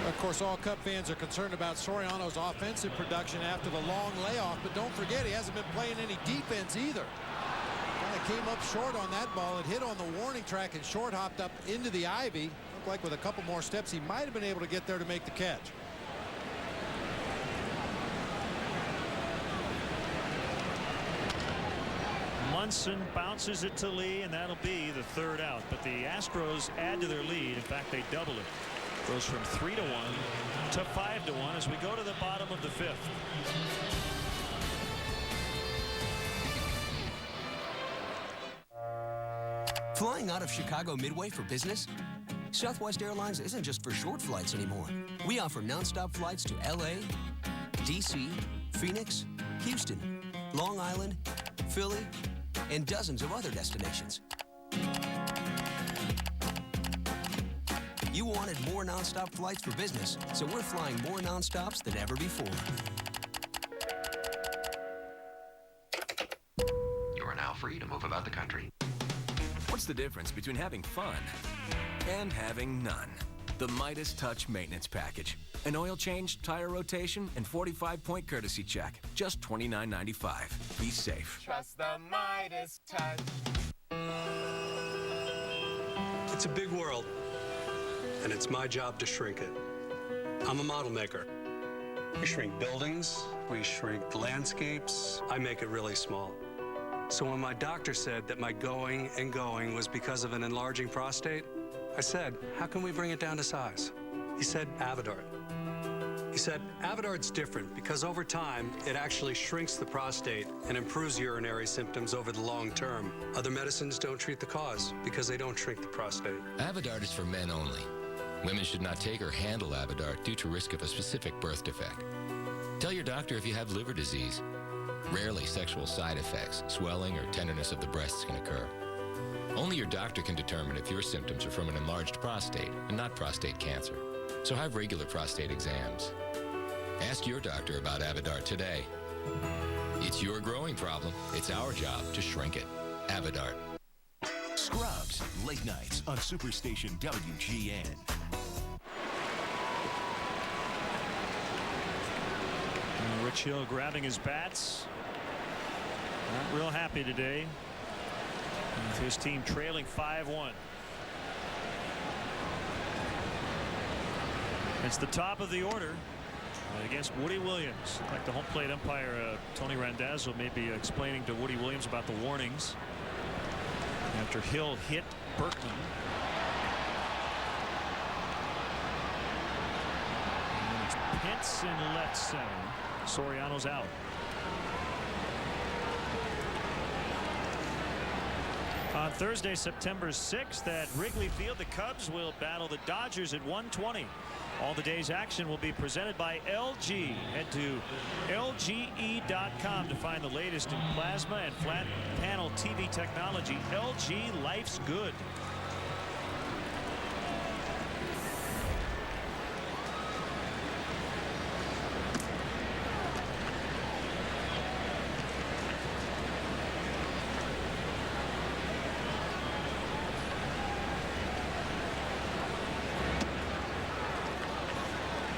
Of course, all Cub fans are concerned about Soriano's offensive production after the long layoff, but don't forget he hasn't been playing any defense either. Kind of came up short on that ball. It hit on the warning track and short hopped up into the ivy. Looked like with a couple more steps he might have been able to get there to make the catch. Munson bounces it to Lee, and that'll be the third out. But the Astros add to their lead. In fact, they double it. Goes from 3-1 to 5-1 as we go to the bottom of the fifth. Flying out of Chicago Midway for business? Southwest Airlines isn't just for short flights anymore. We offer nonstop flights to LA, DC, Phoenix, Houston, Long Island, Philly, and dozens of other destinations. You wanted more nonstop flights for business, so we're flying more nonstops than ever before. You are now free to move about the country. What's the difference between having fun and having none? The Midas Touch Maintenance Package. An oil change, tire rotation, and 45-point courtesy check. Just $29.95. Be safe. Trust the Midas Touch. It's a big world, and it's my job to shrink it. I'm a model maker. We shrink buildings, we shrink landscapes. I make it really small. So when my doctor said that my going and going was because of an enlarging prostate, I said, how can we bring it down to size? He said, Avodart. He said, Avodart's different because over time, it actually shrinks the prostate and improves urinary symptoms over the long term. Other medicines don't treat the cause because they don't shrink the prostate. Avodart is for men only. Women should not take or handle Avodart due to risk of a specific birth defect. Tell your doctor if you have liver disease. Rarely sexual side effects, swelling, or tenderness of the breasts can occur. Only your doctor can determine if your symptoms are from an enlarged prostate and not prostate cancer. So have regular prostate exams. Ask your doctor about Avodart today. It's your growing problem. It's our job to shrink it. Avodart. Scrubs, late nights on Superstation WGN. Rich Hill grabbing his bats. Not real happy today. With his team trailing 5-1. It's the top of the order against Woody Williams. Like the home plate umpire Tony Randazzo may be explaining to Woody Williams about the warnings after Hill hit Berkman. And it's Pence in left center. Soriano's out. On Thursday, September 6th at Wrigley Field, the Cubs will battle the Dodgers at 1:20. All the day's action will be presented by LG. Head to LGE.com to find the latest in plasma and flat panel TV technology. LG, life's good.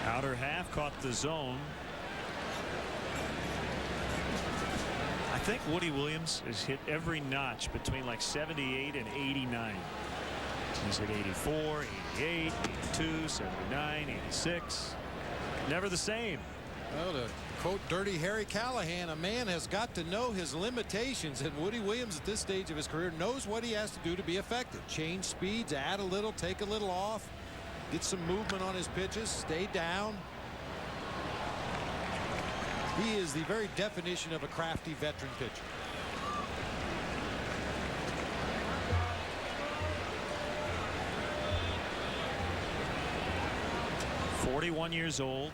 Outer half caught the zone. I think Woody Williams has hit every notch between like 78 and 89. He's hit 84, 88, 82, 79, 86. Never the same. Well, to quote Dirty Harry Callahan, a man has got to know his limitations, and Woody Williams at this stage of his career knows what he has to do to be effective. Change speeds, add a little, take a little off. Get some movement on his pitches, stay down. He is the very definition of a crafty veteran pitcher. "41 years old.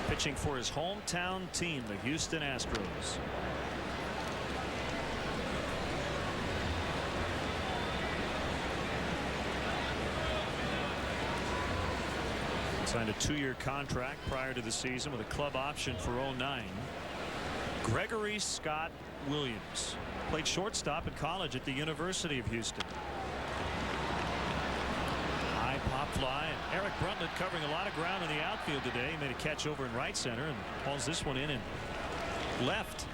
Pitching for his hometown team, the Houston Astros. Signed a 2-year contract prior to the season with a club option for 09. Gregory Scott Williams played shortstop in college at the University of Houston. High pop fly, and Eric Brundtland covering a lot of ground in the outfield today. He made a catch over in right center and hauls this one in left.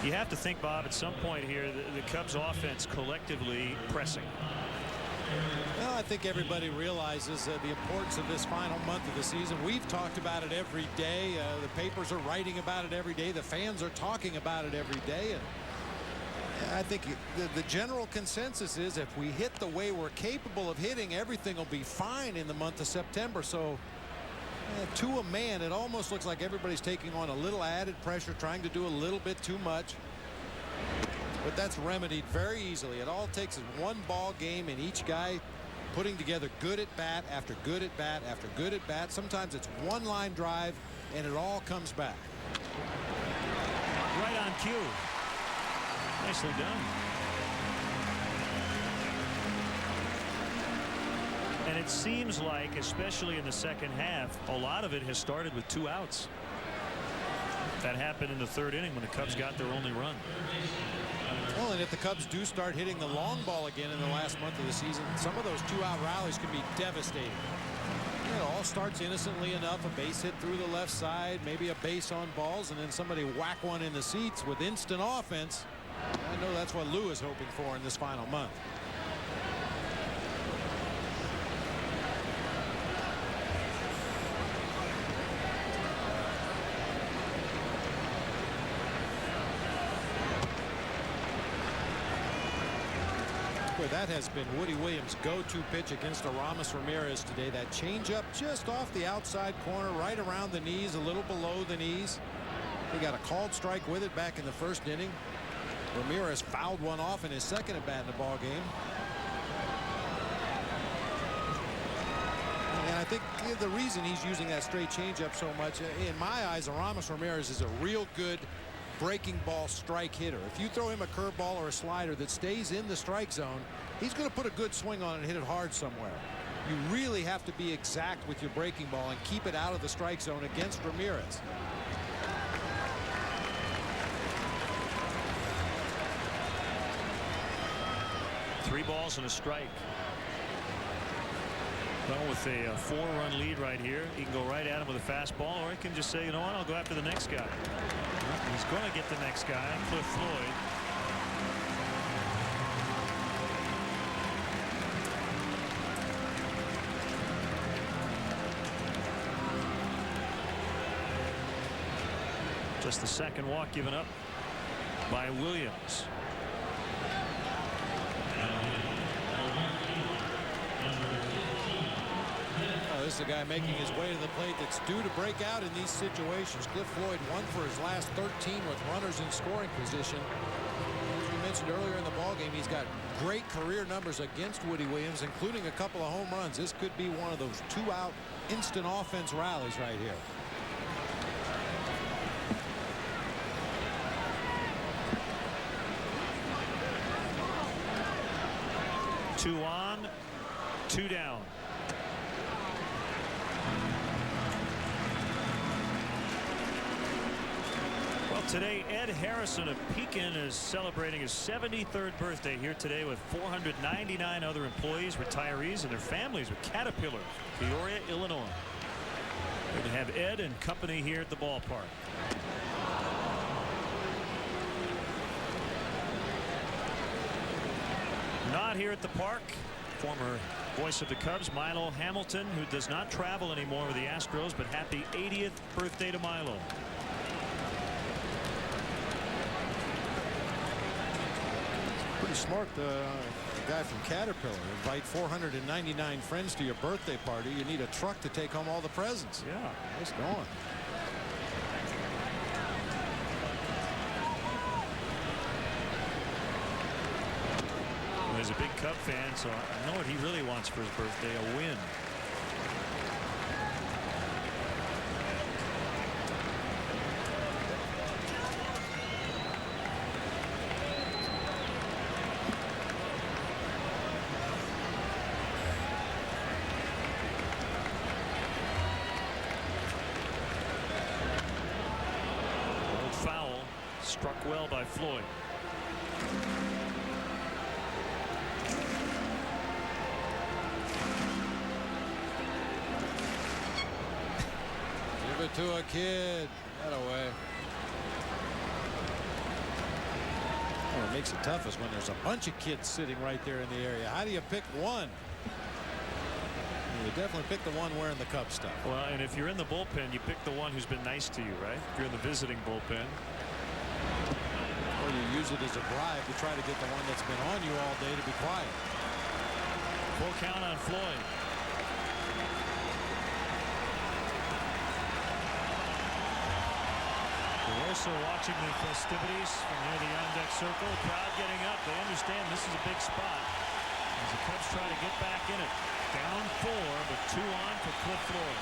You have to think, Bob, at some point here, the Cubs offense collectively pressing. Well, I think everybody realizes the importance of this final month of the season. We've talked about it every day. The papers are writing about it every day. The fans are talking about it every day. And I think the general consensus is if we hit the way we're capable of hitting, everything will be fine in the month of September. So to a man, it almost looks like everybody's taking on a little added pressure, trying to do a little bit too much. But that's remedied very easily. It all takes is one ball game and each guy putting together good at bat after good at bat after good at bat. Sometimes it's one line drive and it all comes back. Right on cue. Nicely done. And it seems like, especially in the second half, a lot of it has started with 2 outs. That happened in the 3rd inning when the Cubs got their only run. Well, and if the Cubs do start hitting the long ball again in the last month of the season, some of those 2-out rallies can be devastating. It all starts innocently enough, a base hit through the left side, maybe a base on balls, and then somebody whack one in the seats with instant offense. I know that's what Lou is hoping for in this final month. That has been Woody Williams' go-to pitch against Aramis Ramirez today. That changeup just off the outside corner, right around the knees, a little below the knees. He got a called strike with it back in the 1st inning. Ramirez fouled one off in his 2nd at bat in the ball game. And I think the reason he's using that straight changeup so much, in my eyes, Aramis Ramirez is a real good breaking ball strike hitter. If you throw him a curveball or a slider that stays in the strike zone, he's going to put a good swing on it and hit it hard somewhere. You really have to be exact with your breaking ball and keep it out of the strike zone against Ramirez. Three balls and a strike. Well, with a 4-run lead right here, he can go right at him with a fastball, or he can just say, you know what, I'll go after the next guy. Well, he's going to get the next guy, Cliff Floyd. Just the second walk given up by Williams. This is a guy making his way to the plate that's due to break out in these situations. Cliff Floyd 1 for his last 13 with runners in scoring position. As we mentioned earlier in the ballgame, he's got great career numbers against Woody Williams, including a couple of home runs. This could be one of those 2-out instant offense rallies right here. Two on, two down. Well, today, Ed Harrison of Pekin is celebrating his 73rd birthday here today with 499 other employees, retirees, and their families with Caterpillar, Peoria, Illinois. We're going to have Ed and company here at the ballpark. Not here at the park. Former voice of the Cubs, Milo Hamilton, who does not travel anymore with the Astros, but happy 80th birthday to Milo. Pretty smart, the guy from Caterpillar. Invite 499 friends to your birthday party. You need a truck to take home all the presents. Yeah, nice going. Well, he's a big Cub fan, so I know what he really wants for his birthday, a win. Struck well by Floyd. Give it to a kid. That away. Well, it makes it toughest when there's a bunch of kids sitting right there in the area. How do you pick one? You definitely pick the one wearing the Cub stuff. Well, and if you're in the bullpen, you pick the one who's been nice to you, right? If you're in the visiting bullpen. Or you use it as a bribe to try to get the one that's been on you all day to be quiet. Full count on Floyd. Also watching the festivities from near the on-deck circle. Crowd getting up. They understand this is a big spot as the Cubs try to get back in it. Down 4, but 2 on for Cliff Floyd.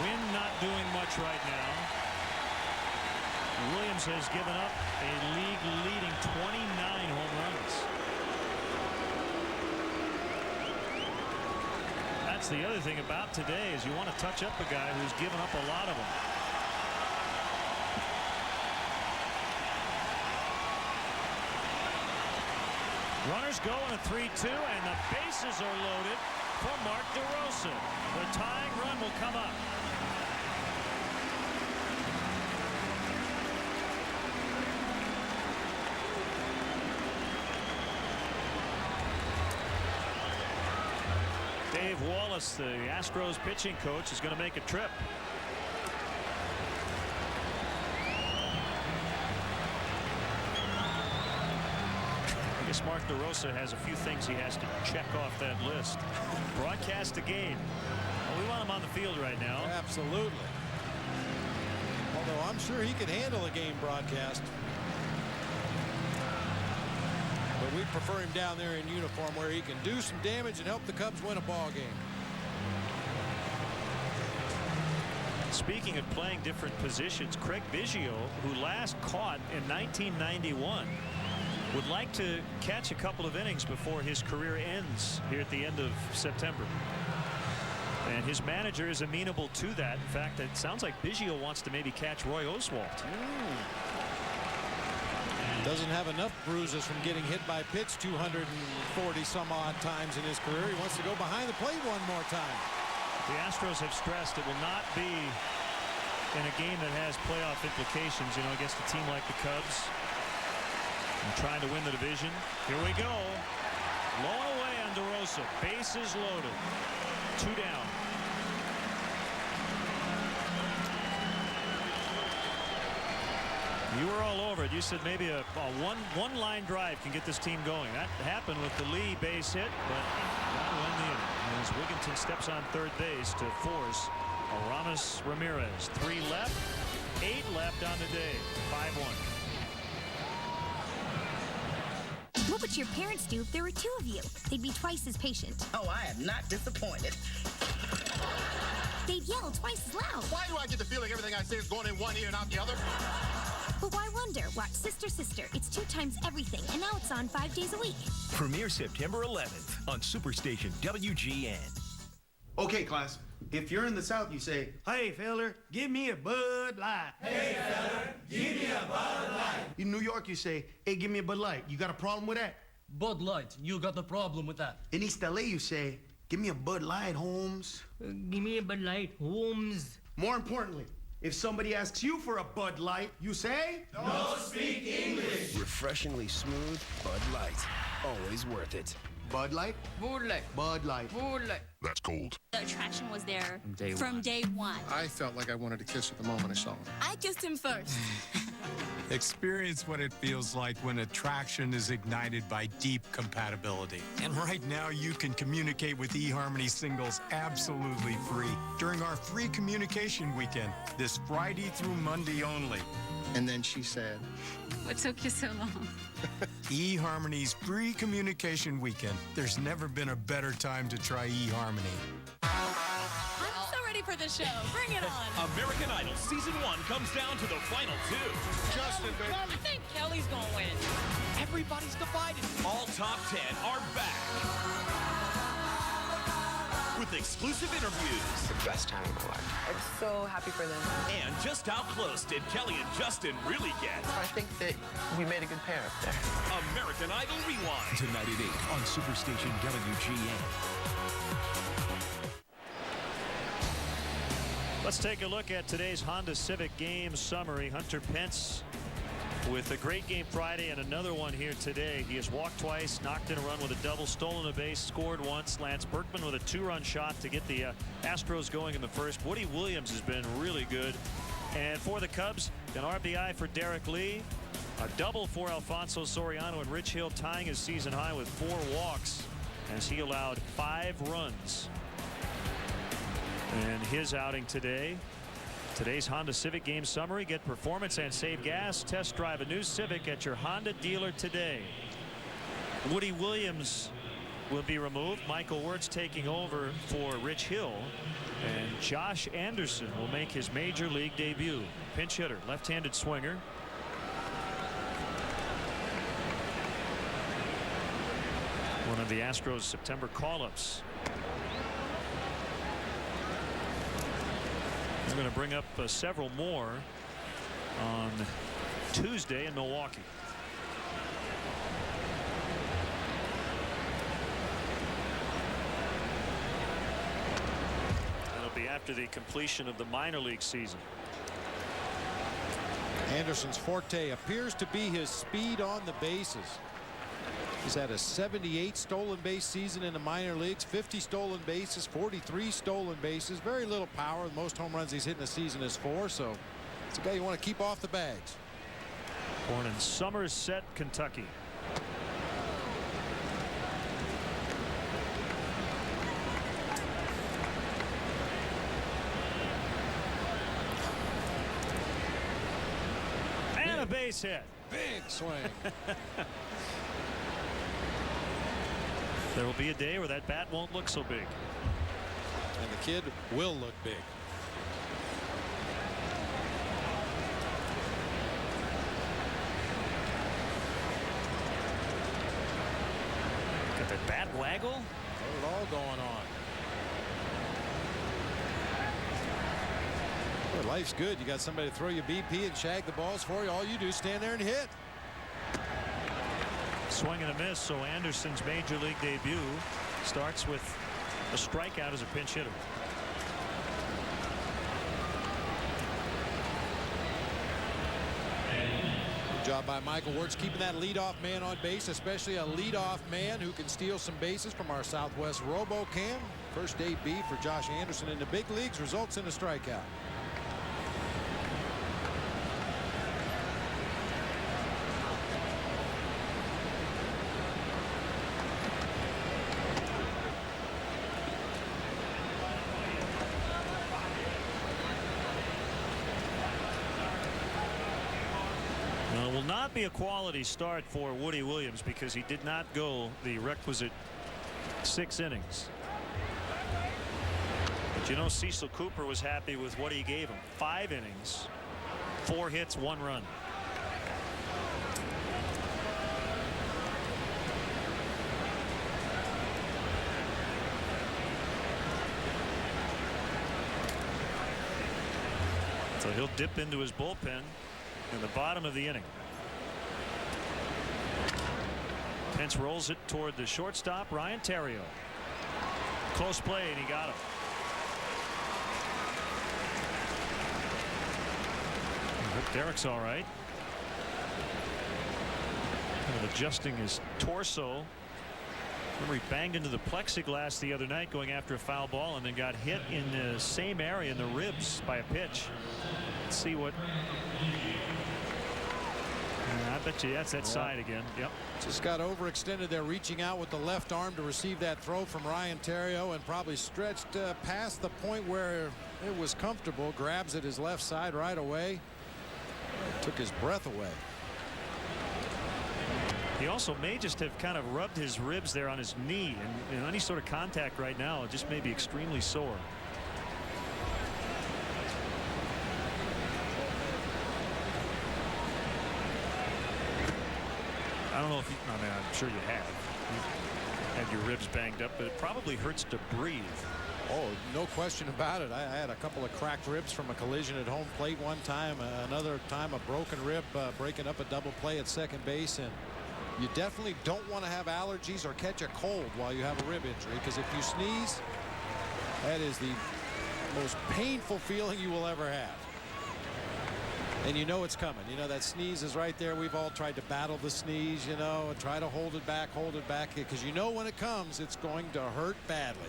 Wynn not doing much right now. Williams has given up a league-leading 29 home runs. That's the other thing about today is you want to touch up a guy who's given up a lot of them. Runners go in a 3-2, and the bases are loaded for Mark DeRosa. The tying run will come up. Dave Wallace, the Astros pitching coach, is going to make a trip. I guess Mark DeRosa has a few things he has to check off that list. Broadcast a game. Well, we want him on the field right now. Absolutely. Although I'm sure he could handle a game broadcast. But we prefer him down there in uniform where he can do some damage and help the Cubs win a ball game. speaking of playing different positions, Craig Biggio, who last caught in 1991, would like to catch a couple of innings before his career ends here at the end of September. And his manager is amenable to that. In fact, it sounds like Biggio wants to maybe catch Roy Oswalt. Doesn't have enough bruises from getting hit by pitch 240 some odd times in his career. He wants to go behind the plate one more time. The Astros have stressed it will not be in a game that has playoff implications, you know, against a team like the Cubs. And trying to win the division. Here we go. Low and away on DeRosa. Bases loaded. 2 down. You were all over it. You said maybe a one-line drive can get this team going. That happened with the Lee base hit, but that'll end the inning as Wigginton steps on third base to force Aramis Ramirez. 3 left, 8 left on the day. 5-1. What would your parents do if there were 2 of you? They'd be twice as patient. Oh, I am not disappointed. They'd yell twice as loud. Why do I get the feeling everything I say is going in one ear and out the other? But why wonder? Watch Sister Sister. It's 2 times everything, and now it's on 5 days a week. Premiere September 11th on Superstation WGN. Okay, class. If you're in the South, you say, "Hey, feller, give me a Bud Light." Hey, feller, give me a Bud Light. In New York, you say, "Hey, give me a Bud Light." You got a problem with that? Bud Light, you got a problem with that. In East LA, you say, "Give me a Bud Light, Holmes." Give me a Bud Light, Holmes. More importantly, if somebody asks you for a Bud Light, you say, "Don't speak English." Refreshingly smooth Bud Light. Always worth it. Bud Light? Bud Light. Bud Light. Bud Light. That's cold. The attraction was there from day one. I felt like I wanted to kiss her the moment I saw him. I kissed him first. Experience what it feels like when attraction is ignited by deep compatibility. And right now, you can communicate with eHarmony singles absolutely free during our free communication weekend, this Friday through Monday only. And then she said, "What took you so long?" eHarmony's free communication weekend. There's never been a better time to try eHarmony. I'm so ready for the show. Bring it on. American Idol Season 1 comes down to the final 2. Justin, baby. I think Kelly's gonna win. Everybody's divided. All top 10 are back. With exclusive interviews. It's the best time of my life. I'm so happy for them. And just how close did Kelly and Justin really get? I think that we made a good pair up there. American Idol Rewind. Tonight at 8 on Superstation WGN. Let's take a look at today's Honda Civic game summary. Hunter Pence with a great game Friday and another one here today. He has walked twice, knocked in a run with a double, stolen a base, scored once. Lance Berkman with a 2-run shot to get the Astros going in the first. Woody Williams has been really good. And for the Cubs, an RBI for Derek Lee, a double for Alfonso Soriano, and Rich Hill tying his season high with 4 walks as he allowed 5 runs in his outing today. Today's Honda Civic game summary. Get performance and save gas. Test drive a new Civic at your Honda dealer today. Woody Williams will be removed. Michael Wirtz taking over for Rich Hill. And Josh Anderson will make his major league debut. Pinch hitter, left-handed swinger. One of the Astros' September call-ups. We're going to bring up several more on Tuesday in Milwaukee. That'll be after the completion of the minor league season. Anderson's forte appears to be his speed on the bases. He's had a 78 stolen base season in the minor leagues, 50 stolen bases, 43 stolen bases, very little power. The most home runs he's hit in the season is 4, so it's a guy you want to keep off the bags. Born in Somerset, Kentucky. And a base hit. Big swing. There will be a day where that bat won't look so big. And the kid will look big. Got that bat waggle. Got it all going on. Boy, life's good. You got somebody to throw you BP and shag the balls for you. All you do is stand there and hit. Swing and a miss. So Anderson's major league debut starts with a strikeout as a pinch hitter. Good job by Michael Wirtz keeping that leadoff man on base, especially a leadoff man who can steal some bases from our Southwest RoboCam. First AB for Josh Anderson in the big leagues results in a strikeout. Well, it will not be a quality start for Woody Williams because he did not go the requisite 6 innings. But you know, Cecil Cooper was happy with what he gave him. 5 innings, 4 hits, 1 run. So he'll dip into his bullpen in the bottom of the inning. Pence rolls it toward the shortstop, Ryan Theriot. Close play, and he got him. Derek's all right. And adjusting his torso. Remember, he banged into the plexiglass the other night going after a foul ball and then got hit in the same area in the ribs by a pitch. Let's see what. I bet you that's that side again. Yep. Just got overextended there, reaching out with the left arm to receive that throw from Ryan Theriot, and probably stretched past the point where it was comfortable. Grabs at his left side right away. Took his breath away. He also may just have kind of rubbed his ribs there on his knee, and any sort of contact right now, it just may be extremely sore. I don't know if you, I mean, I'm sure you have. You've had your ribs banged up, but it probably hurts to breathe. Oh, no question about it. I had a couple of cracked ribs from a collision at home plate one time. Another time a broken rib breaking up a double play at second base. And you definitely don't want to have allergies or catch a cold while you have a rib injury, because if you sneeze, that is the most painful feeling you will ever have. And you know it's coming. You know that sneeze is right there. We've all tried to battle the sneeze, you know, and try to hold it back, because you know when it comes, it's going to hurt badly.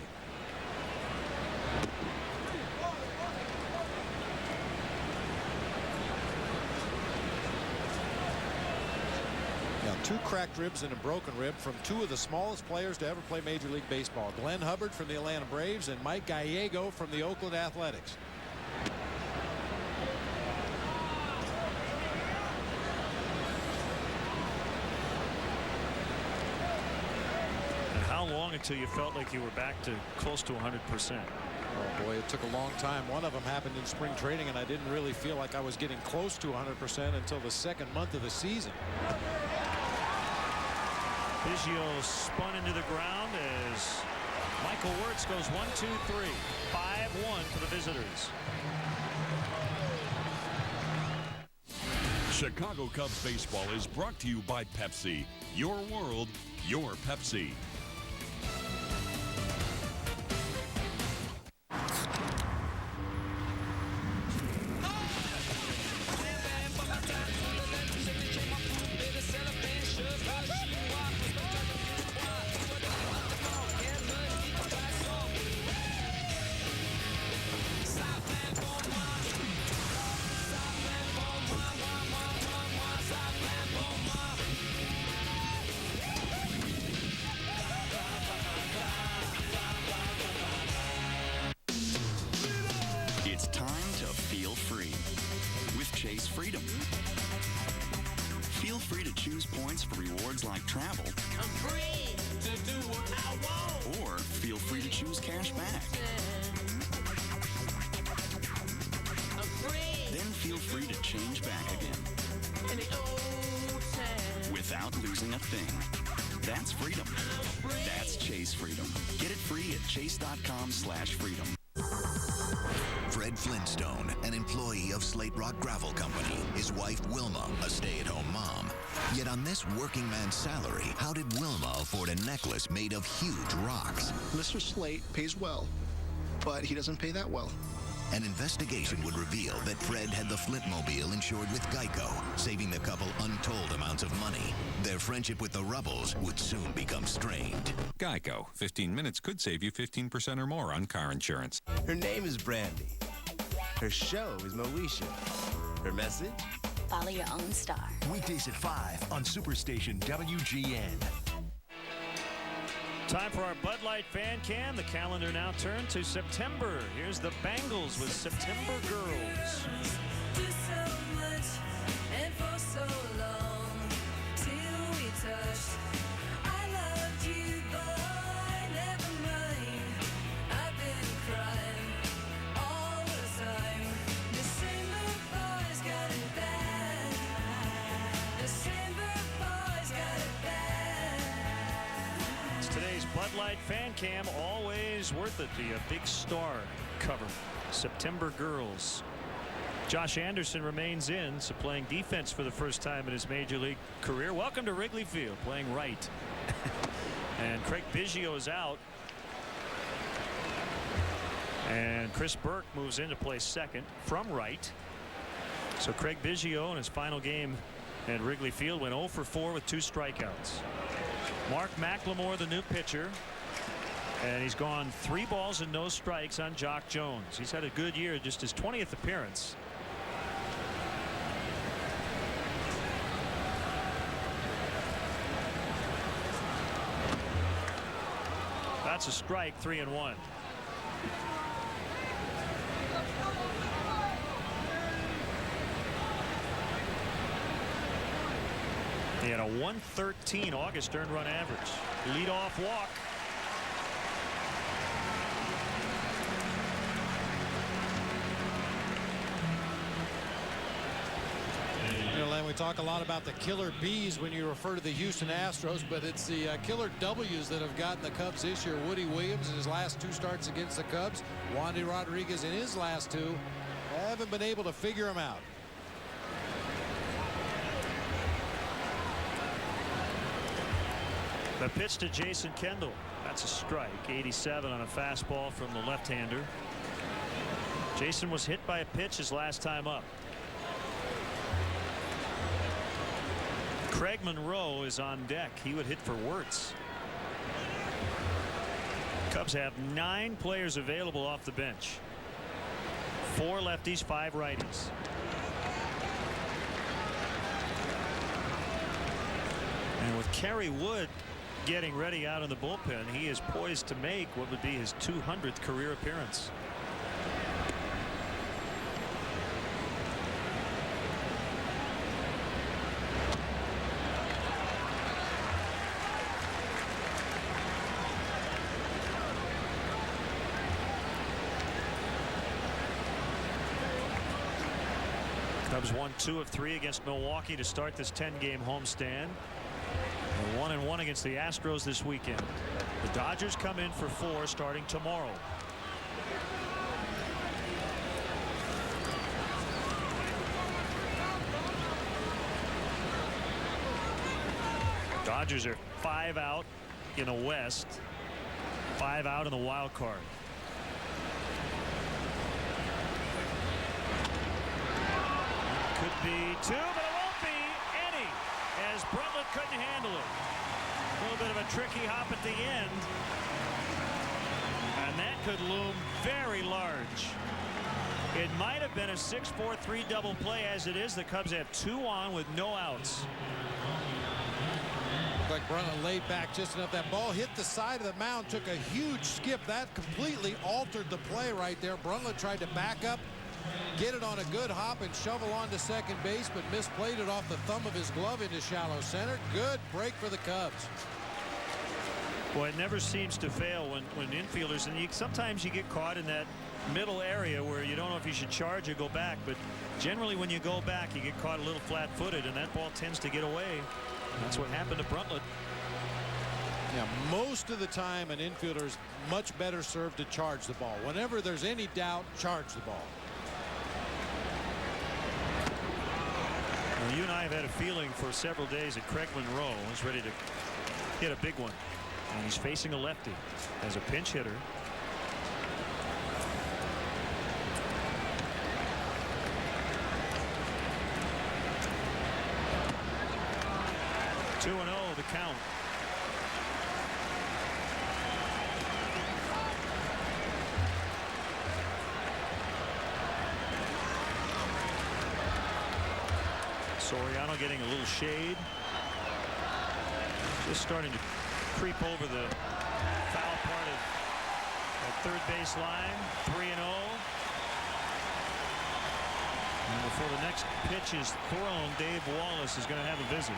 Now, 2 cracked ribs and a broken rib from 2 of the smallest players to ever play Major League Baseball. Glenn Hubbard from the Atlanta Braves and Mike Gallego from the Oakland Athletics. How long until you felt like you were back to close to 100%? Oh boy, it took a long time. One of them happened in spring training, and I didn't really feel like I was getting close to 100% until the second month of the season. Biggio spun into the ground as Michael Wirtz goes 1-2-3, 5-1 for the visitors. Chicago Cubs baseball is brought to you by Pepsi. Your world, your Pepsi. Like travel. I'm free to do what I want. Or feel free to choose cash back. I'm free. Then feel free to change back again. In the old time. Without losing a thing. That's freedom. That's Chase Freedom. Get it free at chase.com/freedom. Fred Flintstone, an employee of Slate Rock Gravel Company. His wife, Wilma, a stay-at-home mom. Yet on this working man's salary, how did Wilma afford a necklace made of huge rocks? Mr. Slate pays well, but he doesn't pay that well. An investigation would reveal that Fred had the Flintmobile insured with Geico, saving the couple untold amounts of money. Their friendship with the Rubbles would soon become strained. Geico. 15 minutes could save you 15% or more on car insurance. Her name is Brandy. Her show is Moesha. Her message? Follow your own star. Weekdays at 5 on Superstation WGN. Time for our Bud Light Fan Cam. The calendar now turned to September. Here's the Bangles with September Girls. Do so much and for so long till we touched. I loved you, boy, never mind. I've been crying all the time. December boys got it bad. December boys got it bad. It's today's Bud Light Fan Cam. Always worth it. The big star cover. September Girls. Josh Anderson remains in, so playing defense for the first time in his major league career. Welcome to Wrigley Field, playing right. And Craig Biggio is out. And Chris Burke moves in to play second from right. So Craig Biggio in his final game at Wrigley Field went 0 for 4 with 2 strikeouts. Mark McLemore, the new pitcher. And he's gone 3 balls and no strikes on Jock Jones. He's had a good year, just his 20th appearance. That's a strike, 3-1. He had a 113 August earned run average. Leadoff walk. You know, Len, we talk a lot about the killer Bs when you refer to the Houston Astros, but it's the killer Ws that have gotten the Cubs this year. Woody Williams in his last 2 starts against the Cubs. Wandy Rodriguez in his last 2 haven't been able to figure him out. The pitch to Jason Kendall. That's a strike. 87 on a fastball from the left-hander. Jason was hit by a pitch his last time up. Craig Monroe is on deck. He would hit for Wirtz. Cubs have 9 players available off the bench. 4 lefties, 5 righties. And with Kerry Wood getting ready out in the bullpen, he is poised to make what would be his 200th career appearance. Cubs won 2 of 3 against Milwaukee to start this 10-game homestand. 1-1 against the Astros this weekend. The Dodgers come in for 4 starting tomorrow. Dodgers are 5 out in the West, 5 out in the wild card. Could be 2, but it won't be any, as Brundtland couldn't handle it. A little bit of a tricky hop at the end, and that could loom very large. It might have been a 6-4-3 double play. As it is, the Cubs have 2 on with no outs. Like Brundtland laid back just enough. That ball hit the side of the mound, took a huge skip. That completely altered the play right there. Brundtland tried to back up, get it on a good hop and shovel on to second base, but misplayed it off the thumb of his glove into shallow center. Good break for the Cubs. Boy, it never seems to fail when infielders, and sometimes you get caught in that middle area where you don't know if you should charge or go back, but generally when you go back you get caught a little flat-footed, and that ball tends to get away. That's what happened to Brundtland. Yeah, most of the time an infielder is much better served to charge the ball. Whenever there's any doubt, charge the ball. Well, you and I have had a feeling for several days that Craig Monroe is ready to hit a big one. And he's facing a lefty as a pinch hitter. Two and 0 the count. Soriano getting a little shade. Just starting to creep over the foul part of that third base line. 3-0. And before the next pitch is thrown, Dave Wallace is going to have a visit.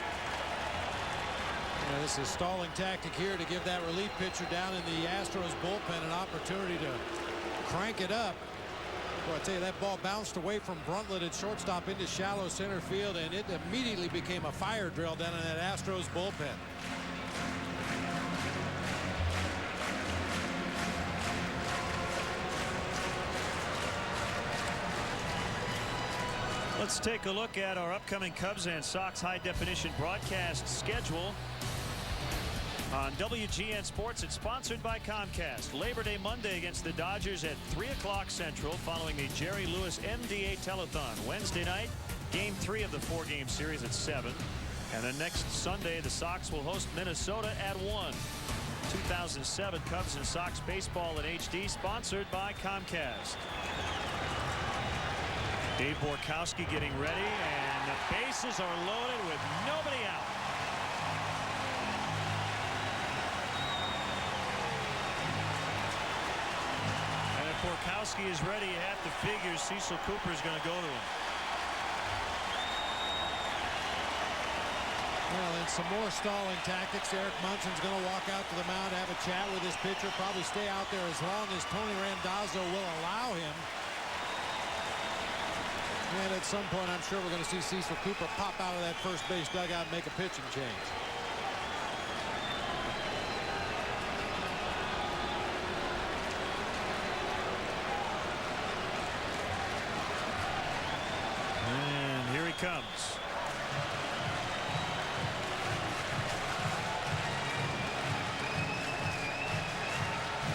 Yeah, this is stalling tactic here to give that relief pitcher down in the Astros bullpen an opportunity to crank it up. Well, I tell you, that ball bounced away from Bruntlett at shortstop into shallow center field, and it immediately became a fire drill down in that Astros bullpen. Let's take a look at our upcoming Cubs and Sox high-definition broadcast schedule. On WGN Sports, it's sponsored by Comcast. Labor Day Monday against the Dodgers at 3 o'clock Central following the Jerry Lewis MDA Telethon. Wednesday night, Game 3 of the 4-game series at 7. And then next Sunday, the Sox will host Minnesota at 1. 2007 Cubs and Sox baseball in HD, sponsored by Comcast. Dave Borkowski getting ready, and the bases are loaded with nobody out. Borkowski is ready. You have to figure Cecil Cooper is going to go to him. Well, and some more stalling tactics. Eric Munson's going to walk out to the mound, have a chat with his pitcher, probably stay out there as long as Tony Randazzo will allow him. And at some point, I'm sure we're going to see Cecil Cooper pop out of that first base dugout and make a pitching change. Comes.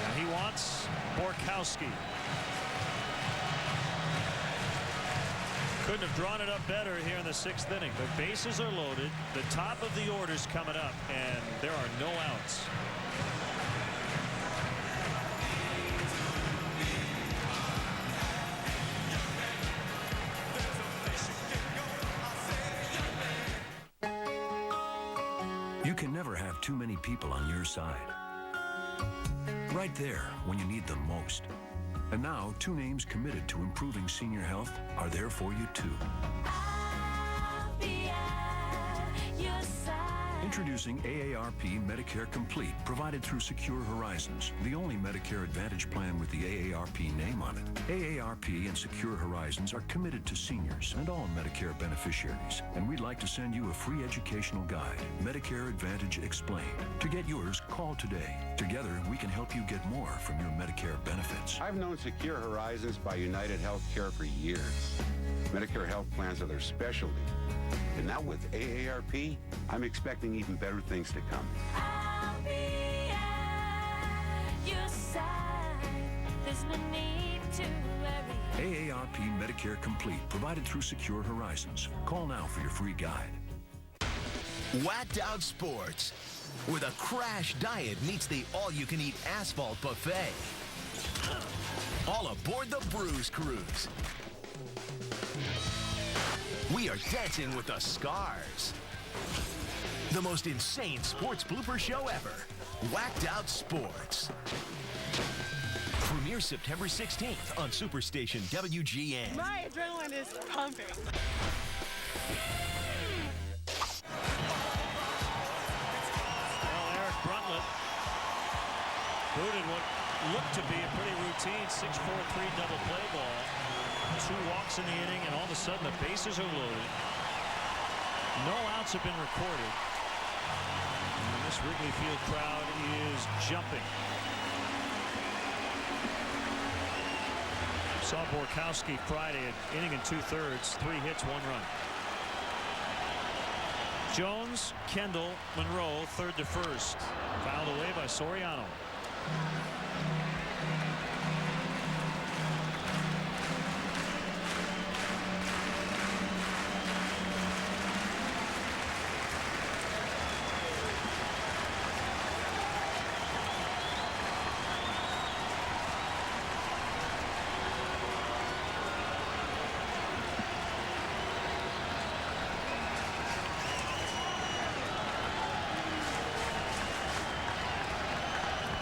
And he wants Borkowski. Couldn't have drawn it up better here in the 6th inning. The bases are loaded. The top of the order's coming up, and there are no outs. You can never have too many people on your side. Right there when you need them most. And now, 2 names committed to improving senior health are there for you too. Introducing AARP Medicare Complete, provided through Secure Horizons, the only Medicare Advantage plan with the AARP name on it. AARP and Secure Horizons are committed to seniors and all Medicare beneficiaries, and we'd like to send you a free educational guide, Medicare Advantage Explained. To get yours, call today. Together, we can help you get more from your Medicare benefits. I've known Secure Horizons by United Healthcare for years. Medicare health plans are their specialty. And now with AARP, I'm expecting even better things to come. I'll be at your side. There's no need to worry. AARP Medicare Complete, provided through Secure Horizons. Call now for your free guide. Whacked Out Sports, where the Crash Diet meets the all-you-can-eat asphalt buffet. All aboard the Bruise Cruise. We are dancing with the Scars. The most insane sports blooper show ever. Whacked Out Sports. Premiere September 16th on Superstation WGN. My adrenaline is pumping. Well, Eric Bruntlett booted what looked to be a pretty routine 6-4-3 double play ball. 2 walks in the inning, and all of a sudden the bases are loaded. No outs have been recorded. And this This Wrigley Field crowd is jumping. Saw Borkowski Friday at inning and 2/3, 3 hits, 1 run. Jones, Kendall, Monroe, third to first. Fouled away by Soriano.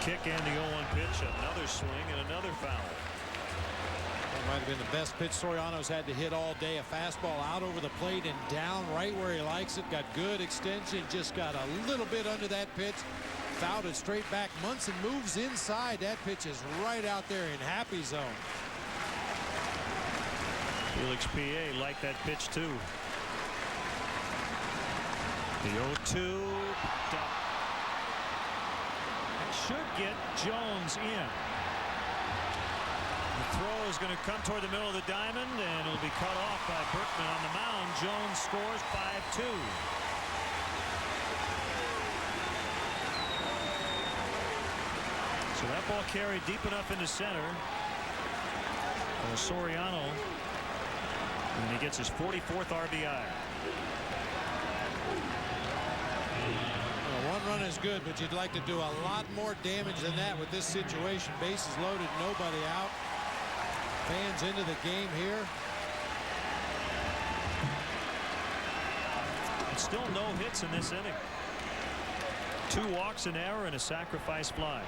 Kick and the 0-1 pitch, another swing and another foul. That might have been the best pitch Soriano's had to hit all day. A fastball out over the plate and down right where he likes it. Got good extension, just got a little bit under that pitch. Fouled it straight back. Munson moves inside. That pitch is right out there in happy zone. Felix P.A. liked that pitch too. The 0-2 popped up. Should get Jones in. The throw is going to come toward the middle of the diamond, and it'll be cut off by Berkman on the mound. Jones scores 5-2. So that ball carried deep enough into center. Soriano, and he gets his 44th RBI. One run is good, but you'd like to do a lot more damage than that with this situation. Bases loaded, nobody out. Fans into the game here. And still no hits in this inning. 2 walks, an error, and a sacrifice fly.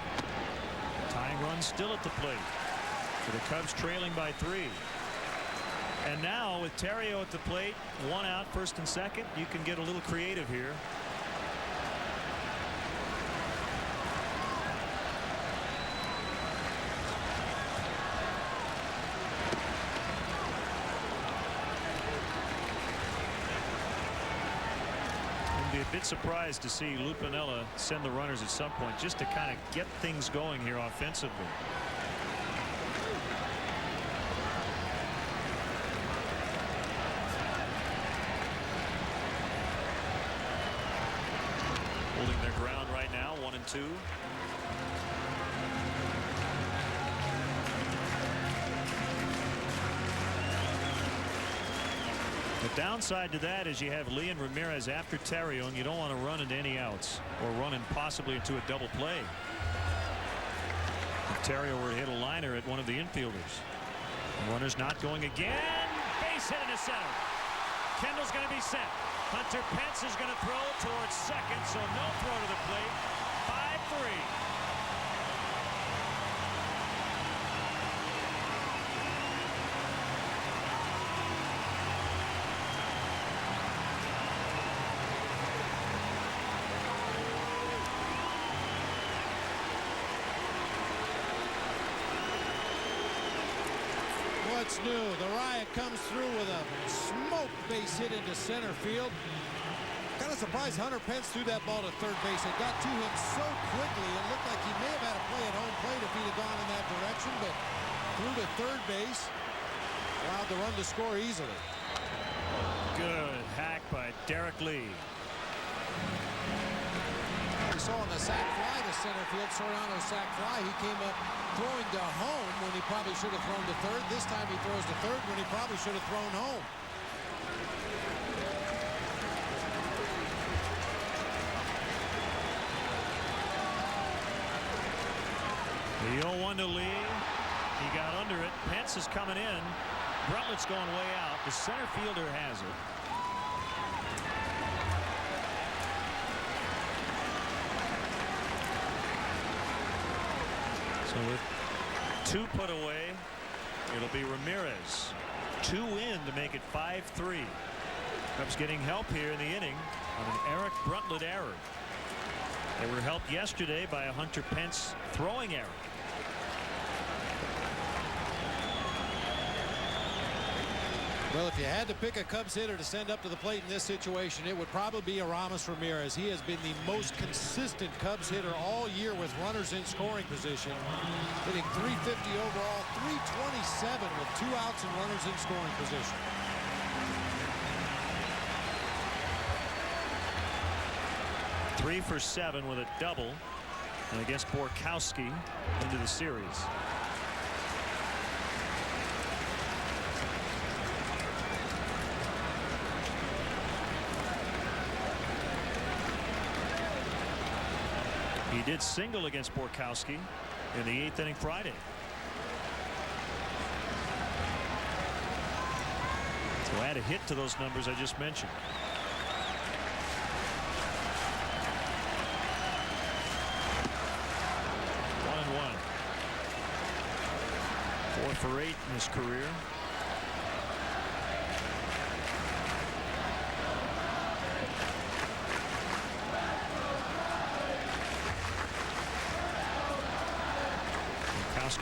Tying run still at the plate. For the Cubs trailing by 3. And now with Terrio at the plate, 1 out, first and second, you can get a little creative here. A bit surprised to see Lou Piniella send the runners at some point just to kind of get things going here offensively. Holding their ground right now, 1-2. The downside to that is you have Lee and Ramirez after Terrio, and you don't want to run into any outs or run in possibly into a double play. If Terrio were to hit a liner at one of the infielders. The runner's not going again. Base hit into center. Kendall's going to be sent. Hunter Pence is going to throw towards second, so no throw to the plate. 5-3. What's new? The Riot comes through with a smoke base hit into center field. Kind of surprised Hunter Pence threw that ball to third base. It got to him so quickly, it looked like he may have had a play at home plate if he'd have gone in that direction, but threw to third base, allowed the run to score easily. Good hack by Derek Lee. We saw on the sac fly to center field, Soriano's sac fly. He came up throwing to home when he probably should have thrown to third. This time he throws to third when he probably should have thrown home. The 0-1 to Lee. He got under it. Pence is coming in. Brutlett's going way out. The center fielder has it. So with 2 put away, it'll be Ramirez. 2 in to make it 5-3. Cubs getting help here in the inning on an Eric Bruntlett error. They were helped yesterday by a Hunter Pence throwing error. Well, if you had to pick a Cubs hitter to send up to the plate in this situation, it would probably be Aramis Ramirez. He has been the most consistent Cubs hitter all year with runners in scoring position, hitting .350 overall, .327 with 2 outs and runners in scoring position. Three for 7 with a double, and against Borkowski into the series. He did single against Borkowski in the 8th inning Friday. So add a hit to those numbers I just mentioned. One and one. 4 for 8 in his career.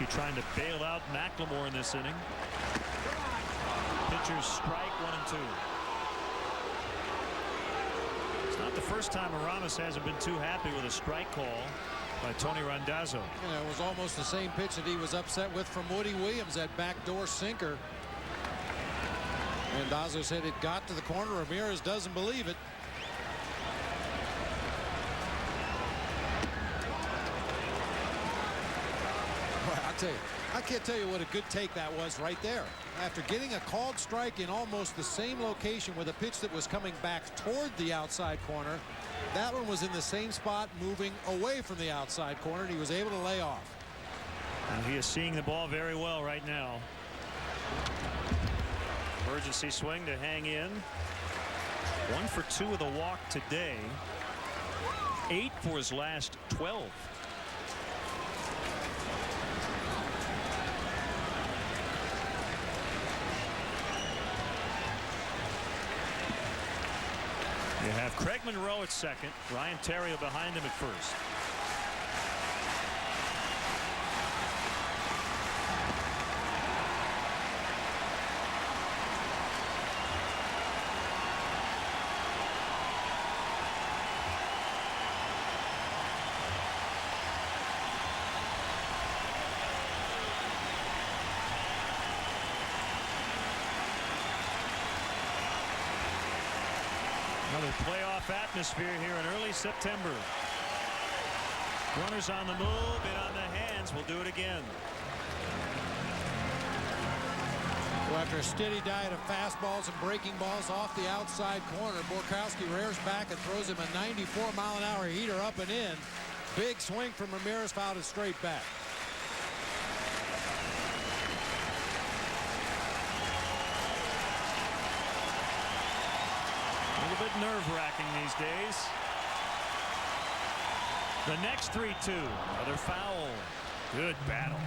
Trying to bail out McLemore in this inning. Pitchers strike 1 and 2. It's not the first time Aramis hasn't been too happy with a strike call by Tony Randazzo. Yeah, it was almost the same pitch that he was upset with from Woody Williams, that backdoor sinker. Randazzo said it got to the corner. Ramirez doesn't believe it. I can't tell you what a good take that was right there. After getting a called strike in almost the same location with a pitch that was coming back toward the outside corner, that one was in the same spot moving away from the outside corner, and he was able to lay off. And he is seeing the ball very well right now. Emergency swing to hang in. 1 for 2 with a walk today. 8 for his last 12. You have Craig Monroe at second, Ryan Theriot behind him at first. Another playoff atmosphere here in early September. Runners on the move and on the hands. We'll do it again. Well, after a steady diet of fastballs and breaking balls off the outside corner, Borkowski rears back and throws him a 94-mile-an-hour heater up and in. Big swing from Ramirez, fouled it straight back. A little bit nerve-wracking these days. The next 3-2. Another foul. Good battle.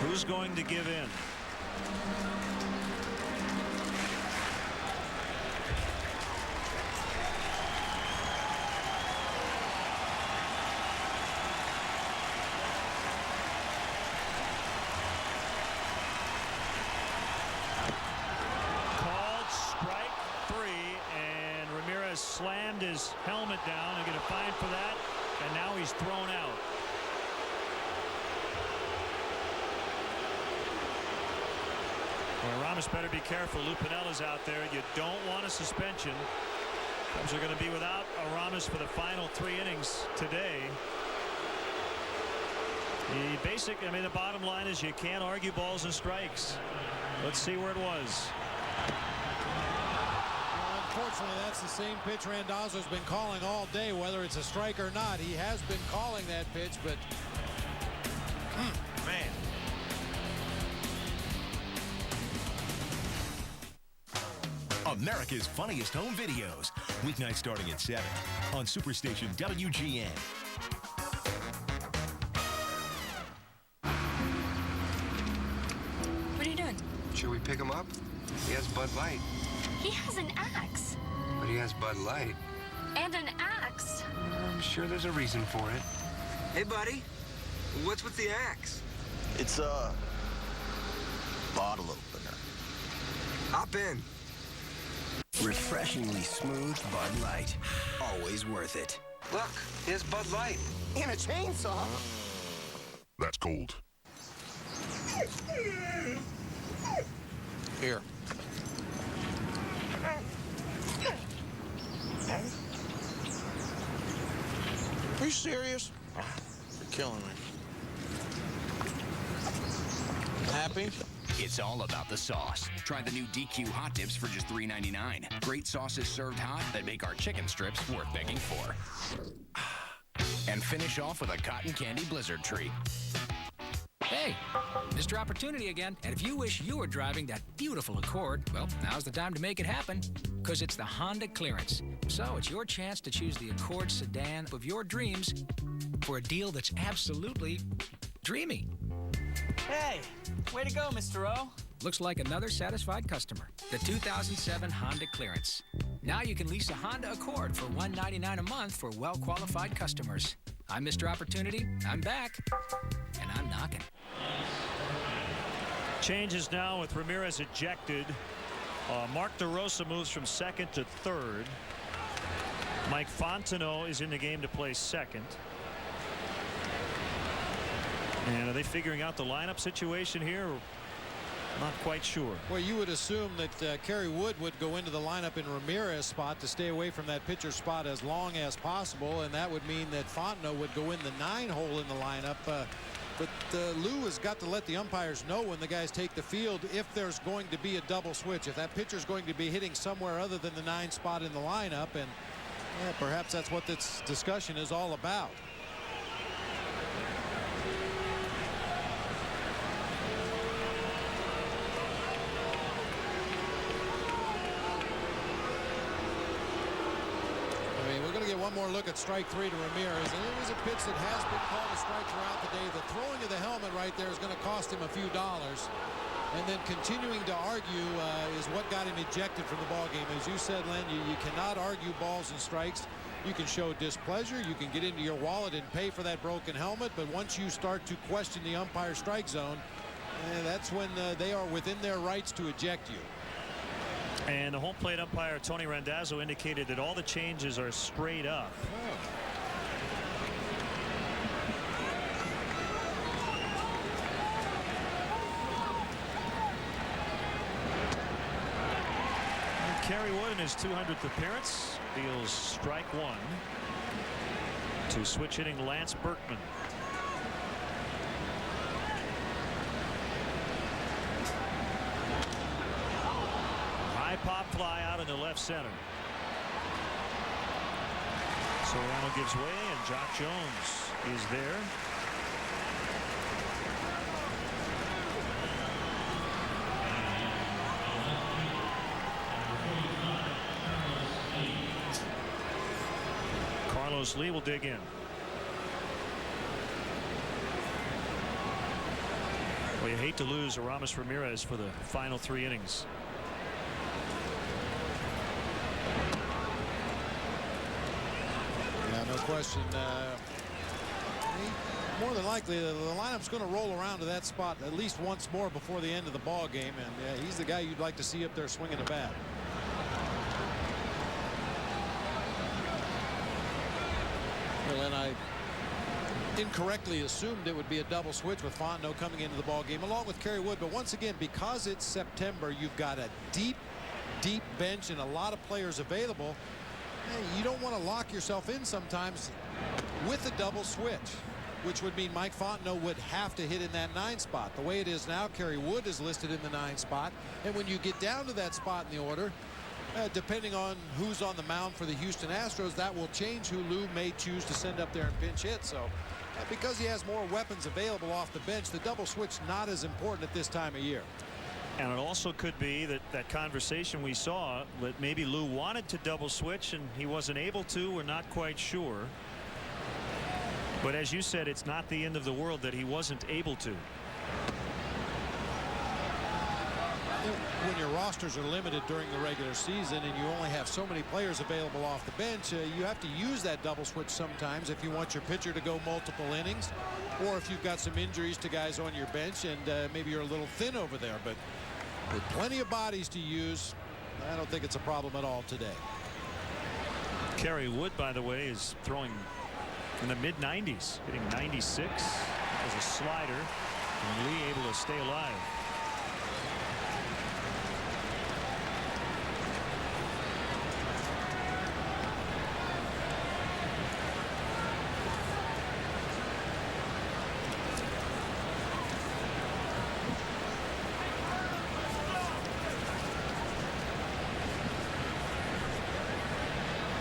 Who's going to give in? Slammed his helmet down and get a fine for that, and now he's thrown out. Well, Aramis better be careful. Lou Pinella's out there. You don't want a suspension. Cubs are going to be without Aramis for the final 3 innings today. The bottom line is you can't argue balls and strikes. Let's see where it was. Unfortunately, that's the same pitch Randazzo's been calling all day, whether it's a strike or not. He has been calling that pitch, but man. America's Funniest Home Videos. Weeknights starting at 7 on Superstation WGN. What are you doing? Should we pick him up? He has Bud Light. He has an axe. But he has Bud Light. And an axe. I'm sure there's a reason for it. Hey, buddy. What's with the axe? It's a bottle opener. Hop in. Refreshingly smooth Bud Light. Always worth it. Look, here's Bud Light. And a chainsaw. That's cold. Here. Are you serious? You're killing me. Happy? It's all about the sauce. Try the new DQ hot dips for just $3.99. Great sauces served hot that make our chicken strips worth begging for. And finish off with a cotton candy blizzard treat. Hey, Mr. Opportunity again. And if you wish you were driving that beautiful Accord, well, now's the time to make it happen, because it's the Honda clearance. So it's your chance to choose the Accord sedan of your dreams for a deal that's absolutely dreamy. Hey, way to go, Mr. O. Looks like another satisfied customer. The 2007 Honda clearance. Now you can lease a Honda Accord for $199 a month for well-qualified customers. I'm Mr. Opportunity. I'm back. And I'm knocking. Changes now with Ramirez ejected. Mark DeRosa moves from second to third. Mike Fontenot is in the game to play second. And are they figuring out the lineup situation here? Not quite sure. Well, you would assume that Kerry Wood would go into the lineup in Ramirez's spot to stay away from that pitcher spot as long as possible, and that would mean that Fontenot would go in the 9-hole in the lineup. But Lou has got to let the umpires know when the guys take the field if there's going to be a double switch, if that pitcher's going to be hitting somewhere other than the 9 spot in the lineup, and perhaps that's what this discussion is all about. One more look at strike 3 to Ramirez, and it was a pitch that has been called a strike throughout the day. The throwing of the helmet right there is going to cost him a few dollars, and then continuing to argue is what got him ejected from the ball game. As you said, Len, you cannot argue balls and strikes. You can show displeasure, you can get into your wallet and pay for that broken helmet, but once you start to question the umpire strike zone, that's when they are within their rights to eject you. And the home plate umpire Tony Randazzo indicated that all the changes are straight up. And Kerry Wood in his 200th appearance deals strike 1 to switch hitting Lance Berkman. Pop fly out into left center. Soriano gives way, and Jock Jones is there. Carlos Lee will dig in. Well, you hate to lose Aramis Ramirez for the final 3 innings. No question. More than likely, the lineup's going to roll around to that spot at least once more before the end of the ball game, and he's the guy you'd like to see up there swinging the bat. Well, and I incorrectly assumed it would be a double switch with Fontenot coming into the ball game along with Kerry Wood, but once again, because it's September, you've got a deep bench and a lot of players available. You don't want to lock yourself in sometimes with a double switch, which would mean Mike Fontenot would have to hit in that 9 spot. The way it is now, Kerry Wood is listed in the 9 spot, and when you get down to that spot in the order, depending on who's on the mound for the Houston Astros, that will change who Lou may choose to send up there and pinch hit. So because he has more weapons available off the bench, the double switch not as important at this time of year. And it also could be that conversation we saw that maybe Lou wanted to double switch and he wasn't able to. We're not quite sure. But as you said, it's not the end of the world that he wasn't able to. when your rosters are limited during the regular season and you only have so many players available off the bench, you have to use that double switch sometimes if you want your pitcher to go multiple innings, or if you've got some injuries to guys on your bench and maybe you're a little thin over there. But with plenty of bodies to use, I don't think it's a problem at all today. Kerry Wood, by the way, is throwing in the mid-90s, hitting 96 as a slider, and Lee able to stay alive.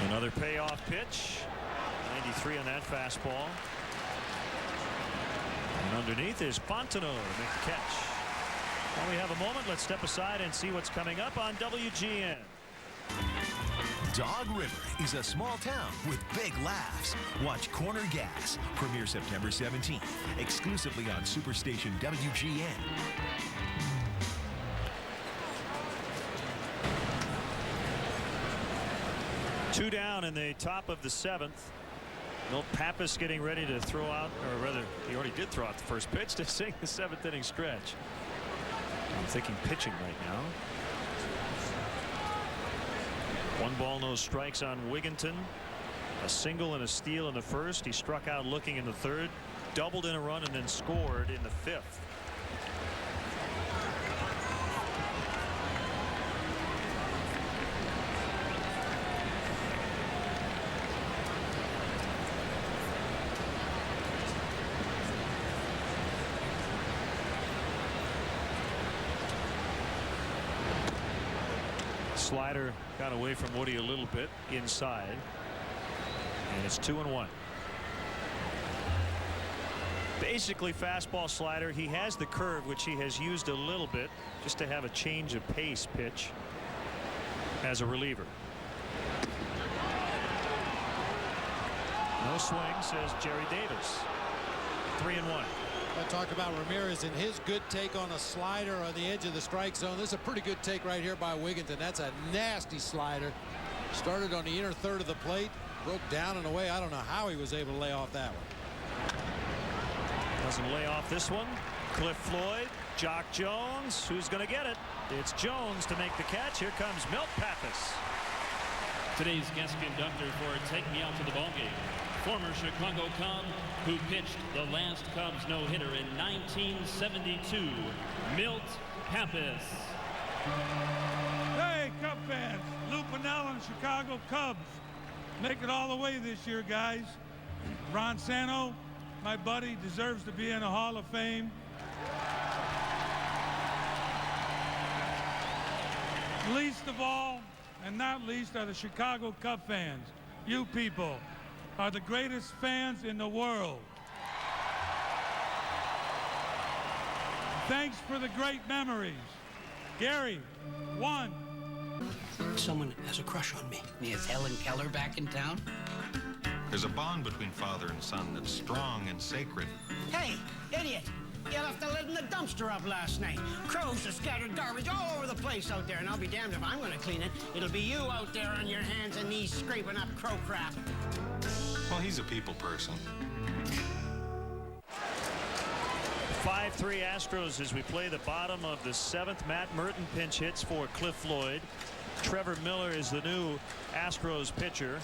Another payoff pitch. 93 on that fastball. And underneath is Fontenot to make the catch. While we have a moment, let's step aside and see what's coming up on WGN. Dog River is a small town with big laughs. Watch Corner Gas, premiere September 17th, exclusively on Superstation WGN. Two down in the top of the 7th. Milt Pappas getting ready to throw out, or rather, he already did throw out the first pitch to sing the 7th inning stretch. I'm thinking pitching right now. 1 ball, no strikes on Wigginton. A single and a steal in the first. He struck out looking in the 3rd, doubled in a run, and then scored in the 5th. Slider got away from Woody a little bit inside, and it's 2-1. Basically fastball slider. He has the curve, which he has used a little bit just to have a change of pace pitch as a reliever. No swing, says Jerry Davis. 3-1. I talk about Ramirez and his good take on a slider on the edge of the strike zone. This is a pretty good take right here by Wigginton. That's a nasty slider. Started on the inner 3rd of the plate, broke down and away. I don't know how he was able to lay off that one. Doesn't lay off this one. Cliff Floyd, Jock Jones. Who's going to get it? It's Jones to make the catch. Here comes Milt Pappas. Today's guest conductor for Take Me Out to the Ballgame, former Chicago Cub who pitched the last Cubs no-hitter in 1972, Milt Pappas. Hey, Cub fans, Lou Pennell and Chicago Cubs make it all the way this year, guys. Ron Santo, my buddy, deserves to be in the Hall of Fame. Least of all, and not least, are the Chicago Cub fans. You people are the greatest fans in the world. Thanks for the great memories. Gary, 1. Someone has a crush on me. Is Helen Keller back in town? There's a bond between father and son that's strong and sacred. Hey, idiot! You left the lid in the dumpster up last night. Crows have scattered garbage all over the place out there, and I'll be damned if I'm going to clean it. It'll be you out there on your hands and knees scraping up crow crap. Well, he's a people person. 5-3 Astros as we play the bottom of the 7th. Matt Merton pinch hits for Cliff Floyd. Trevor Miller is the new Astros pitcher,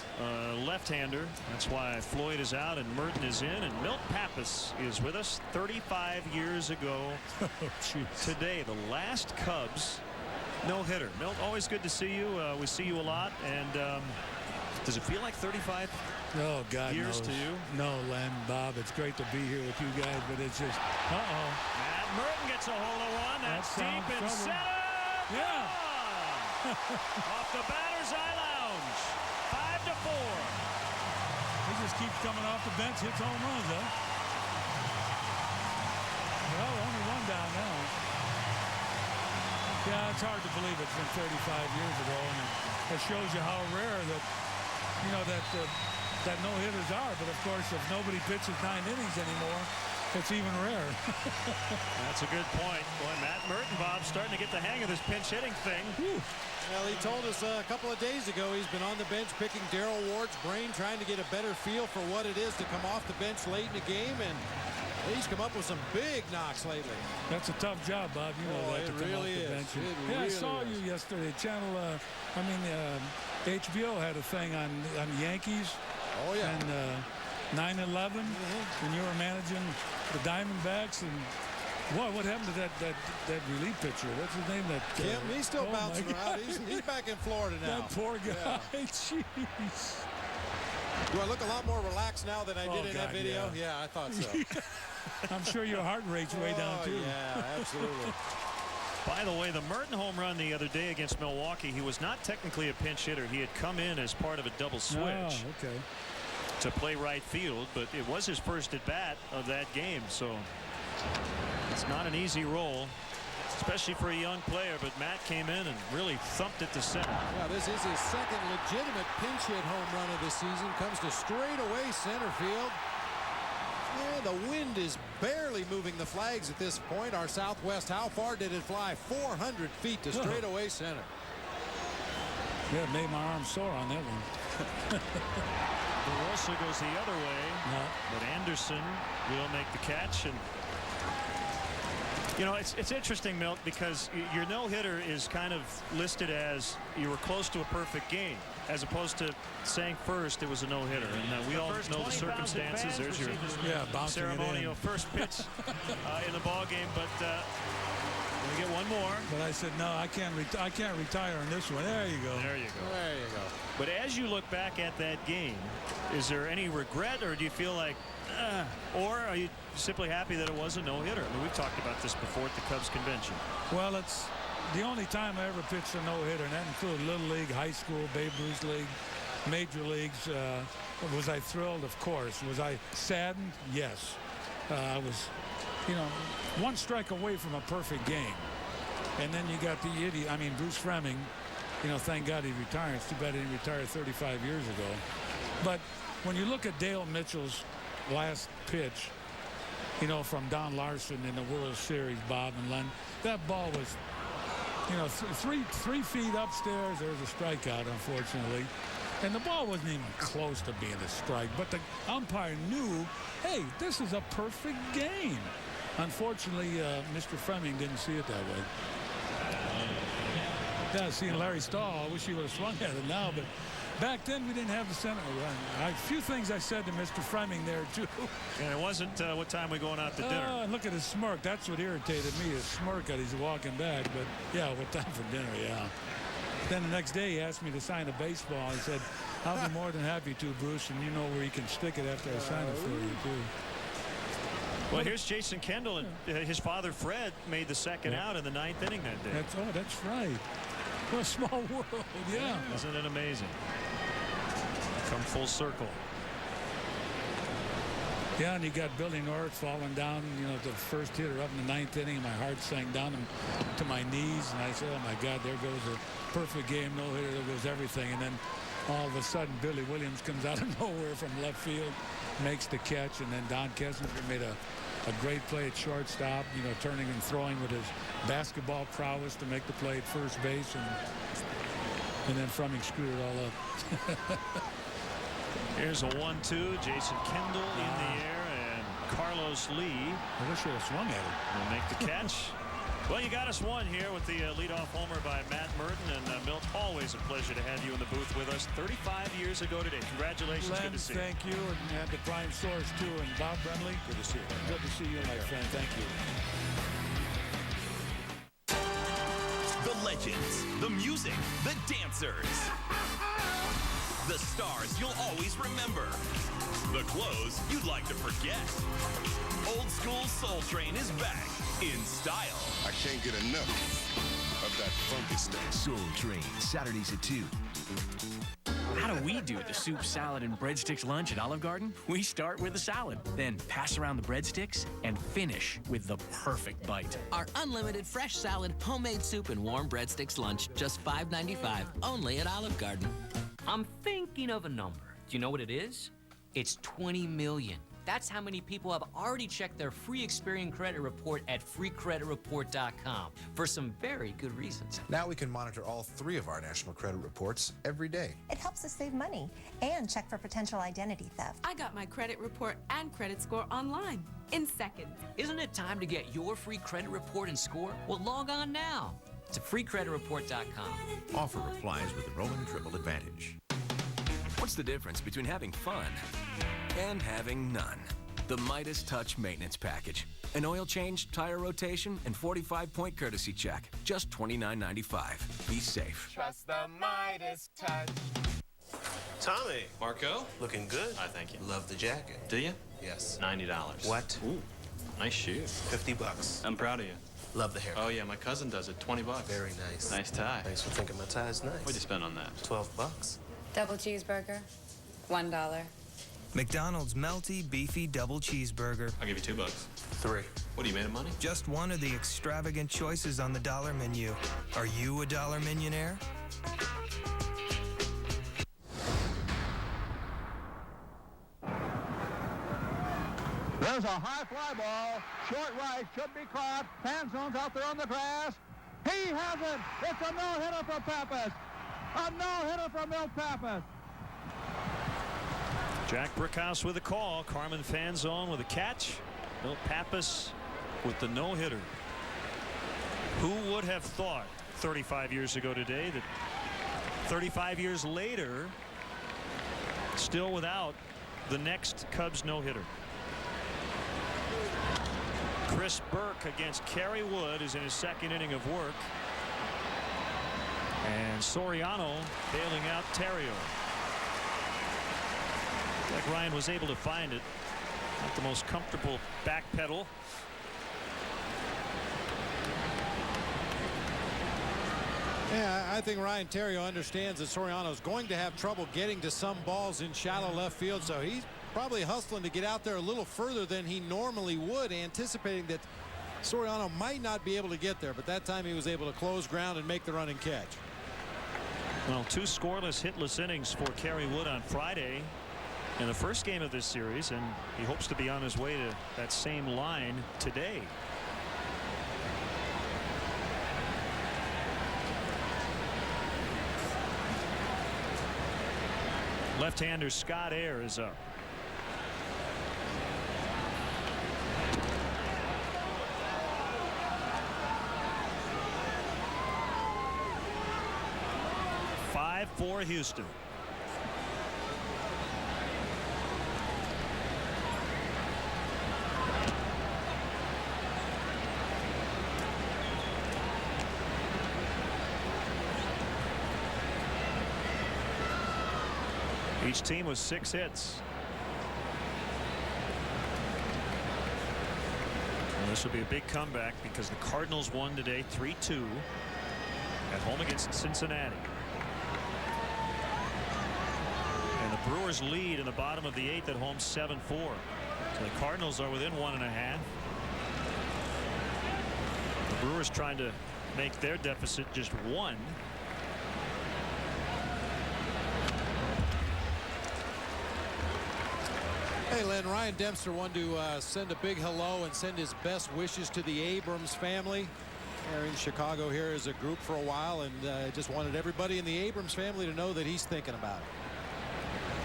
left-hander. That's why Floyd is out and Merton is in, and Milt Pappas is with us. 35 years ago today, the last Cubs no-hitter. Milt, always good to see you. We see you a lot, and does it feel like 35 years to you? No, Len, Bob, it's great to be here with you guys, but it's just, Matt Merton gets a hold of one. That's deep in center. Yeah. Off the batter's eye lounge. 5-4. He just keeps coming off the bench, hits home runs, huh? Well, only 1 down now. Yeah, it's hard to believe it's been 35 years ago, and it shows you how rare that, that no-hitters are. But of course, if nobody pitches 9 innings anymore, it's even rare. That's a good point. Boy, Matt Merton, Bob, starting to get the hang of this pinch hitting thing. Whew. Well, he told us a couple of days ago he's been on the bench picking Darryl Ward's brain, trying to get a better feel for what it is to come off the bench late in the game, and he's come up with some big knocks lately. That's a tough job, Bob. You know that, to come off the bench. Yeah, I saw you yesterday. HBO had a thing on Yankees. Oh, yeah. And 9/11, and you were managing the Diamondbacks, and what happened to that relief pitcher? What's his name? Kim. He's still bouncing around. He's back in Florida now. That poor guy. Yeah. Jeez. Do I look a lot more relaxed now than I did in that video? Yeah, I thought so. I'm sure your heart rate's way down too. Yeah, absolutely. By the way, the Merton home run the other day against Milwaukee, he was not technically a pinch hitter. He had come in as part of a double switch to play right field, but it was his first at bat of that game, so it's not an easy role, especially for a young player. But Matt came in and really thumped it to center. Yeah, this is his second legitimate pinch hit home run of the season. Comes to straightaway center field. Yeah, the wind is barely moving the flags at this point. Our Southwest, how far did it fly? 400 feet to straightaway center. Yeah, it made my arm sore on that one. DeRosa goes the other way, but Anderson will make the catch. And you know, it's interesting, Milt, because your no-hitter is kind of listed as you were close to a perfect game, as opposed to saying first it was a no-hitter. And we all know the circumstances. There's your ceremonial first pitch in the ball game, but we get one more. But I said no, I can't retire on this one. There you go. There you go. There you go. But as you look back at that game, is there any regret, or do you feel like, or are you simply happy that it was a no-hitter? I mean, we've talked about this before at the Cubs convention. Well, it's the only time I ever pitched a no-hitter, and that included Little League, high school, Babe Ruth League, major leagues. Was I thrilled? Of course. Was I saddened? Yes. I was, one strike away from a perfect game. And then you got the idiot, Bruce Fleming. Thank God he retired. It's too bad he didn't retire 35 years ago. But when you look at Dale Mitchell's last pitch, from Don Larson in the World Series, Bob and Len, that ball was, 3 feet upstairs. There was a strikeout, unfortunately. And the ball wasn't even close to being a strike. But the umpire knew, hey, this is a perfect game. Unfortunately, Mr. Fleming didn't see it that way. Yeah, seeing Larry Stahl, I wish he would have swung at it now, but back then we didn't have the center run. A few things I said to Mr. Fleming there, too. And it wasn't what time we going out to dinner. And look at his smirk. That's what irritated me, his smirk as he's walking back. But, yeah, what time for dinner, yeah. Then the next day he asked me to sign a baseball. He said, I'll be more than happy to, Bruce, and you know where you can stick it after I sign it for you, too. Well, here's Jason Kendall, and his father, Fred, made the second out in the 9th inning that day. That's right. What a small world, yeah. Isn't it amazing? Come full circle. Yeah, and you got Billy North falling down, the first hitter up in the 9th inning. My heart sank down to my knees, and I said, oh, my God, there goes a perfect game, no-hitter, there goes everything. And then all of a sudden, Billy Williams comes out of nowhere from left field, makes the catch, and then Don Kessinger made a great play at shortstop, turning and throwing with his basketball prowess to make the play at first base, and then Fleming screwed it all up. Here's a 1-2. Jason Kendall in the air, and Carlos Lee. I wish he had swung at it. Will make the catch. Well, you got us one here with the leadoff homer by Matt Merton. And Milt, always a pleasure to have you in the booth with us 35 years ago today. Congratulations. Len, good to see you. Thank you. And the Prime Source, too. And Bob Brentley. Good to see you. Good to see you, my friend. Thank you. The legends, the music, the dancers. The stars you'll always remember. The clothes you'd like to forget. Old School Soul Train is back in style. I can't get enough of that funky stuff. Soul Train, Saturdays at 2. How do we do the soup, salad, and breadsticks lunch at Olive Garden? We start with a salad, then pass around the breadsticks, and finish with the perfect bite. Our unlimited fresh salad, homemade soup, and warm breadsticks lunch, just $5.95, only at Olive Garden. I'm thinking of a number. Do you know what it is? It's 20 million. That's how many people have already checked their free Experian credit report at freecreditreport.com for some very good reasons. Now we can monitor all 3 of our national credit reports every day. It helps us save money and check for potential identity theft. I got my credit report and credit score online in seconds. Isn't it time to get your free credit report and score? Well, log on now to freecreditreport.com. Offer applies with the Roman Triple Advantage. What's the difference between having fun and having none? The Midas Touch Maintenance Package. An oil change, tire rotation, and 45-point courtesy check. Just $29.95. Be safe. Trust the Midas touch. Tommy. Marco? Looking good. I thank you. Love the jacket. Do you? Yes. $90. What? Ooh, nice shoes. $50. I'm proud of you. Love the hair. Oh, yeah, my cousin does it. $20. Very nice. Nice tie. Thanks for thinking my tie's nice. What'd you spend on that? $12. Double cheeseburger, $1. McDonald's melty, beefy double cheeseburger. I'll give you $2. 3. What, are you made of money? Just one of the extravagant choices on the dollar menu. Are you a dollar millionaire? There's a high fly ball. Short right, should be caught. Panzone's out there on the grass. He has it. It's a no-hitter for Pappas. A no-hitter for Milt Pappas. Jack Brickhouse with a call. Carmen Fanzone with a catch. Milt Pappas with the no-hitter. Who would have thought 35 years ago today that 35 years later, still without the next Cubs no-hitter? Chris Burke against Kerry Wood is in his second inning of work. And Soriano bailing out Terrio. Like Ryan was able to find it. Not the most comfortable back pedal. Yeah, I think Ryan Terrio understands that Soriano's going to have trouble getting to some balls in shallow left field, so he's probably hustling to get out there a little further than he normally would, anticipating that Soriano might not be able to get there, but that time he was able to close ground and make the running catch. Well, 2 scoreless, hitless innings for Kerry Wood on Friday in the first game of this series, and he hopes to be on his way to that same line today. Left-hander Scott Air is up. For Houston. Each team was 6 hits. And this will be a big comeback because the Cardinals won today 3-2 at home against Cincinnati. And the Brewers lead in the bottom of the 8th at home 7-4. So the Cardinals are within 1.5. The Brewers trying to make their deficit just 1. Hey, Len, Ryan Dempster wanted to send a big hello and send his best wishes to the Abrams family. They're in Chicago here as a group for a while, and just wanted everybody in the Abrams family to know that he's thinking about it.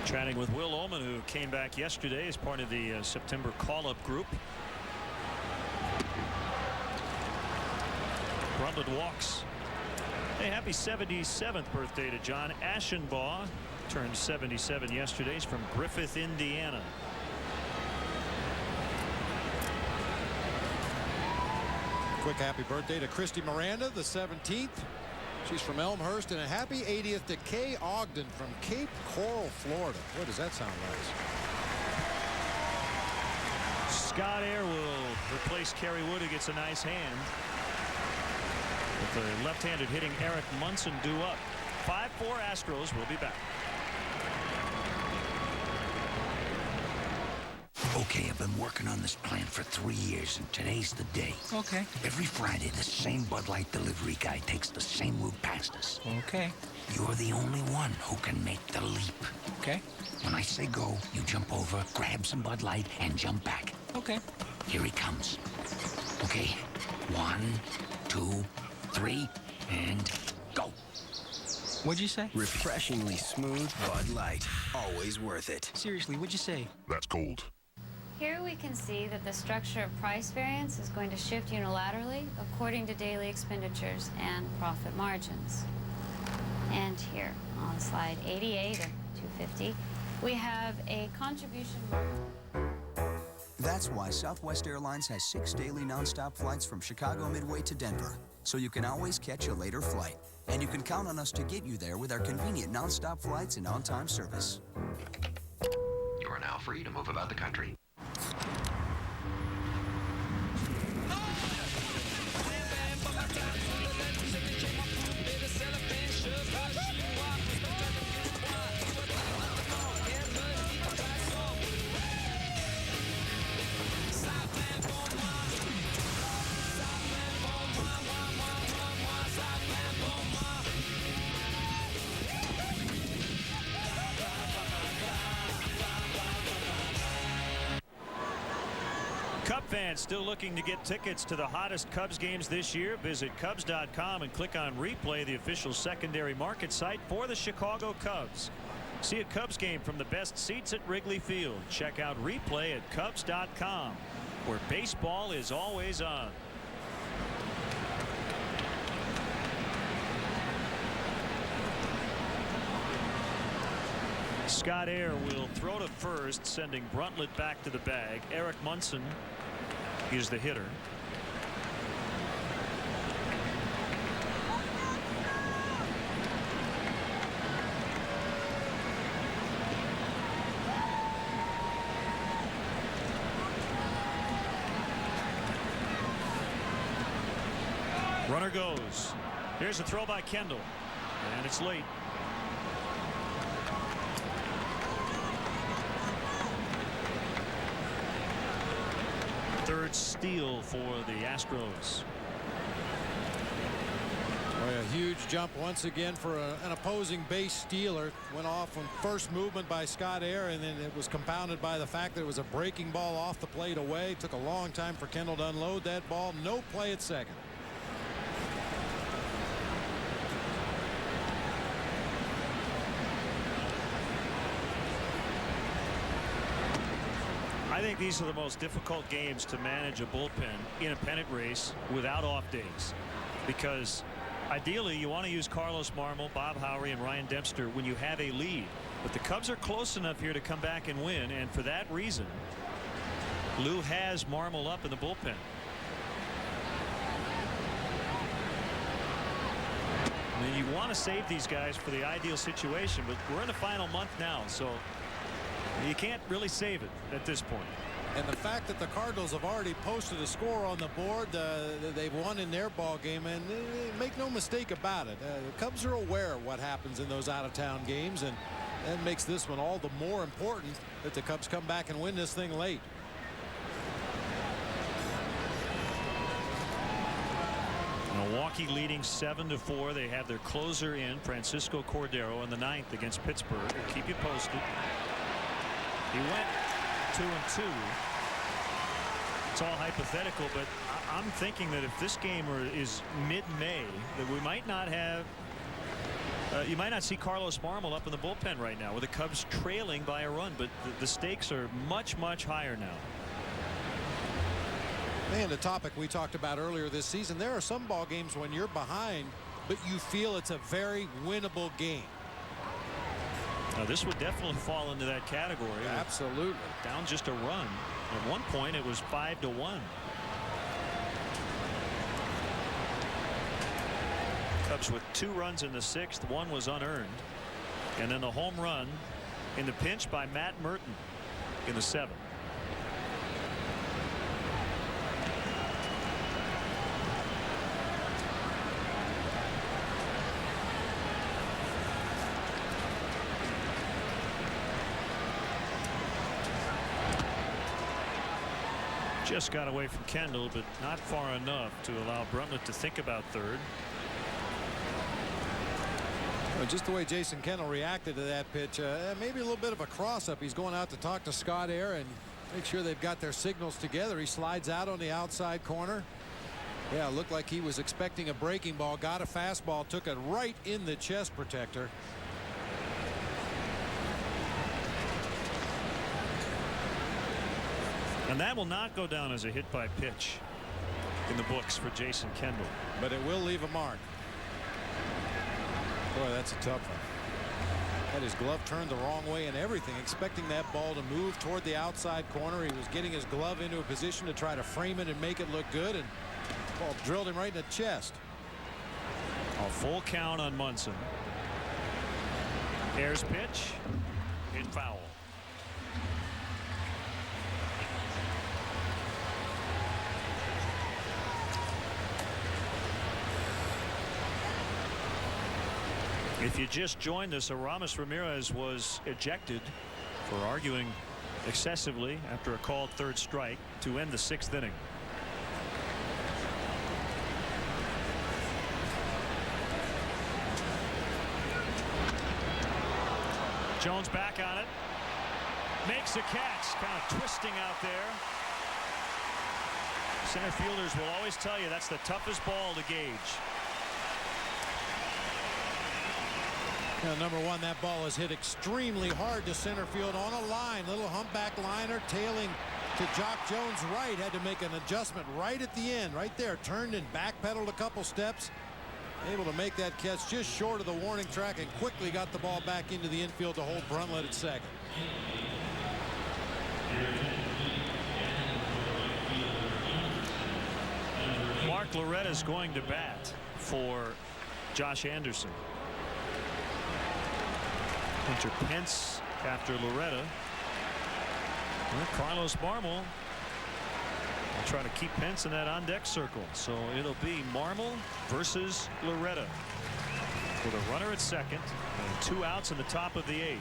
Chatting with Will Ullman, who came back yesterday as part of the September call-up group. Brundtland walks. Hey, happy 77th birthday to John Ashenbaugh. Turned 77 yesterday. He's from Griffith, Indiana. Quick happy birthday to Christy Miranda, the 17th. She's from Elmhurst, and a happy 80th to Kay Ogden from Cape Coral, Florida. Boy, does that sound nice. Scott Air will replace Kerry Wood, who gets a nice hand. With the left-handed hitting Eric Munson due up. 5-4 Astros. We'll be back. Okay, I've been working on this plan for 3 years, and today's the day. Okay. Every Friday, the same Bud Light delivery guy takes the same route past us. Okay. You're the only one who can make the leap. Okay. When I say go, you jump over, grab some Bud Light, and jump back. Okay. Here he comes. Okay, 1, 2, 3, and go. What'd you say? Refreshingly smooth Bud Light. Always worth it. Seriously, what'd you say? That's cold. Here we can see that the structure of price variance is going to shift unilaterally according to daily expenditures and profit margins. And here on slide 88 of 250, we have a contribution margin. That's why Southwest Airlines has 6 daily nonstop flights from Chicago Midway to Denver, so you can always catch a later flight. And you can count on us to get you there with our convenient nonstop flights and on-time service. You are now free to move about the country. Cub fans still looking to get tickets to the hottest Cubs games this year? Visit Cubs.com and click on Replay, the official secondary market site for the Chicago Cubs. See a Cubs game from the best seats at Wrigley Field. Check out Replay at Cubs.com, where baseball is always on. Scott Air will throw to first, sending Bruntlett back to the bag. Eric Munson is the hitter. Runner goes. Here's a throw by Kendall, and it's late. Third steal for the Astros. Boy, a huge jump once again for an opposing base stealer. Went off on first movement by Scott Air, and then it was compounded by the fact that it was a breaking ball off the plate away. Took a long time for Kendall to unload that ball. No play at second. I think these are the most difficult games to manage a bullpen in a pennant race without off days, because ideally you want to use Carlos Marmol, Bob Howry, and Ryan Dempster when you have a lead. But the Cubs are close enough here to come back and win, and for that reason Lou has Marmol up in the bullpen. I mean, you want to save these guys for the ideal situation, but we're in the final month now, so you can't really save it at this point. And the fact that the Cardinals have already posted a score on the board, they've won in their ball game, and make no mistake about it, the Cubs are aware of what happens in those out-of-town games, and that makes this one all the more important that the Cubs come back and win this thing late. Milwaukee leading 7-4. They have their closer in, Francisco Cordero, in the 9th against Pittsburgh. We'll keep you posted. He went 2-2. It's all hypothetical, but I'm thinking that if this game is mid-May, that we might not have you might not see Carlos Marmol up in the bullpen right now with the Cubs trailing by a run, but the stakes are much higher now. And a topic we talked about earlier this season, there are some ball games when you're behind, but you feel it's a very winnable game. Now, this would definitely fall into that category. Absolutely. Down just a run. At one point, it was 5-1. Cubs with 2 runs in the 6th. 1 was unearned. And then the home run in the pinch by Matt Merton in the 7th. Just got away from Kendall, but not far enough to allow Bruntlett to think about third. Well, just the way Jason Kendall reacted to that pitch, maybe a little bit of a cross-up. He's going out to talk to Scott Air and make sure they've got their signals together. He slides out on the outside corner. Yeah, it looked like he was expecting a breaking ball, got a fastball, took it right in the chest protector. And that will not go down as a hit by pitch in the books for Jason Kendall. But it will leave a mark. Boy, that's a tough one. Had his glove turned the wrong way and everything, expecting that ball to move toward the outside corner. He was getting his glove into a position to try to frame it and make it look good, and the ball drilled him right in the chest. A full count on Munson. Air's pitch hit foul. If you just joined us, Aramis Ramirez was ejected for arguing excessively after a called third strike to end the 6th inning. Jones back on it. Makes a catch, kind of twisting out there. Center fielders will always tell you that's the toughest ball to gauge. Now, number one, that ball is hit extremely hard to center field on a line. Little humpback liner tailing to Jock Jones' right. Had to make an adjustment right at the end. Right there. Turned and backpedaled a couple steps. Able to make that catch just short of the warning track and quickly got the ball back into the infield to hold Bruntlett at second. Mark Loretta is going to bat for Josh Anderson. Hunter Pence after Loretta. Well, Carlos Marmol will try to keep Pence in that on-deck circle. So it'll be Marmol versus Loretta with a runner at second and 2 outs in the top of the 8th.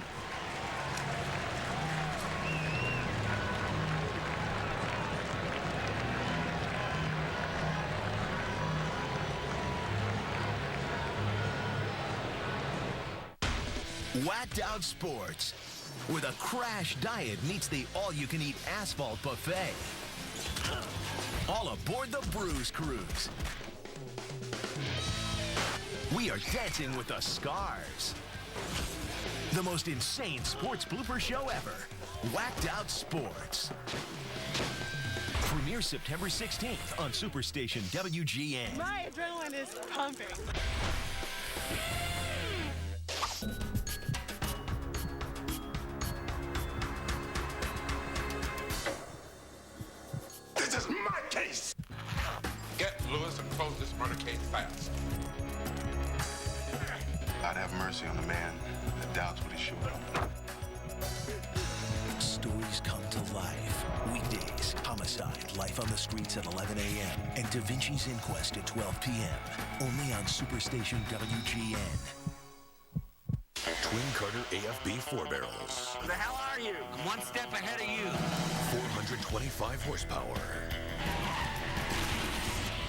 Whacked Out Sports, where the crash diet meets the all-you-can-eat asphalt buffet. All aboard the Bruise Cruise. We are dancing with the Scars. The most insane sports blooper show ever. Whacked Out Sports. Premieres September 16th on Superstation WGN. My adrenaline is pumping. This is my case. Get Lewis and close this murder case fast. God have mercy on the man that doubts what he's sure of. Stories come to life. Weekdays, Homicide, Life on the Streets at 11 a.m. and Da Vinci's Inquest at 12 p.m. Only on Superstation WGN. Twin Carter AFB 4 barrels. The hell are you? I'm one step ahead of you. 425 horsepower.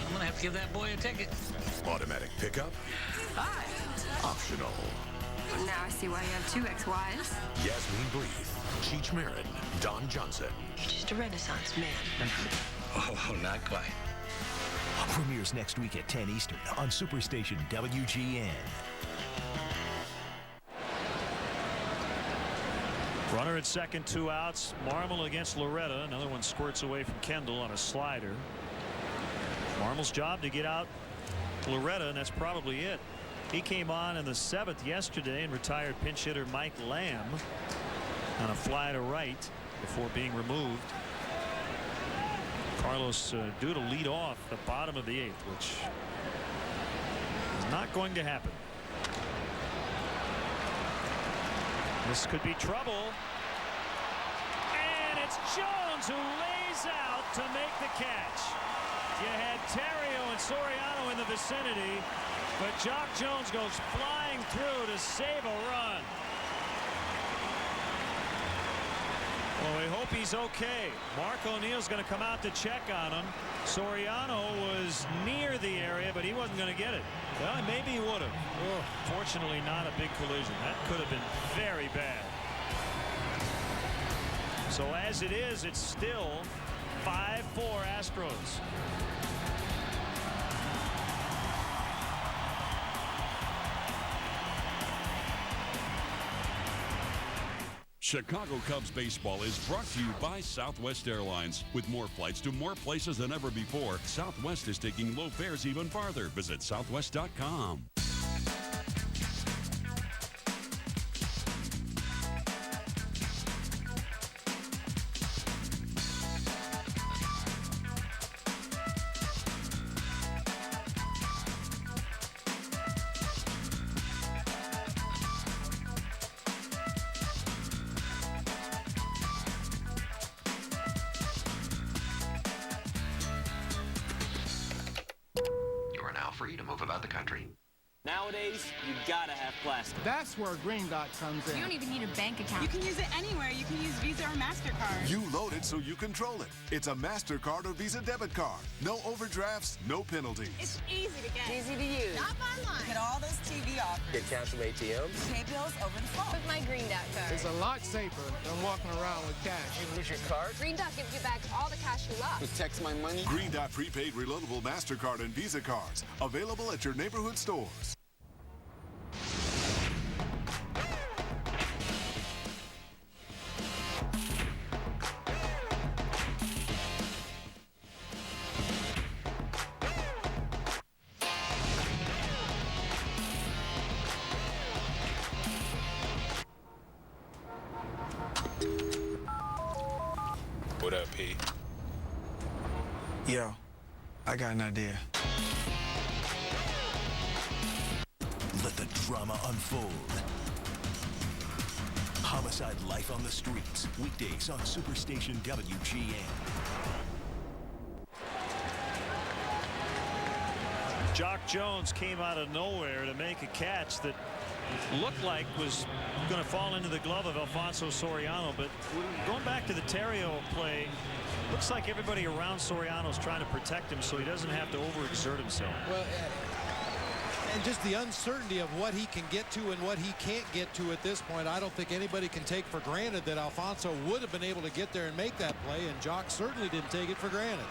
I'm gonna have to give that boy a ticket. Automatic pickup. Hi. Optional. Now I see why you have 2 ex-wives. Yasmin Bleeth, Cheech Marin, Don Johnson. Just a Renaissance man. Oh, not quite. Premieres next week at 10 Eastern on Superstation WGN. Runner at second, 2 outs. Marmol against Loretta. Another one squirts away from Kendall on a slider. Marmol's job to get out Loretta, and that's probably it. He came on in the 7th yesterday and retired pinch hitter Mike Lamb on a fly to right before being removed. Carlos due to lead off the bottom of the 8th, which is not going to happen. This could be trouble. And it's Jones who lays out to make the catch. You had Terrio and Soriano in the vicinity, but Jock Jones goes flying through to save a run. Well, we hope he's okay. Mark O'Neill's going to come out to check on him. Soriano was near the area, but he wasn't going to get it. Well, maybe he would have. Fortunately, not a big collision. That could have been very bad. So as it is, it's still 5-4 Astros. Chicago Cubs baseball is brought to you by Southwest Airlines. With more flights to more places than ever before, Southwest is taking low fares even farther. Visit southwest.com. Free to move about the country. Nowadays, you gotta have plastic. That's where Green Dot comes in. You don't even need a bank account. You can use it anywhere. You can use Visa or MasterCard. You load it so you control it. It's a MasterCard or Visa debit card. No overdrafts, no penalties. It's easy to get. Easy to use. Shop online. Get all those TV offers. Get cash from ATMs. Pay bills over the phone. With my Green Dot card. It's a lot safer than walking around with cash. You lose your card? Green Dot gives you back all the cash you lost. Text my money. Green Dot prepaid reloadable MasterCard and Visa cards. Available at your neighborhood stores. What up, P? Yo, I got an idea. Let the drama unfold. Homicide Life on the Streets. Weekdays on Superstation WGN. Jock Jones came out of nowhere to make a catch that looked like was going to fall into the glove of Alfonso Soriano, but going back to the Terrio play, looks like everybody around Soriano's trying to protect him so he doesn't have to overexert himself. Well, and just the uncertainty of what he can get to and what he can't get to at this point, I don't think anybody can take for granted that Alfonso would have been able to get there and make that play, and Jock certainly didn't take it for granted.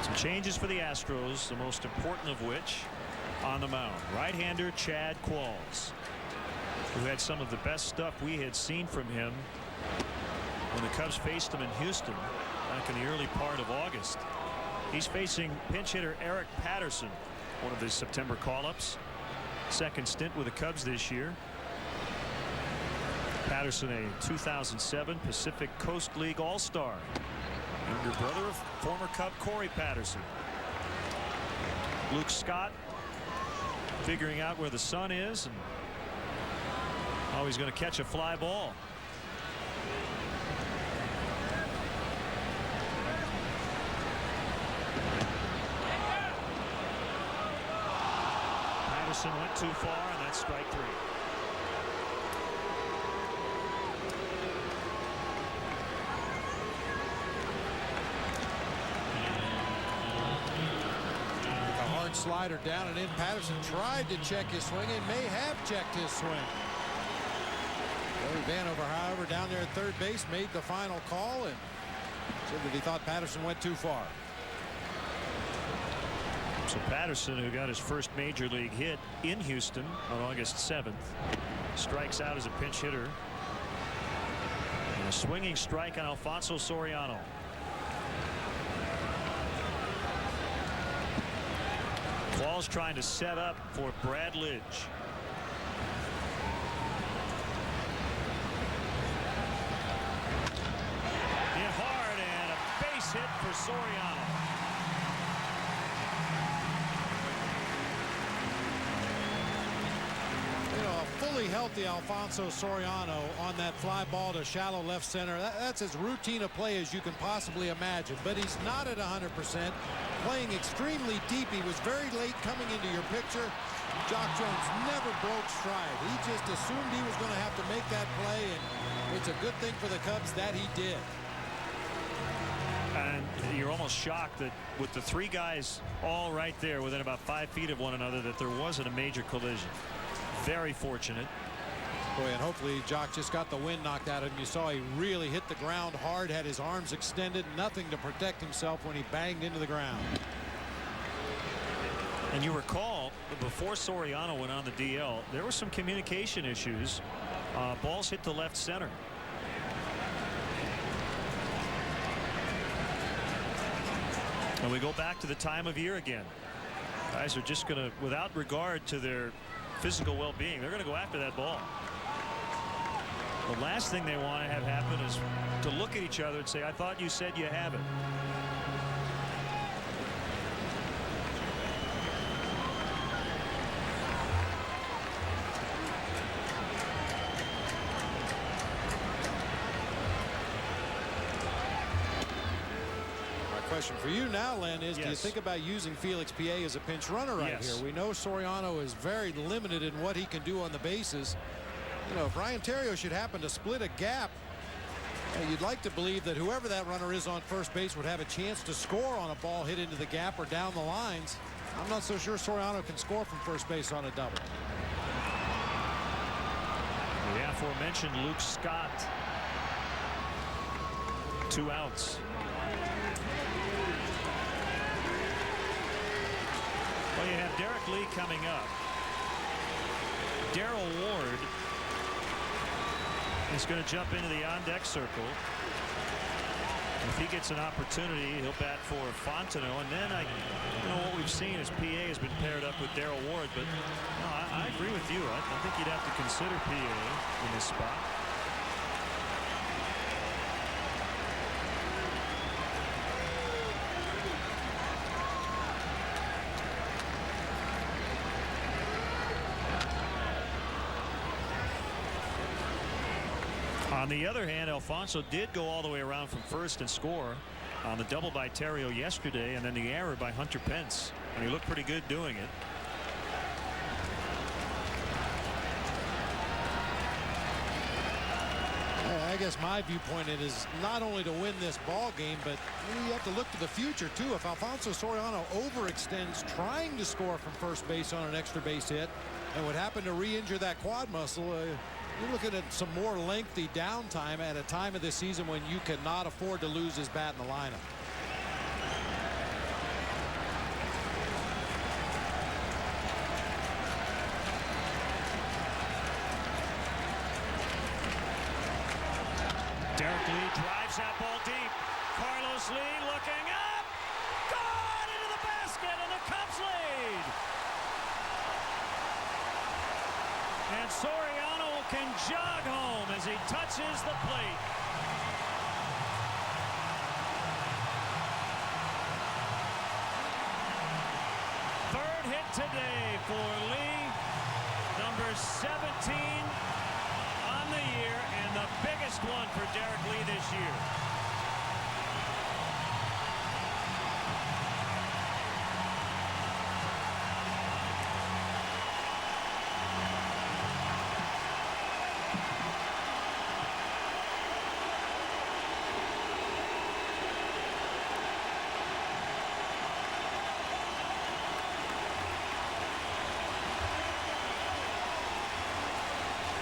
Some changes for the Astros, the most important of which on the mound. Right-hander Chad Qualls, who had some of the best stuff we had seen from him when the Cubs faced him in Houston back in the early part of August. He's facing pinch hitter Eric Patterson, one of the September call-ups. Second stint with the Cubs this year. Patterson, a 2007 Pacific Coast League All-Star. Younger brother of former Cub Corey Patterson. Luke Scott figuring out where the sun is and how he's going to catch a fly ball. Patterson went too far, and that's strike three. Slider down and in. Patterson tried to check his swing and may have checked his swing. Joey Vanover, however, down there at third base, made the final call and said that he thought Patterson went too far. So Patterson, who got his first major league hit in Houston on August 7th, strikes out as a pinch hitter. And a swinging strike on Alfonso Soriano. Qualls trying to set up for Brad Lidge. Hit hard and a base hit for Soriano. You know, a fully healthy Alfonso Soriano on that fly ball to shallow left center. That's as routine a play as you can possibly imagine, but he's not at 100%. playing extremely deep. He was very late coming into your picture. Jock Jones never broke stride. He just assumed he was going to have to make that play, and it's a good thing for the Cubs that he did. And you're almost shocked that with the three guys all right there within about 5 feet of one another that there wasn't a major collision. Very fortunate. Boy, and hopefully Jock just got the wind knocked out of him. You saw he really hit the ground hard, had his arms extended, nothing to protect himself when he banged into the ground. And you recall before Soriano went on the DL, there were some communication issues. Balls hit the left center. And we go back to the time of year again. Guys are just going to, without regard to their physical well-being, they're going to go after that ball. The last thing they want to have happen is to look at each other and say, I thought you said you have it. Question for you now, Len, is yes. Do you think about using Felix Pié as a pinch runner right yes. here? We know Soriano is very limited in what he can do on the bases. You know, if Ryan Theriot should happen to split a gap, you'd like to believe that whoever that runner is on first base would have a chance to score on a ball hit into the gap or down the lines. I'm not so sure Soriano can score from first base on a double. The aforementioned Luke Scott. 2 outs. Well, you have Derek Lee coming up. Darrell Ward is going to jump into the on-deck circle. If he gets an opportunity, he'll bat for Fontenot. And then what we've seen is Pié has been paired up with Darrell Ward. But no, I agree with you. I think you'd have to consider Pié in this spot. On the other hand, Alfonso did go all the way around from first and score on the double by Theriot yesterday, and then the error by Hunter Pence, and he looked pretty good doing it. I guess my viewpoint is not only to win this ball game, but you have to look to the future too. If Alfonso Soriano overextends trying to score from first base on an extra base hit and would happen to re-injure that quad muscle, you're looking at some more lengthy downtime at a time of the season when you cannot afford to lose his bat in the lineup. Derek Lee drives that ball deep. Carlos Lee looking up. Gone into the basket, and the Cubs lead. And Soriano can jog home as he touches the plate. Third hit today for Lee, number 17 on the year, and the biggest one for Derek Lee this year.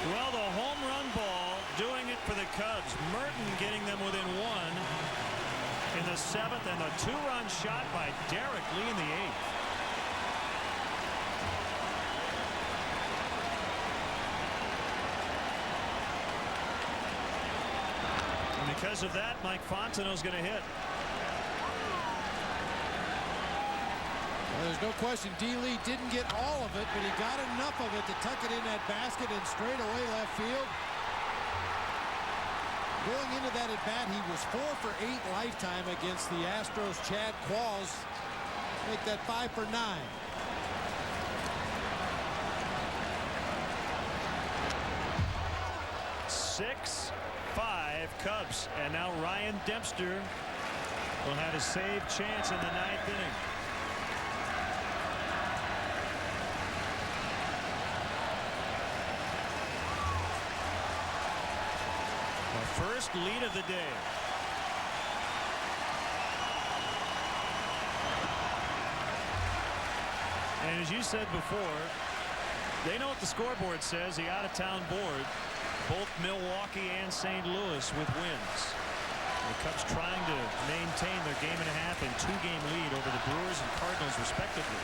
Well, the home run ball doing it for the Cubs. Merton getting them within 1 in the 7th, and a 2-run shot by Derek Lee in the 8th. And because of that, Mike Fontenot's going to hit. There's no question D-Lee didn't get all of it, but he got enough of it to tuck it in that basket and straight away left field. Going into that at bat, he was 4 for 8 lifetime against the Astros. Chad Qualls make that 5 for 9. Cubs, and now Ryan Dempster will have a save chance in the 9th inning. first lead of the day. And as you said before, they know what the scoreboard says, the out-of-town board. Both Milwaukee and St. Louis with wins. The Cubs trying to maintain their game-and-a-half and two-game lead over the Brewers and Cardinals, respectively.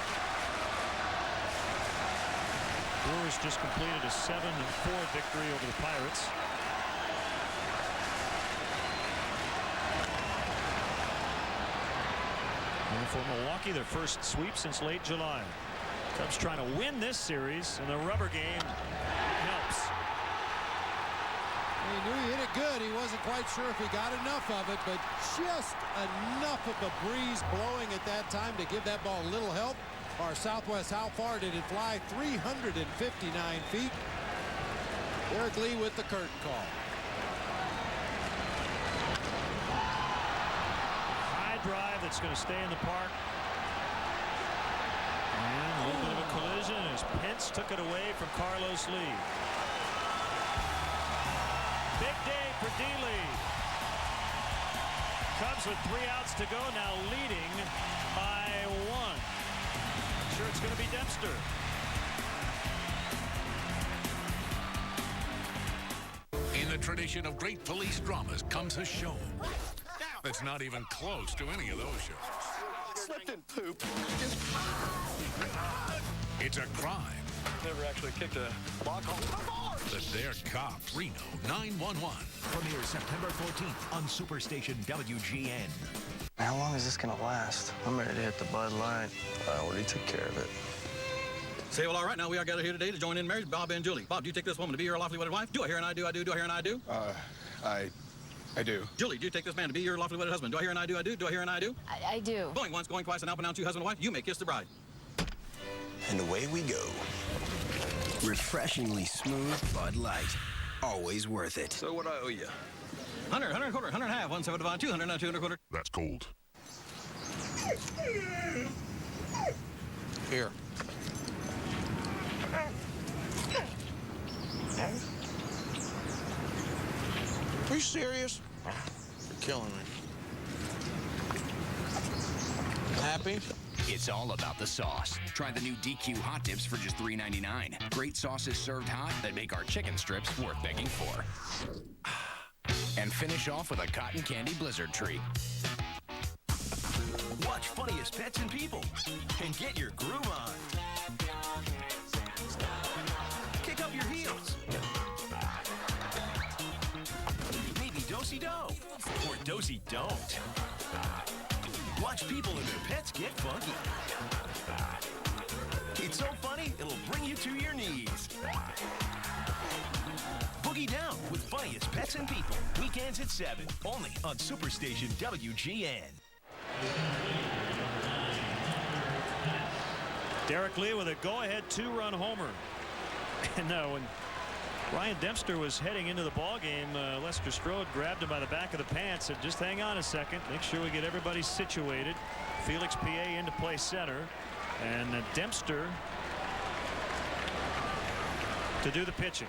Brewers just completed a 7-4 victory over the Pirates. And for Milwaukee, their first sweep since late July. Cubs trying to win this series, and the rubber game helps. He knew he hit it good. He wasn't quite sure if he got enough of it, but just enough of a breeze blowing at that time to give that ball a little help. Our Southwest, how far did it fly? 359 feet. Derek Lee with the curtain call. High drive that's going to stay in the park. And a little bit of a collision as Pence took it away from Carlos Lee. Big day for D-Lee. Cubs with 3 outs to go, now leading by 1. Sure, it's going to be Dempster. In the tradition of great police dramas comes a show that's not even close to any of those shows. Slipped and pooped. It's a crime Never actually kicked a block home. that they're cops. Reno 911. Premieres September 14th on Superstation WGN. How long is this gonna last? I'm ready to hit the Bud Light. I already took care of it. Say, well, all right, now we are gathered here today to join in marriage, Bob and Julie. Bob, do you take this woman to be your lawfully wedded wife? Do I hear and I do, I do, do I hear and I do? I do. Julie, do you take this man to be your lawfully wedded husband? Do I hear and I do, I do, do I hear and I do? I do. Going once, going twice, and now pronounce you husband and wife, you may kiss the bride. And away we go. Refreshingly smooth Bud Light. Always worth it. So what I owe you? 100, 100 and a quarter, 100 and a half, 175, 200, 200 and a quarter. That's cold. Here. Are you serious? You're killing me. Happy? It's all about the sauce. Try the new DQ Hot Dips for just $3.99. Great sauces served hot that make our chicken strips worth begging for. And finish off with a cotton candy blizzard treat. Watch Funniest Pets and People and get your groove on. Kick up your heels. Maybe do-si-do or do-si-don't. Watch people and their pets get funky. It's so funny, it'll bring you to your knees. Boogie down with Funniest Pets and People. Weekends at 7, only on Superstation WGN. Derek Lee with a go-ahead 2-run homer. And no, when Ryan Dempster was heading into the ball game, Lester Strode grabbed him by the back of the pants, said, just hang on a second, make sure we get everybody situated. Felix P.A. into play center, and Dempster to do the pitching.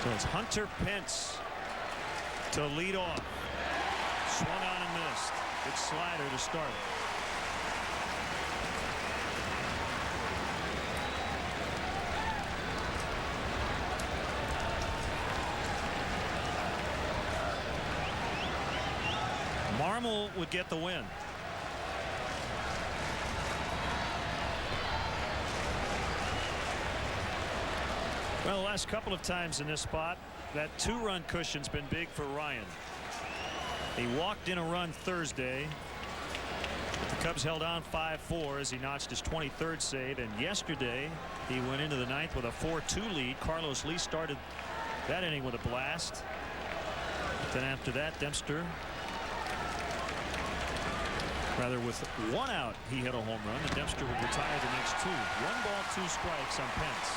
So it's Hunter Pence to lead off. Swung on and missed. Good slider to start it. Marmol would get the win. Well, the last couple of times in this spot, that 2-run cushion's been big for Ryan. He walked in a run Thursday. The Cubs held on 5-4 as he notched his 23rd save, and yesterday he went into the 9th with a 4-2 lead. Carlos Lee started that inning with a blast. Then after that, Dempster, rather with 1 out, he hit a home run, and Dempster would retire the next 2. 1 ball, 2 strikes on Pence.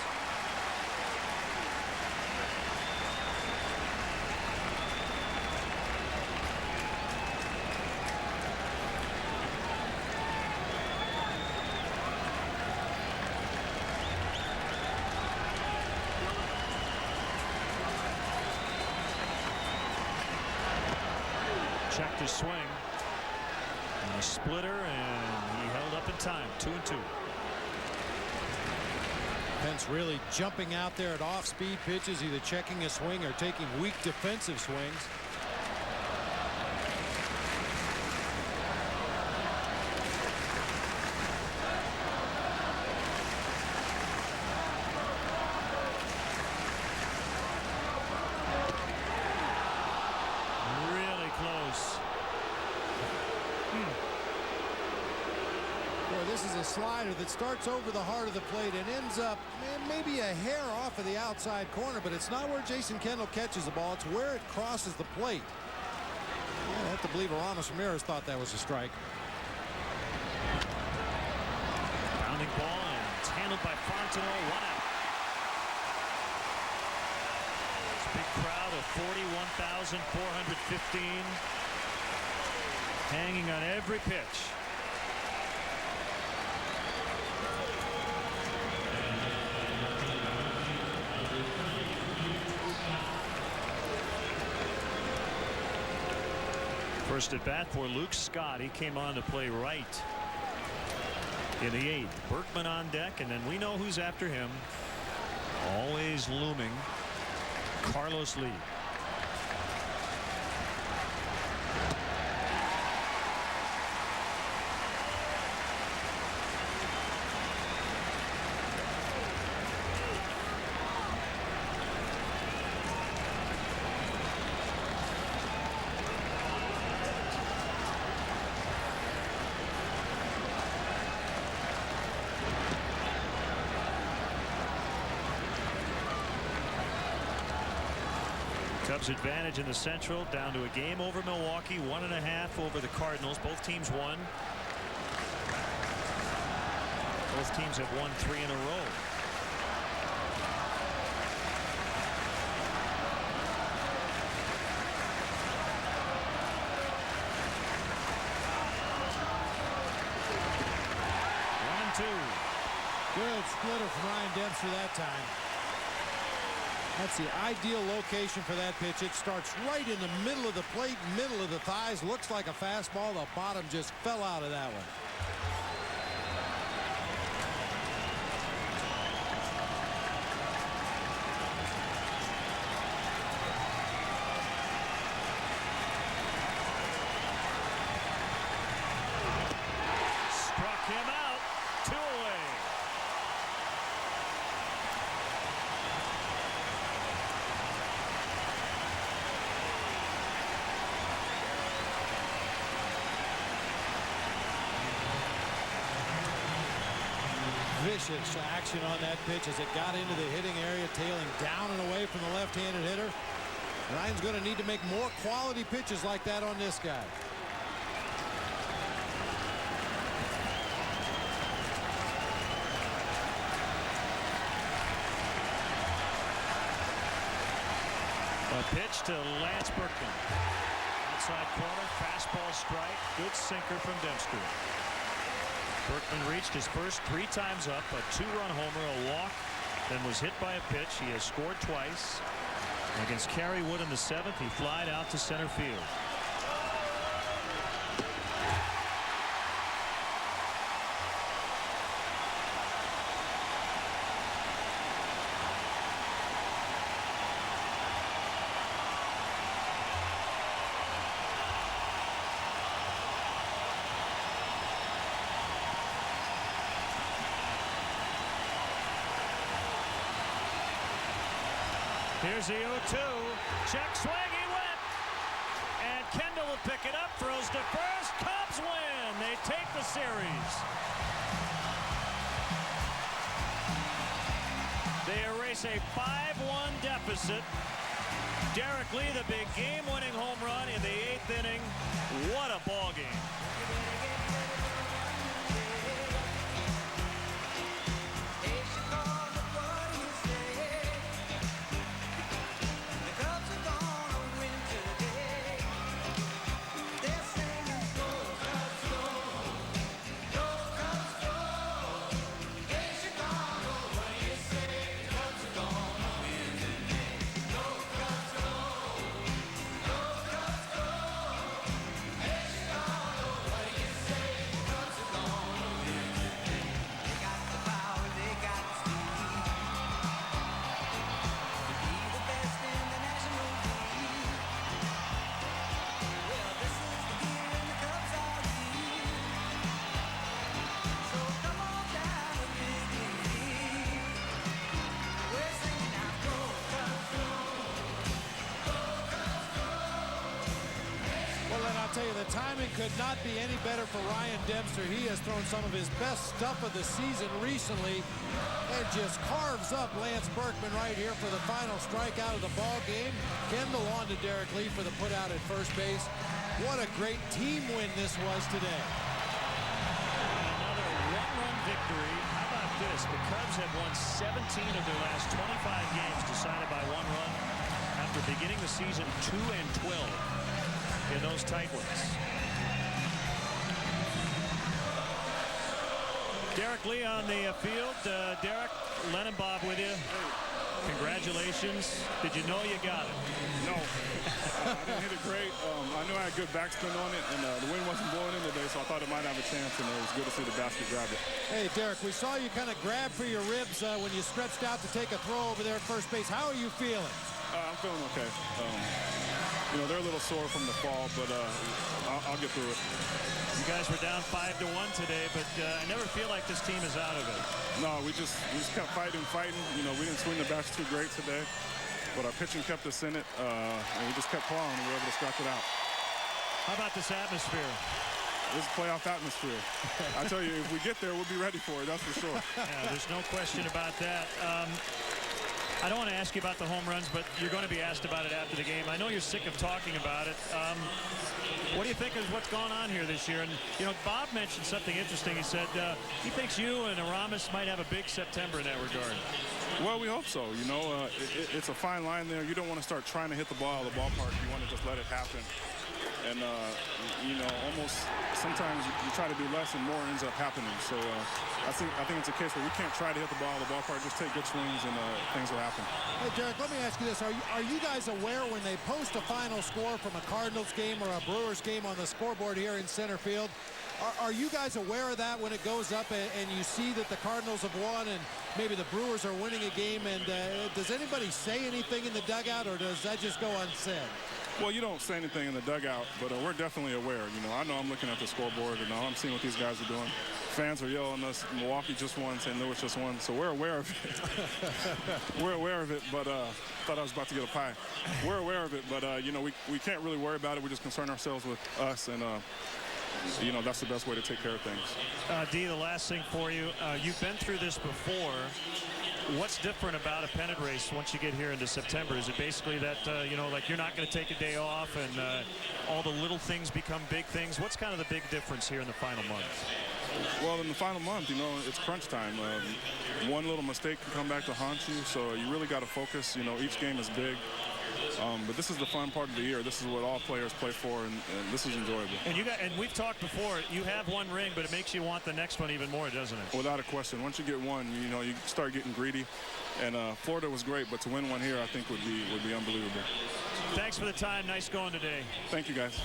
checked his swing. And a splitter, and he held up in time. 2-2. Pence really jumping out there at off-speed pitches, either checking a swing or taking weak defensive swings. Really close. Boy, this is a slider that starts over the heart of the plate and ends up maybe a hair off of the outside corner, but it's not where Jason Kendall catches the ball. It's where it crosses the plate. I have to believe Aramis Ramirez thought that was a strike. Bounding ball, and it's handled by Fontenot. 1 out. This big crowd of 41,415 hanging on every pitch. First at bat for Luke Scott. He came on to play right in the 8th. Berkman on deck, and then we know who's after him. Always looming, Carlos Lee. Cubs advantage in the Central, down to a game over Milwaukee, 1.5 over the Cardinals. Both teams won. Both teams have won 3 in a row. Good splitter from Ryan Dempster that time. That's the ideal location for that pitch. It starts right in the middle of the plate, middle of the thighs. Looks like a fastball. The bottom just fell out of that one. Struck him out. 2 away. Vicious action on that pitch as it got into the hitting area, tailing down and away from the left-handed hitter. Ryan's going to need to make more quality pitches like that on this guy. A pitch to Lance Berkman. Outside corner, fastball strike. Good sinker from Dempster. Berkman reached his first 3 times up, a 2-run homer, a walk, then was hit by a pitch. He has scored twice. Against Kerry Wood in the 7th, he flied out to center field. Here's the 0-2. Check swing. He went. And Kendall will pick it up. Throws to first. Cubs win. They take the series. They erase a 5-1 deficit. Derek Lee, the big game-winning home run in the 8th inning. What a ball game. tell you, the timing could not be any better for Ryan Dempster. He has thrown some of his best stuff of the season recently and just carves up Lance Berkman right here for the final strikeout of the ball game. Kendall on to Derek Lee for the put out at first base. What a great team win this was today. Another one-run victory. How about this? The Cubs have won 17 of their last 25 games decided by one run after beginning the season 2-12 in those tight ones. Derek Lee on the field. Derek, Len and Bob with you. Congratulations. Did you know you got it? No. I didn't hit it great. I knew I had good backspin on it, and the wind wasn't blowing in today, so I thought it might have a chance, and it was good to see the basket grab it. Hey, Derek, we saw you kind of grab for your ribs when you stretched out to take a throw over there at first base. How are you feeling? I'm feeling okay. You know, they're a little sore from the fall, but I'll get through it. You guys were down 5-1 today, but I never feel like this team is out of it. No, we just kept fighting. You know, we didn't swing the bats too great today, but our pitching kept us in it, and we just kept plowing, and we were able to scratch it out. How about this atmosphere? This is playoff atmosphere. I tell you, if we get there, we'll be ready for it, that's for sure. Yeah, there's no question about that. I don't want to ask you about the home runs, but you're going to be asked about it after the game. I know you're sick of talking about it. What do you think is what's going on here this year? And, you know, Bob mentioned something interesting. He said he thinks you and Aramis might have a big September in that regard. Well, we hope so. You know, it's a fine line there. You don't want to start trying to hit the ball out of the ballpark. You want to just let it happen. And, you know, almost sometimes you try to do less and more ends up happening. So I think it's a case where we can't try to hit the ball out of the ballpark. Just take good swings and things will happen. Hey, Derek, let me ask you this. Are you guys aware when they post a final score from a Cardinals game or a Brewers game on the scoreboard here in center field? Are you guys aware of that when it goes up and you see that the Cardinals have won and maybe the Brewers are winning a game? And does anybody say anything in the dugout, or does that just go unsaid? Well, you don't say anything in the dugout, but we're definitely aware. You know, I know I'm looking at the scoreboard and I'm seeing what these guys are doing. Fans are yelling us. Milwaukee just won, St. Louis just won, so we're aware of it. We're aware of it, but thought I was about to get a pie. We're aware of it, but you know, we can't really worry about it. We just concern ourselves with us, and you know, that's the best way to take care of things. Dee, the last thing for you, you've been through this before. What's different about a pennant race once you get here into September? Is it basically that, you know, like you're not going to take a day off and all the little things become big things? What's kind of the big difference here in the final month? Well, in the final month, you know, it's crunch time. One little mistake can come back to haunt you, so you really got to focus. You know, each game is big. But this is the fun part of the year. This is what all players play for, and this is enjoyable. And we've talked before. You have one ring, but it makes you want the next one even more, doesn't it? Without a question. Once you get one, you know, you start getting greedy. And Florida was great, but to win one here, I think would be unbelievable. Thanks for the time. Nice going today. Thank you, guys.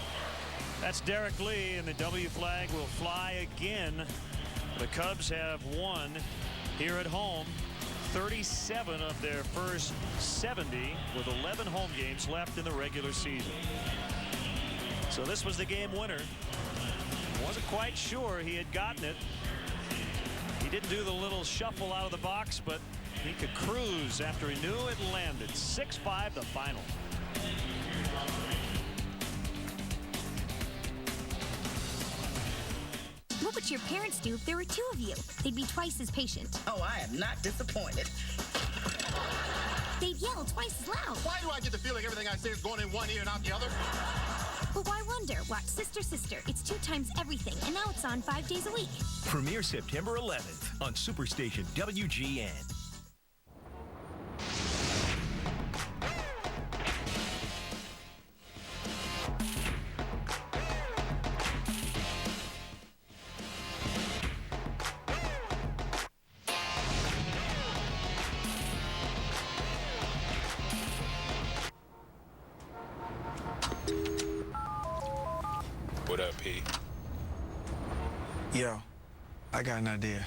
That's Derek Lee, and the W flag will fly again. The Cubs have won here at home 37 of their first 70 with 11 home games left in the regular season. So this was the game winner. Wasn't quite sure he had gotten it. He didn't do the little shuffle out of the box, but he could cruise after he knew it landed. 6-5 the final. What would your parents do if there were two of you? They'd be twice as patient. Oh, I am not disappointed. They'd yell twice as loud. Why do I get the feeling everything I say is going in one ear and out the other? But why wonder? Watch Sister Sister. It's 2 times everything, and now it's on 5 days a week. Premiere September 11th on Superstation WGN. What up, P? Yo, I got an idea.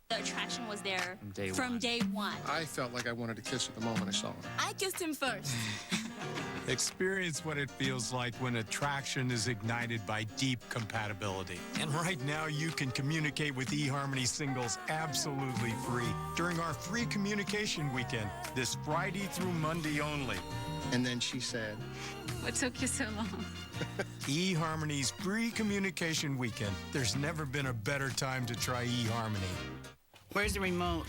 The attraction was there from day one. I felt like I wanted to kiss her the moment I saw her. I kissed him first. Experience what it feels like when attraction is ignited by deep compatibility. And right now, you can communicate with eHarmony singles absolutely free during our free communication weekend, this Friday through Monday only. And then she said, What took you so long? eHarmony's free communication weekend. There's never been a better time to try eHarmony. Where's the remote?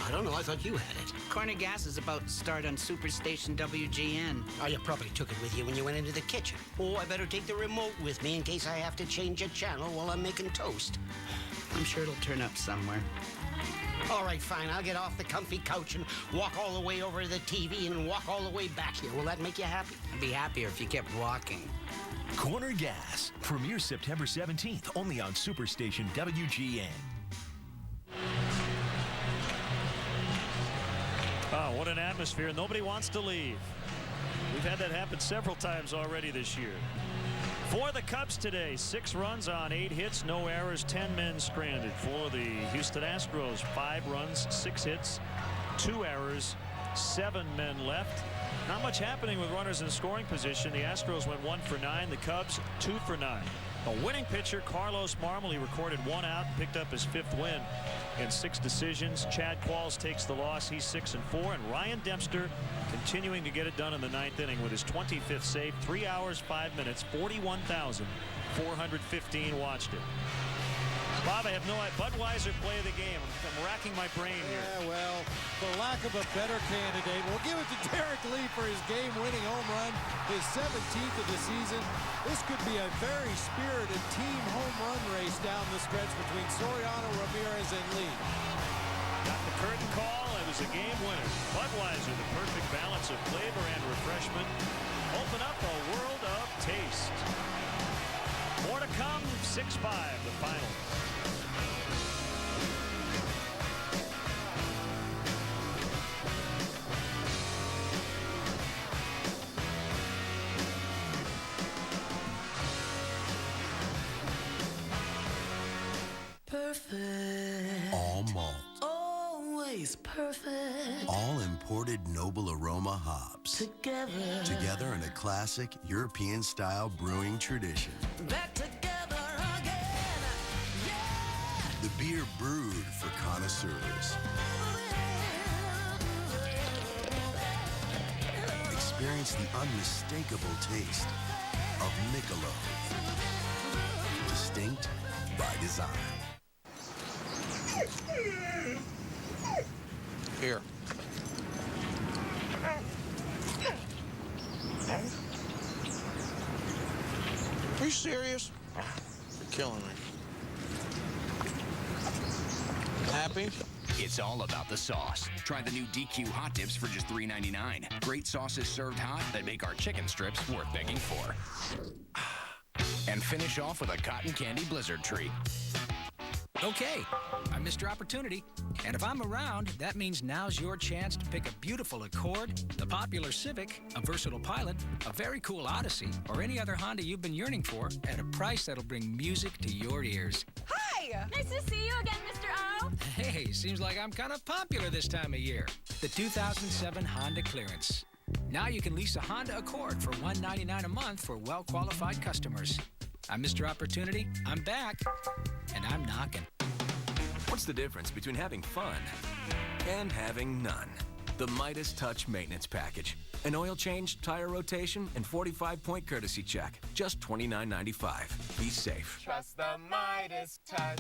I don't know. I thought you had it. Corner Gas is about to start on Superstation WGN. Oh, you probably took it with you when you went into the kitchen. Oh, I better take the remote with me in case I have to change a channel while I'm making toast. I'm sure it'll turn up somewhere. All right, fine. I'll get off the comfy couch and walk all the way over to the TV and walk all the way back here. Will that make you happy? I'd be happier if you kept walking. Corner Gas premieres September 17th only on Superstation WGN. Oh, what an atmosphere. Nobody wants to leave. We've had that happen several times already this year. For the Cubs today, 6 runs on 8 hits, no errors, 10 men stranded. For the Houston Astros, 5 runs, 6 hits, 2 errors, 7 men left. Not much happening with runners in scoring position. The Astros went 1 for 9, the Cubs 2 for 9. A winning pitcher, Carlos Marmol, he recorded 1 out, picked up his 5th win in 6 decisions. Chad Qualls takes the loss. He's 6-4. And Ryan Dempster continuing to get it done in the 9th inning with his 25th save. 3 hours, 5 minutes, 41,415 watched it. Bob, I have no idea. Budweiser play of the game. I'm racking my brain here. Yeah, well, for lack of a better candidate, we'll give it to Derek Lee for his game-winning home run, his 17th of the season. This could be a very spirited team home run race down the stretch between Soriano, Ramirez, and Lee. Got the curtain call. It was a game winner. Budweiser, the perfect balance of flavor and refreshment. Open up a world of taste. More to come. 6-5, the final. Perfect. All malt. Always perfect. All imported noble aroma hops. Together in a classic European-style brewing tradition. Back together again. Yeah. The beer brewed for connoisseurs. Experience the unmistakable taste of Michelob. Distinct by design. Here. Are you serious? You're killing me. Happy? It's all about the sauce. Try the new DQ hot dips for just $3.99. Great sauces served hot that make our chicken strips worth begging for. And finish off with a cotton candy blizzard treat. Okay, I'm Mr. Opportunity, and if I'm around, that means now's your chance to pick a beautiful Accord, the popular Civic, a versatile Pilot, a very cool Odyssey, or any other Honda you've been yearning for at a price that'll bring music to your ears. Hi! Nice to see you again, Mr. O. Hey, seems like I'm kind of popular this time of year. The 2007 Honda Clearance. Now you can lease a Honda Accord for $199 a month for well-qualified customers. I'm Mr. Opportunity, I'm back, and I'm knocking. What's the difference between having fun and having none? The Midas Touch Maintenance Package. An oil change, tire rotation, and 45-point courtesy check. Just $29.95. Be safe. Trust the Midas Touch.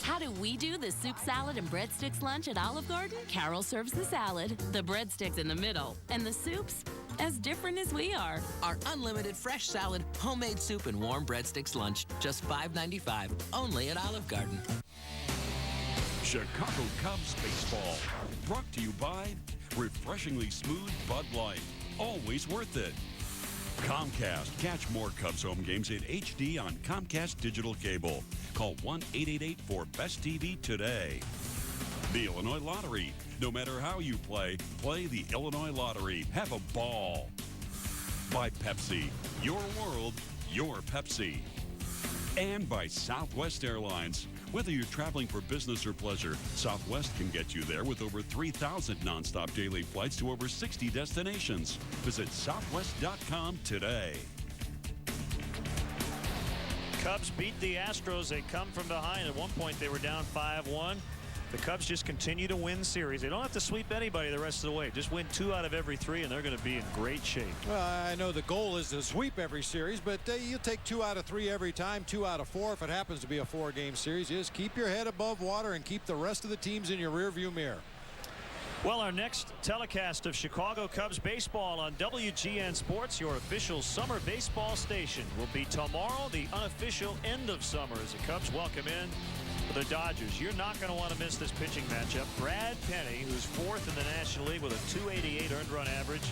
How do we do the soup, salad, and breadsticks lunch at Olive Garden? Carol serves the salad, the breadsticks in the middle, and the soups as different as we are. Our unlimited fresh salad, homemade soup, and warm breadsticks lunch. Just $5.95. Only at Olive Garden. Chicago Cubs baseball. Brought to you by refreshingly smooth Bud Light. Always worth it. Comcast. Catch more Cubs home games in HD on Comcast Digital Cable. Call 1-888-4BEST-TV today. The Illinois Lottery. No matter how you play the Illinois Lottery. Have a ball. By Pepsi. Your world, your Pepsi. And by Southwest Airlines. Whether you're traveling for business or pleasure, Southwest can get you there with over 3,000 nonstop daily flights to over 60 destinations. Visit southwest.com today. Cubs beat the Astros. They come from behind. At one point, they were down 5-1. the Cubs just continue to win series. They don't have to sweep anybody the rest of the way. Just win 2 out of every 3, and they're going to be in great shape. Well, I know the goal is to sweep every series, but you take 2 out of 3 every time, 2 out of 4. If it happens to be a 4-game series, you just keep your head above water and keep the rest of the teams in your rearview mirror. Well, our next telecast of Chicago Cubs baseball on WGN Sports, your official summer baseball station, will be tomorrow, the unofficial end of summer, as the Cubs welcome in the Dodgers. You're not going to want to miss this pitching matchup. Brad Penny, who's 4th in the National League with a .288 earned run average,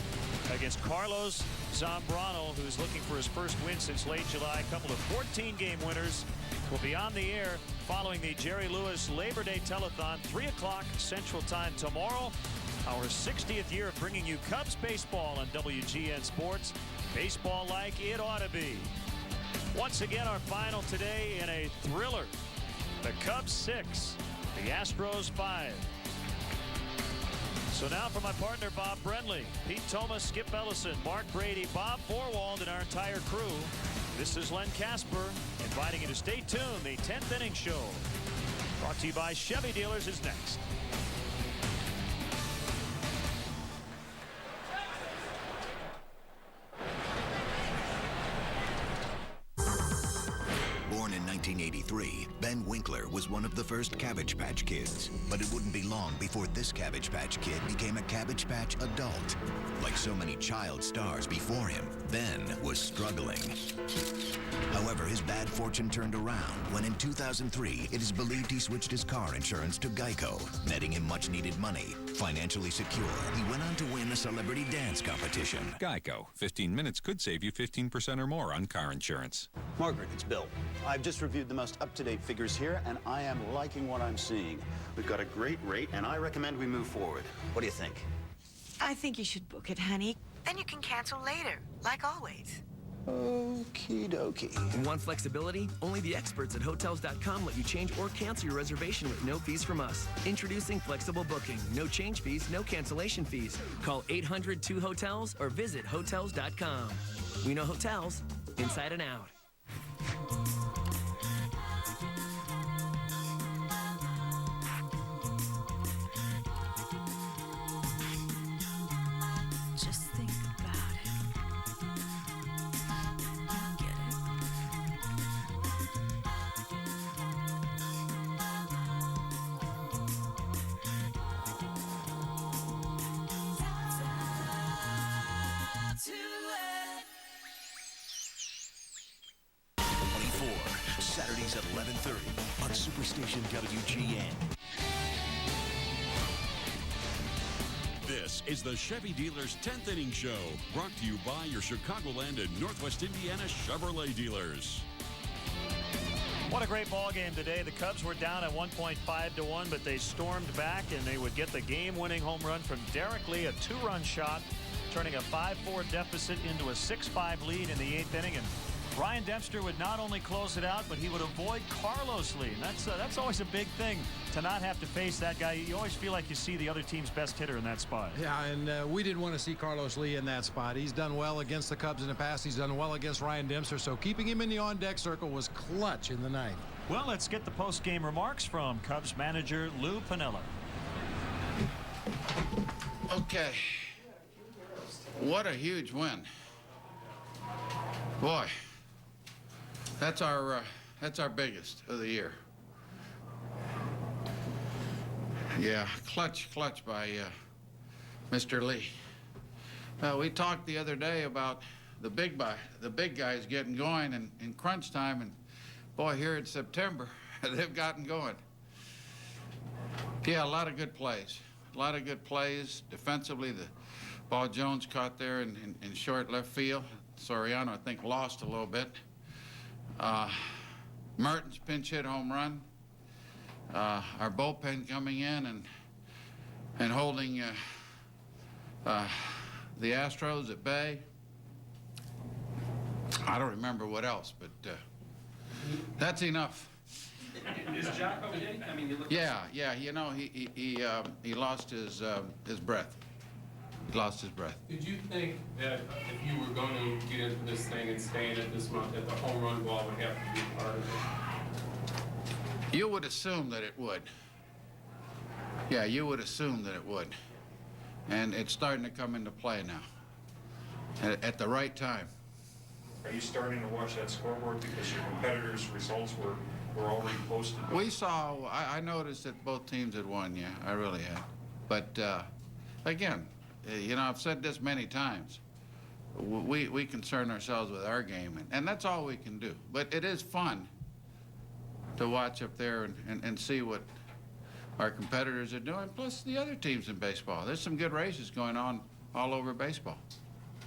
against Carlos Zambrano, who's looking for his first win since late July. A couple of 14-game winners will be on the air following the Jerry Lewis Labor Day Telethon, 3 o'clock Central Time tomorrow. Our 60th year of bringing you Cubs baseball on WGN Sports. Baseball like it ought to be. Once again, our final today in a thriller. The Cubs 6, the Astros 5. So now for my partner, Bob Brenly, Pete Thomas, Skip Ellison, Mark Brady, Bob Forwald, and our entire crew. This is Len Casper inviting you to stay tuned. The 10th inning show, brought to you by Chevy Dealers, is next. Born in 1983, Ben Winkler was one of the first Cabbage Patch Kids. But it wouldn't be long before this Cabbage Patch Kid became a Cabbage Patch adult. Like so many child stars before him, Ben was struggling. However, his bad fortune turned around when in 2003, it is believed he switched his car insurance to Geico, netting him much-needed money. Financially secure, he went on to win a celebrity dance competition. Geico. 15 minutes could save you 15% or more on car insurance. Margaret, it's Bill. I've just reviewed the most up-to-date figures here, and I am liking what I'm seeing. We've got a great rate, and I recommend we move forward. What do you think? I think you should book it, honey. Then you can cancel later, like always. Okie dokie. Want flexibility? Only the experts at Hotels.com let you change or cancel your reservation with no fees from us. Introducing flexible booking. No change fees, no cancellation fees. Call 800-2-HOTELS or visit Hotels.com. We know hotels inside and out. Just think about it. You get it. Saturdays at 11:30 on Superstation WGN. This is the Chevy Dealers 10th Inning Show, brought to you by your Chicagoland and Northwest Indiana Chevrolet dealers. What a great ball game today. The Cubs were down at 1.5-1, but they stormed back, and they would get the game-winning home run from Derek Lee, a 2-run shot, turning a 5-4 deficit into a 6-5 lead in the 8th inning. And Ryan Dempster would not only close it out, but he would avoid Carlos Lee. And that's always a big thing, to not have to face that guy. You always feel like you see the other team's best hitter in that spot. Yeah, and we didn't want to see Carlos Lee in that spot. He's done well against the Cubs in the past. He's done well against Ryan Dempster, so keeping him in the on-deck circle was clutch in the ninth. Well, let's get the post-game remarks from Cubs manager Lou Piniella. Okay. What a huge win. Boy. That's our biggest of the year. Yeah, clutch by Mr. Lee. We talked the other day about the big guys getting going in crunch time, and boy, here in September, they've gotten going. Yeah, a lot of good plays. Defensively, the ball Jones caught there in short left field. Soriano, I think, lost a little bit. Mertens pinch hit home run. Our bullpen coming in and holding the Astros at bay. I don't remember what else, but that's enough. Is Jocko in? I mean, Yeah. You know, he lost his breath. He lost his breath. Did you think that if you were going to get into this thing and stay in it this month, that the home run ball would have to be part of it? You would assume that it would. Yeah, you would assume that it would. And it's starting to come into play now, at the right time. Are you starting to watch that scoreboard because your competitors' results were already posted? We saw, I noticed that both teams had won, yeah, I really had. But again, you know, I've said this many times. We concern ourselves with our game, and that's all we can do. But it is fun to watch up there and see what our competitors are doing, plus the other teams in baseball. There's some good races going on all over baseball.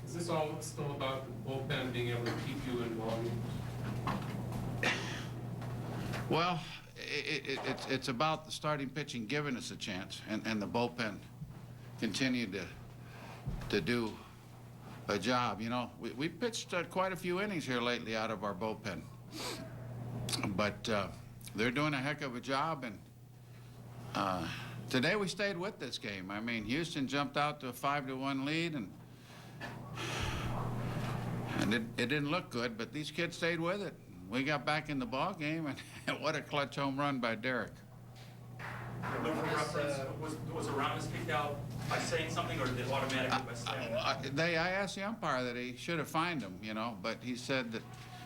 Is this all still about the bullpen being able to keep you involved? Well, it's about the starting pitching giving us a chance, and the bullpen continue to do a job. You know, we pitched quite a few innings here lately out of our bullpen, but they're doing a heck of a job. And today we stayed with this game. I mean, Houston jumped out to a 5-1 lead, and it didn't look good, but these kids stayed with it. We got back in the ball game, and what a clutch home run by Derek. Was Aramis kicked out by saying something, or did it automatically by saying? I asked the umpire that he should have fined him, you know, but he said that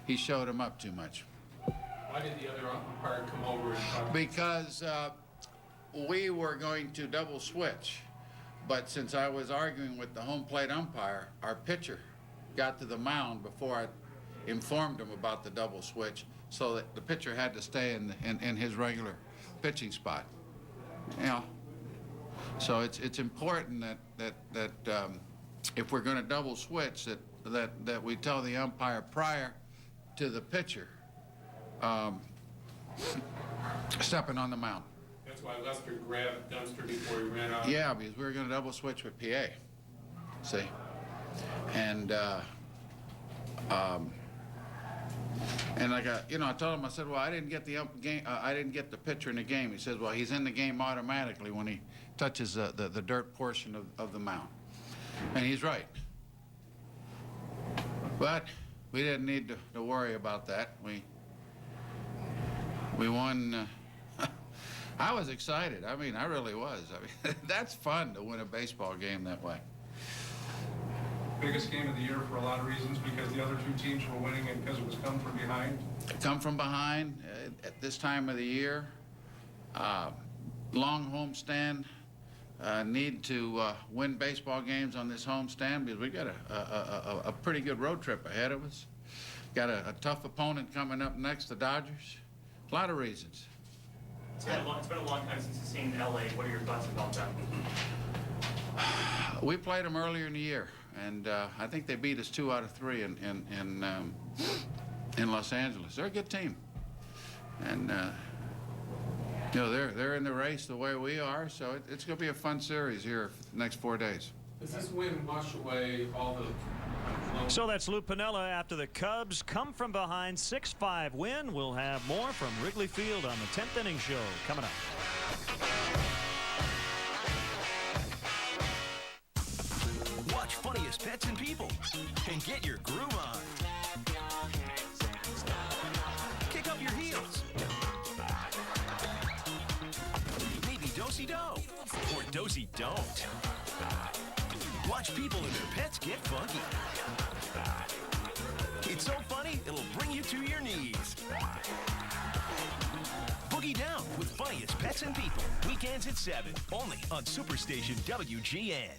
he showed him up too much. Why did the other umpire come over and talk? Because we were going to double switch, but since I was arguing with the home plate umpire, our pitcher got to the mound before I informed him about the double switch, so that the pitcher had to stay in his regular pitching spot. You know, so it's important that if we're going to double switch, that we tell the umpire prior to the pitcher stepping on the mound. That's why Lester grabbed Dunster before he ran out. Yeah, because we were going to double switch with PA. See, and like I told him, I said, well, I didn't get the pitcher in the game. He says, well, he's in the game automatically when he touches the dirt portion of the mound, and he's right. But we didn't need to worry about that. We won. I was excited. I mean, I really was. I mean, that's fun to win a baseball game that way. Biggest game of the year for a lot of reasons, because the other two teams were winning and because it was come from behind. Come from behind at this time of the year. Long homestand. Need to win baseball games on this homestand because we got a pretty good road trip ahead of us. Got a tough opponent coming up next, the Dodgers. A lot of reasons. It's been a long time since you've seen LA. What are your thoughts about that? We played them earlier in the year, and I think they beat us 2 out of 3 in Los Angeles. They're a good team, and you know they're in the race the way we are. So it's going to be a fun series here for the next 4 days. Does this win wash away all the? So that's Lou Piniella after the Cubs come from behind 6-5 win. We'll have more from Wrigley Field on the 10th inning show coming up. Watch Funniest Pets and People and get your groove on. Kick up your heels. Maybe do-si-do or do-si don't. Watch people and their pets get funky. It's so funny, it'll bring you to your knees. Boogie down with Funniest Pets and People. Weekends at 7, only on Superstation WGN.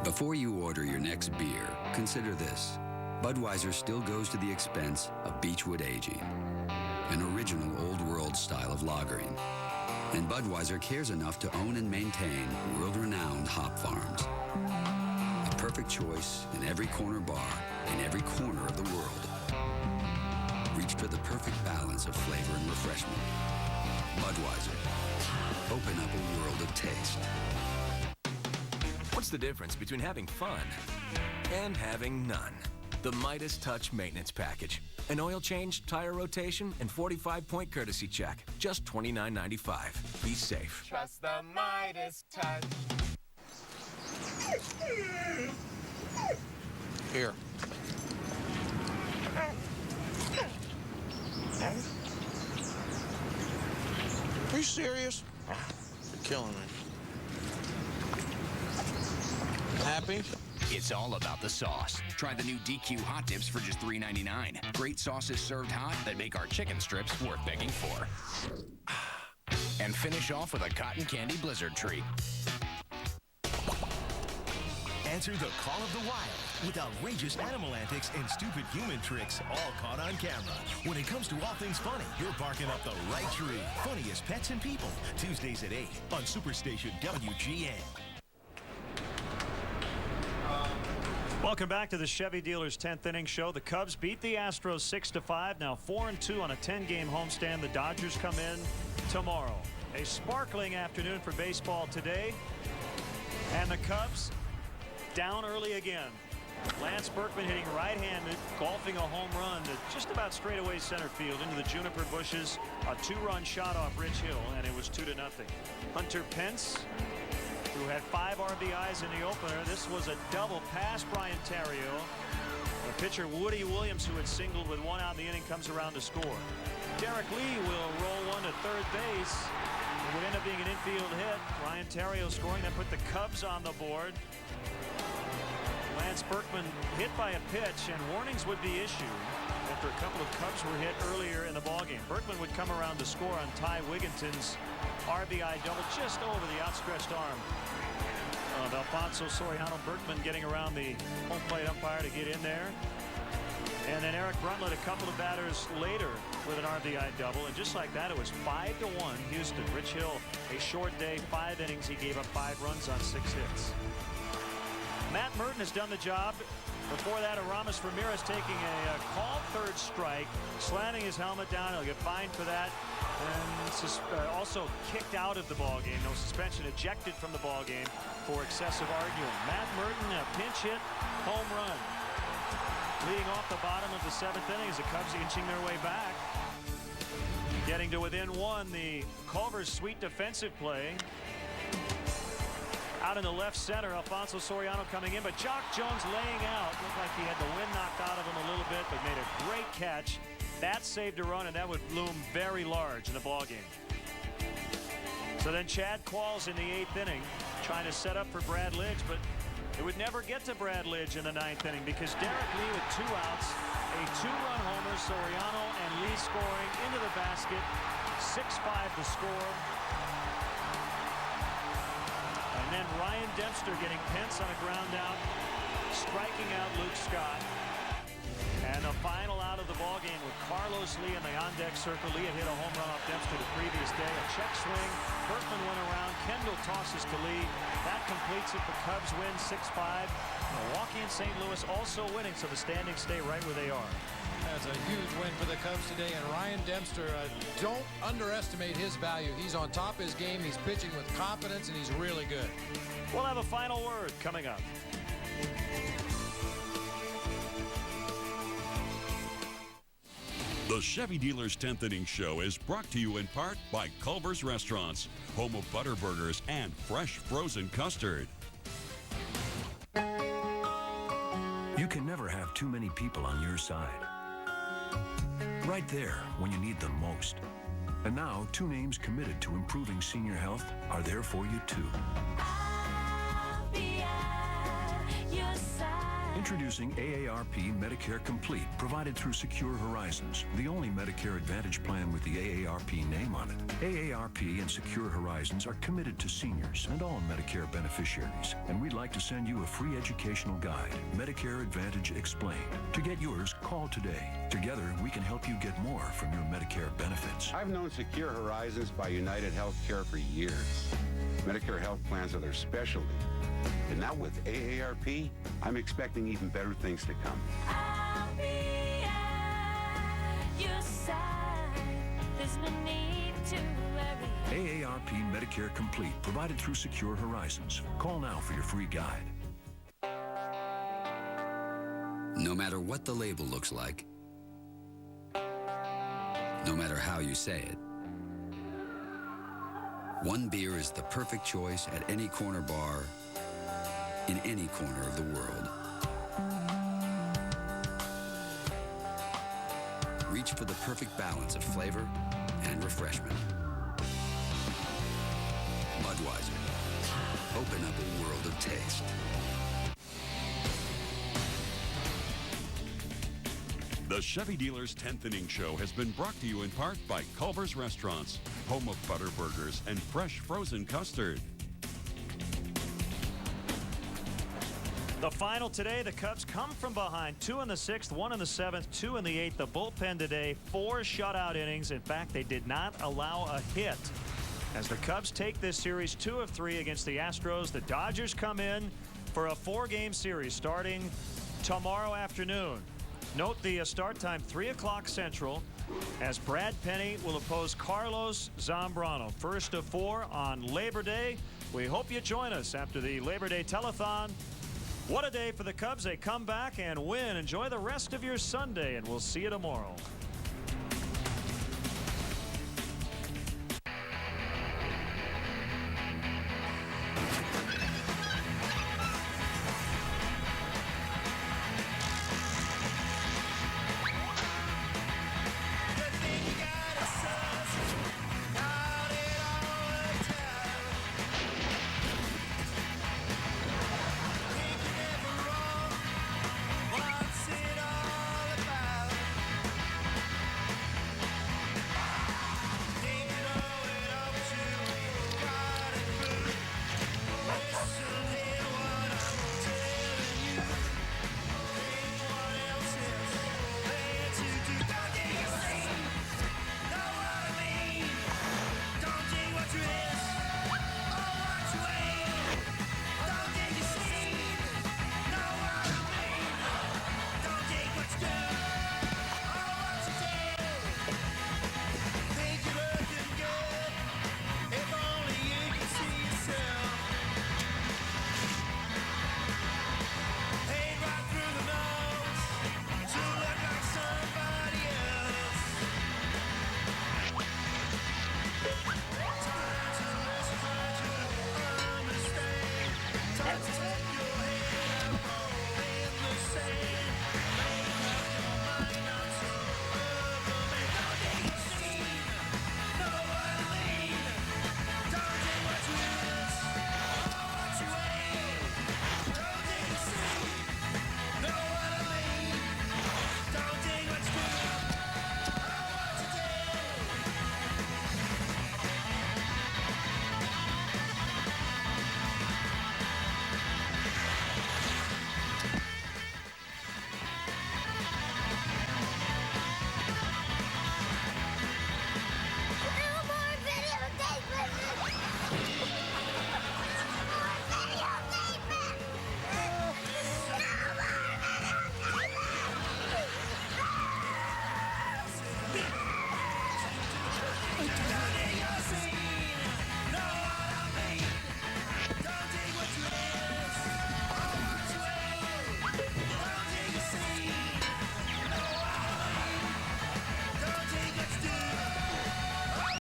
Before you order your next beer, consider this. Budweiser still goes to the expense of Beechwood aging, an original old world style of lagering. And Budweiser cares enough to own and maintain world-renowned hop farms. A perfect choice in every corner bar, in every corner of the world. Reach for the perfect balance of flavor and refreshment. Budweiser. Open up a world of taste. What's the difference between having fun and having none? The Midas Touch Maintenance Package. An oil change, tire rotation, and 45-point courtesy check. Just $29.95. Be safe. Trust the Midas touch. Here. Are you serious? You're killing me. Happy? It's all about the sauce. Try the new DQ Hot Dips for just $3.99. Great sauces served hot that make our chicken strips worth begging for. And finish off with a cotton candy blizzard treat. Answer the call of the wild with outrageous animal antics and stupid human tricks, all caught on camera. When it comes to all things funny, you're barking up the right tree. Funniest Pets and People, Tuesdays at 8 on Superstation WGN. Welcome back to the Chevy Dealers 10th inning show. The Cubs beat the Astros 6-5. Now 4-2 on a 10-game homestand. The Dodgers come in tomorrow. A sparkling afternoon for baseball today. And the Cubs down early again. Lance Berkman hitting right-handed, golfing a home run to just about straightaway center field into the juniper bushes. A two-run shot off Rich Hill, and it was 2-0. Hunter Pence, who had 5 RBIs in the opener. This was a double past Brian Terrio. The pitcher Woody Williams, who had singled with 1 out in the inning, comes around to score. Derek Lee will roll one to third base. It would end up being an infield hit. Brian Terrio scoring. That put the Cubs on the board. Lance Berkman hit by a pitch, and warnings would be issued after a couple of Cubs were hit earlier in the ballgame. Berkman would come around to score on Ty Wigginton's RBI double just over the outstretched arm of Alfonso Soriano. Berkman getting around the home plate umpire to get in there. And then Eric Bruntlett a couple of batters later with an RBI double. And just like that, it was 5-1 Houston. Rich Hill, a short day, 5 innings. He gave up 5 runs on 6 hits. Matt Merton has done the job. Before that, Aramis Ramirez taking a called third strike, slamming his helmet down. He'll get fined for that. And also kicked out of the ballgame. No suspension, ejected from the ballgame for excessive arguing. Matt Merton, a pinch hit, home run. Leading off the bottom of the 7th inning as the Cubs inching their way back. Getting to within 1, the Culver's sweet defensive play. Out in the left center, Alfonso Soriano coming in, but Jock Jones laying out. Looked like he had the wind knocked out of him a little bit, but made a great catch. That saved a run, and that would loom very large in the ballgame. So then Chad Qualls in the 8th inning, trying to set up for Brad Lidge, but it would never get to Brad Lidge in the 9th inning because Derek Lee with 2 outs, a 2-run homer, Soriano and Lee scoring into the basket, 6-5 the score. And then Ryan Dempster getting Pence on a ground out, striking out Luke Scott. And the final out of the ballgame with Carlos Lee in the on-deck circle. Lee had hit a home run off Dempster the previous day. A check swing. Berkman went around. Kendall tosses to Lee. That completes it. The Cubs win 6-5. Milwaukee and St. Louis also winning, so the standings stay right where they are. That's a huge win for the Cubs today. And Ryan Dempster, don't underestimate his value. He's on top of his game. He's pitching with confidence, and he's really good. We'll have a final word coming up. The Chevy Dealers 10th Inning Show is brought to you in part by Culver's Restaurants, home of butter burgers and fresh frozen custard. You can never have too many people on your side. Right there when you need them most. And now, 2 names committed to improving senior health are there for you too. Introducing AARP Medicare Complete, provided through Secure Horizons, the only Medicare Advantage plan with the AARP name on it. AARP and Secure Horizons are committed to seniors and all Medicare beneficiaries, and we'd like to send you a free educational guide, Medicare Advantage Explained. To get yours, call today. Together, we can help you get more from your Medicare benefits. I've known Secure Horizons by United Healthcare for years. Medicare health plans are their specialty. And now with AARP, I'm expecting even better things to come. I'll be at your side. There's no need to worry. AARP Medicare Complete, provided through Secure Horizons. Call now for your free guide. No matter what the label looks like, no matter how you say it, one beer is the perfect choice at any corner bar in any corner of the world. Reach for the perfect balance of flavor and refreshment. open up a world of taste. The Chevy Dealer's 10th Inning Show has been brought to you in part by Culver's Restaurants, home of butter burgers and fresh frozen custard. The final today, the Cubs come from behind. 2 in the 6th, 1 in the 7th, 2 in the 8th. The bullpen today, 4 shutout innings. In fact, they did not allow a hit. As the Cubs take this series 2 of 3 against the Astros, the Dodgers come in for a 4-game series starting tomorrow afternoon. Note the start time, 3 o'clock Central, as Brad Penny will oppose Carlos Zambrano. First of 4 on Labor Day. We hope you join us after the Labor Day telethon. What a day for the Cubs. They come back and win. Enjoy the rest of your Sunday, and we'll see you tomorrow.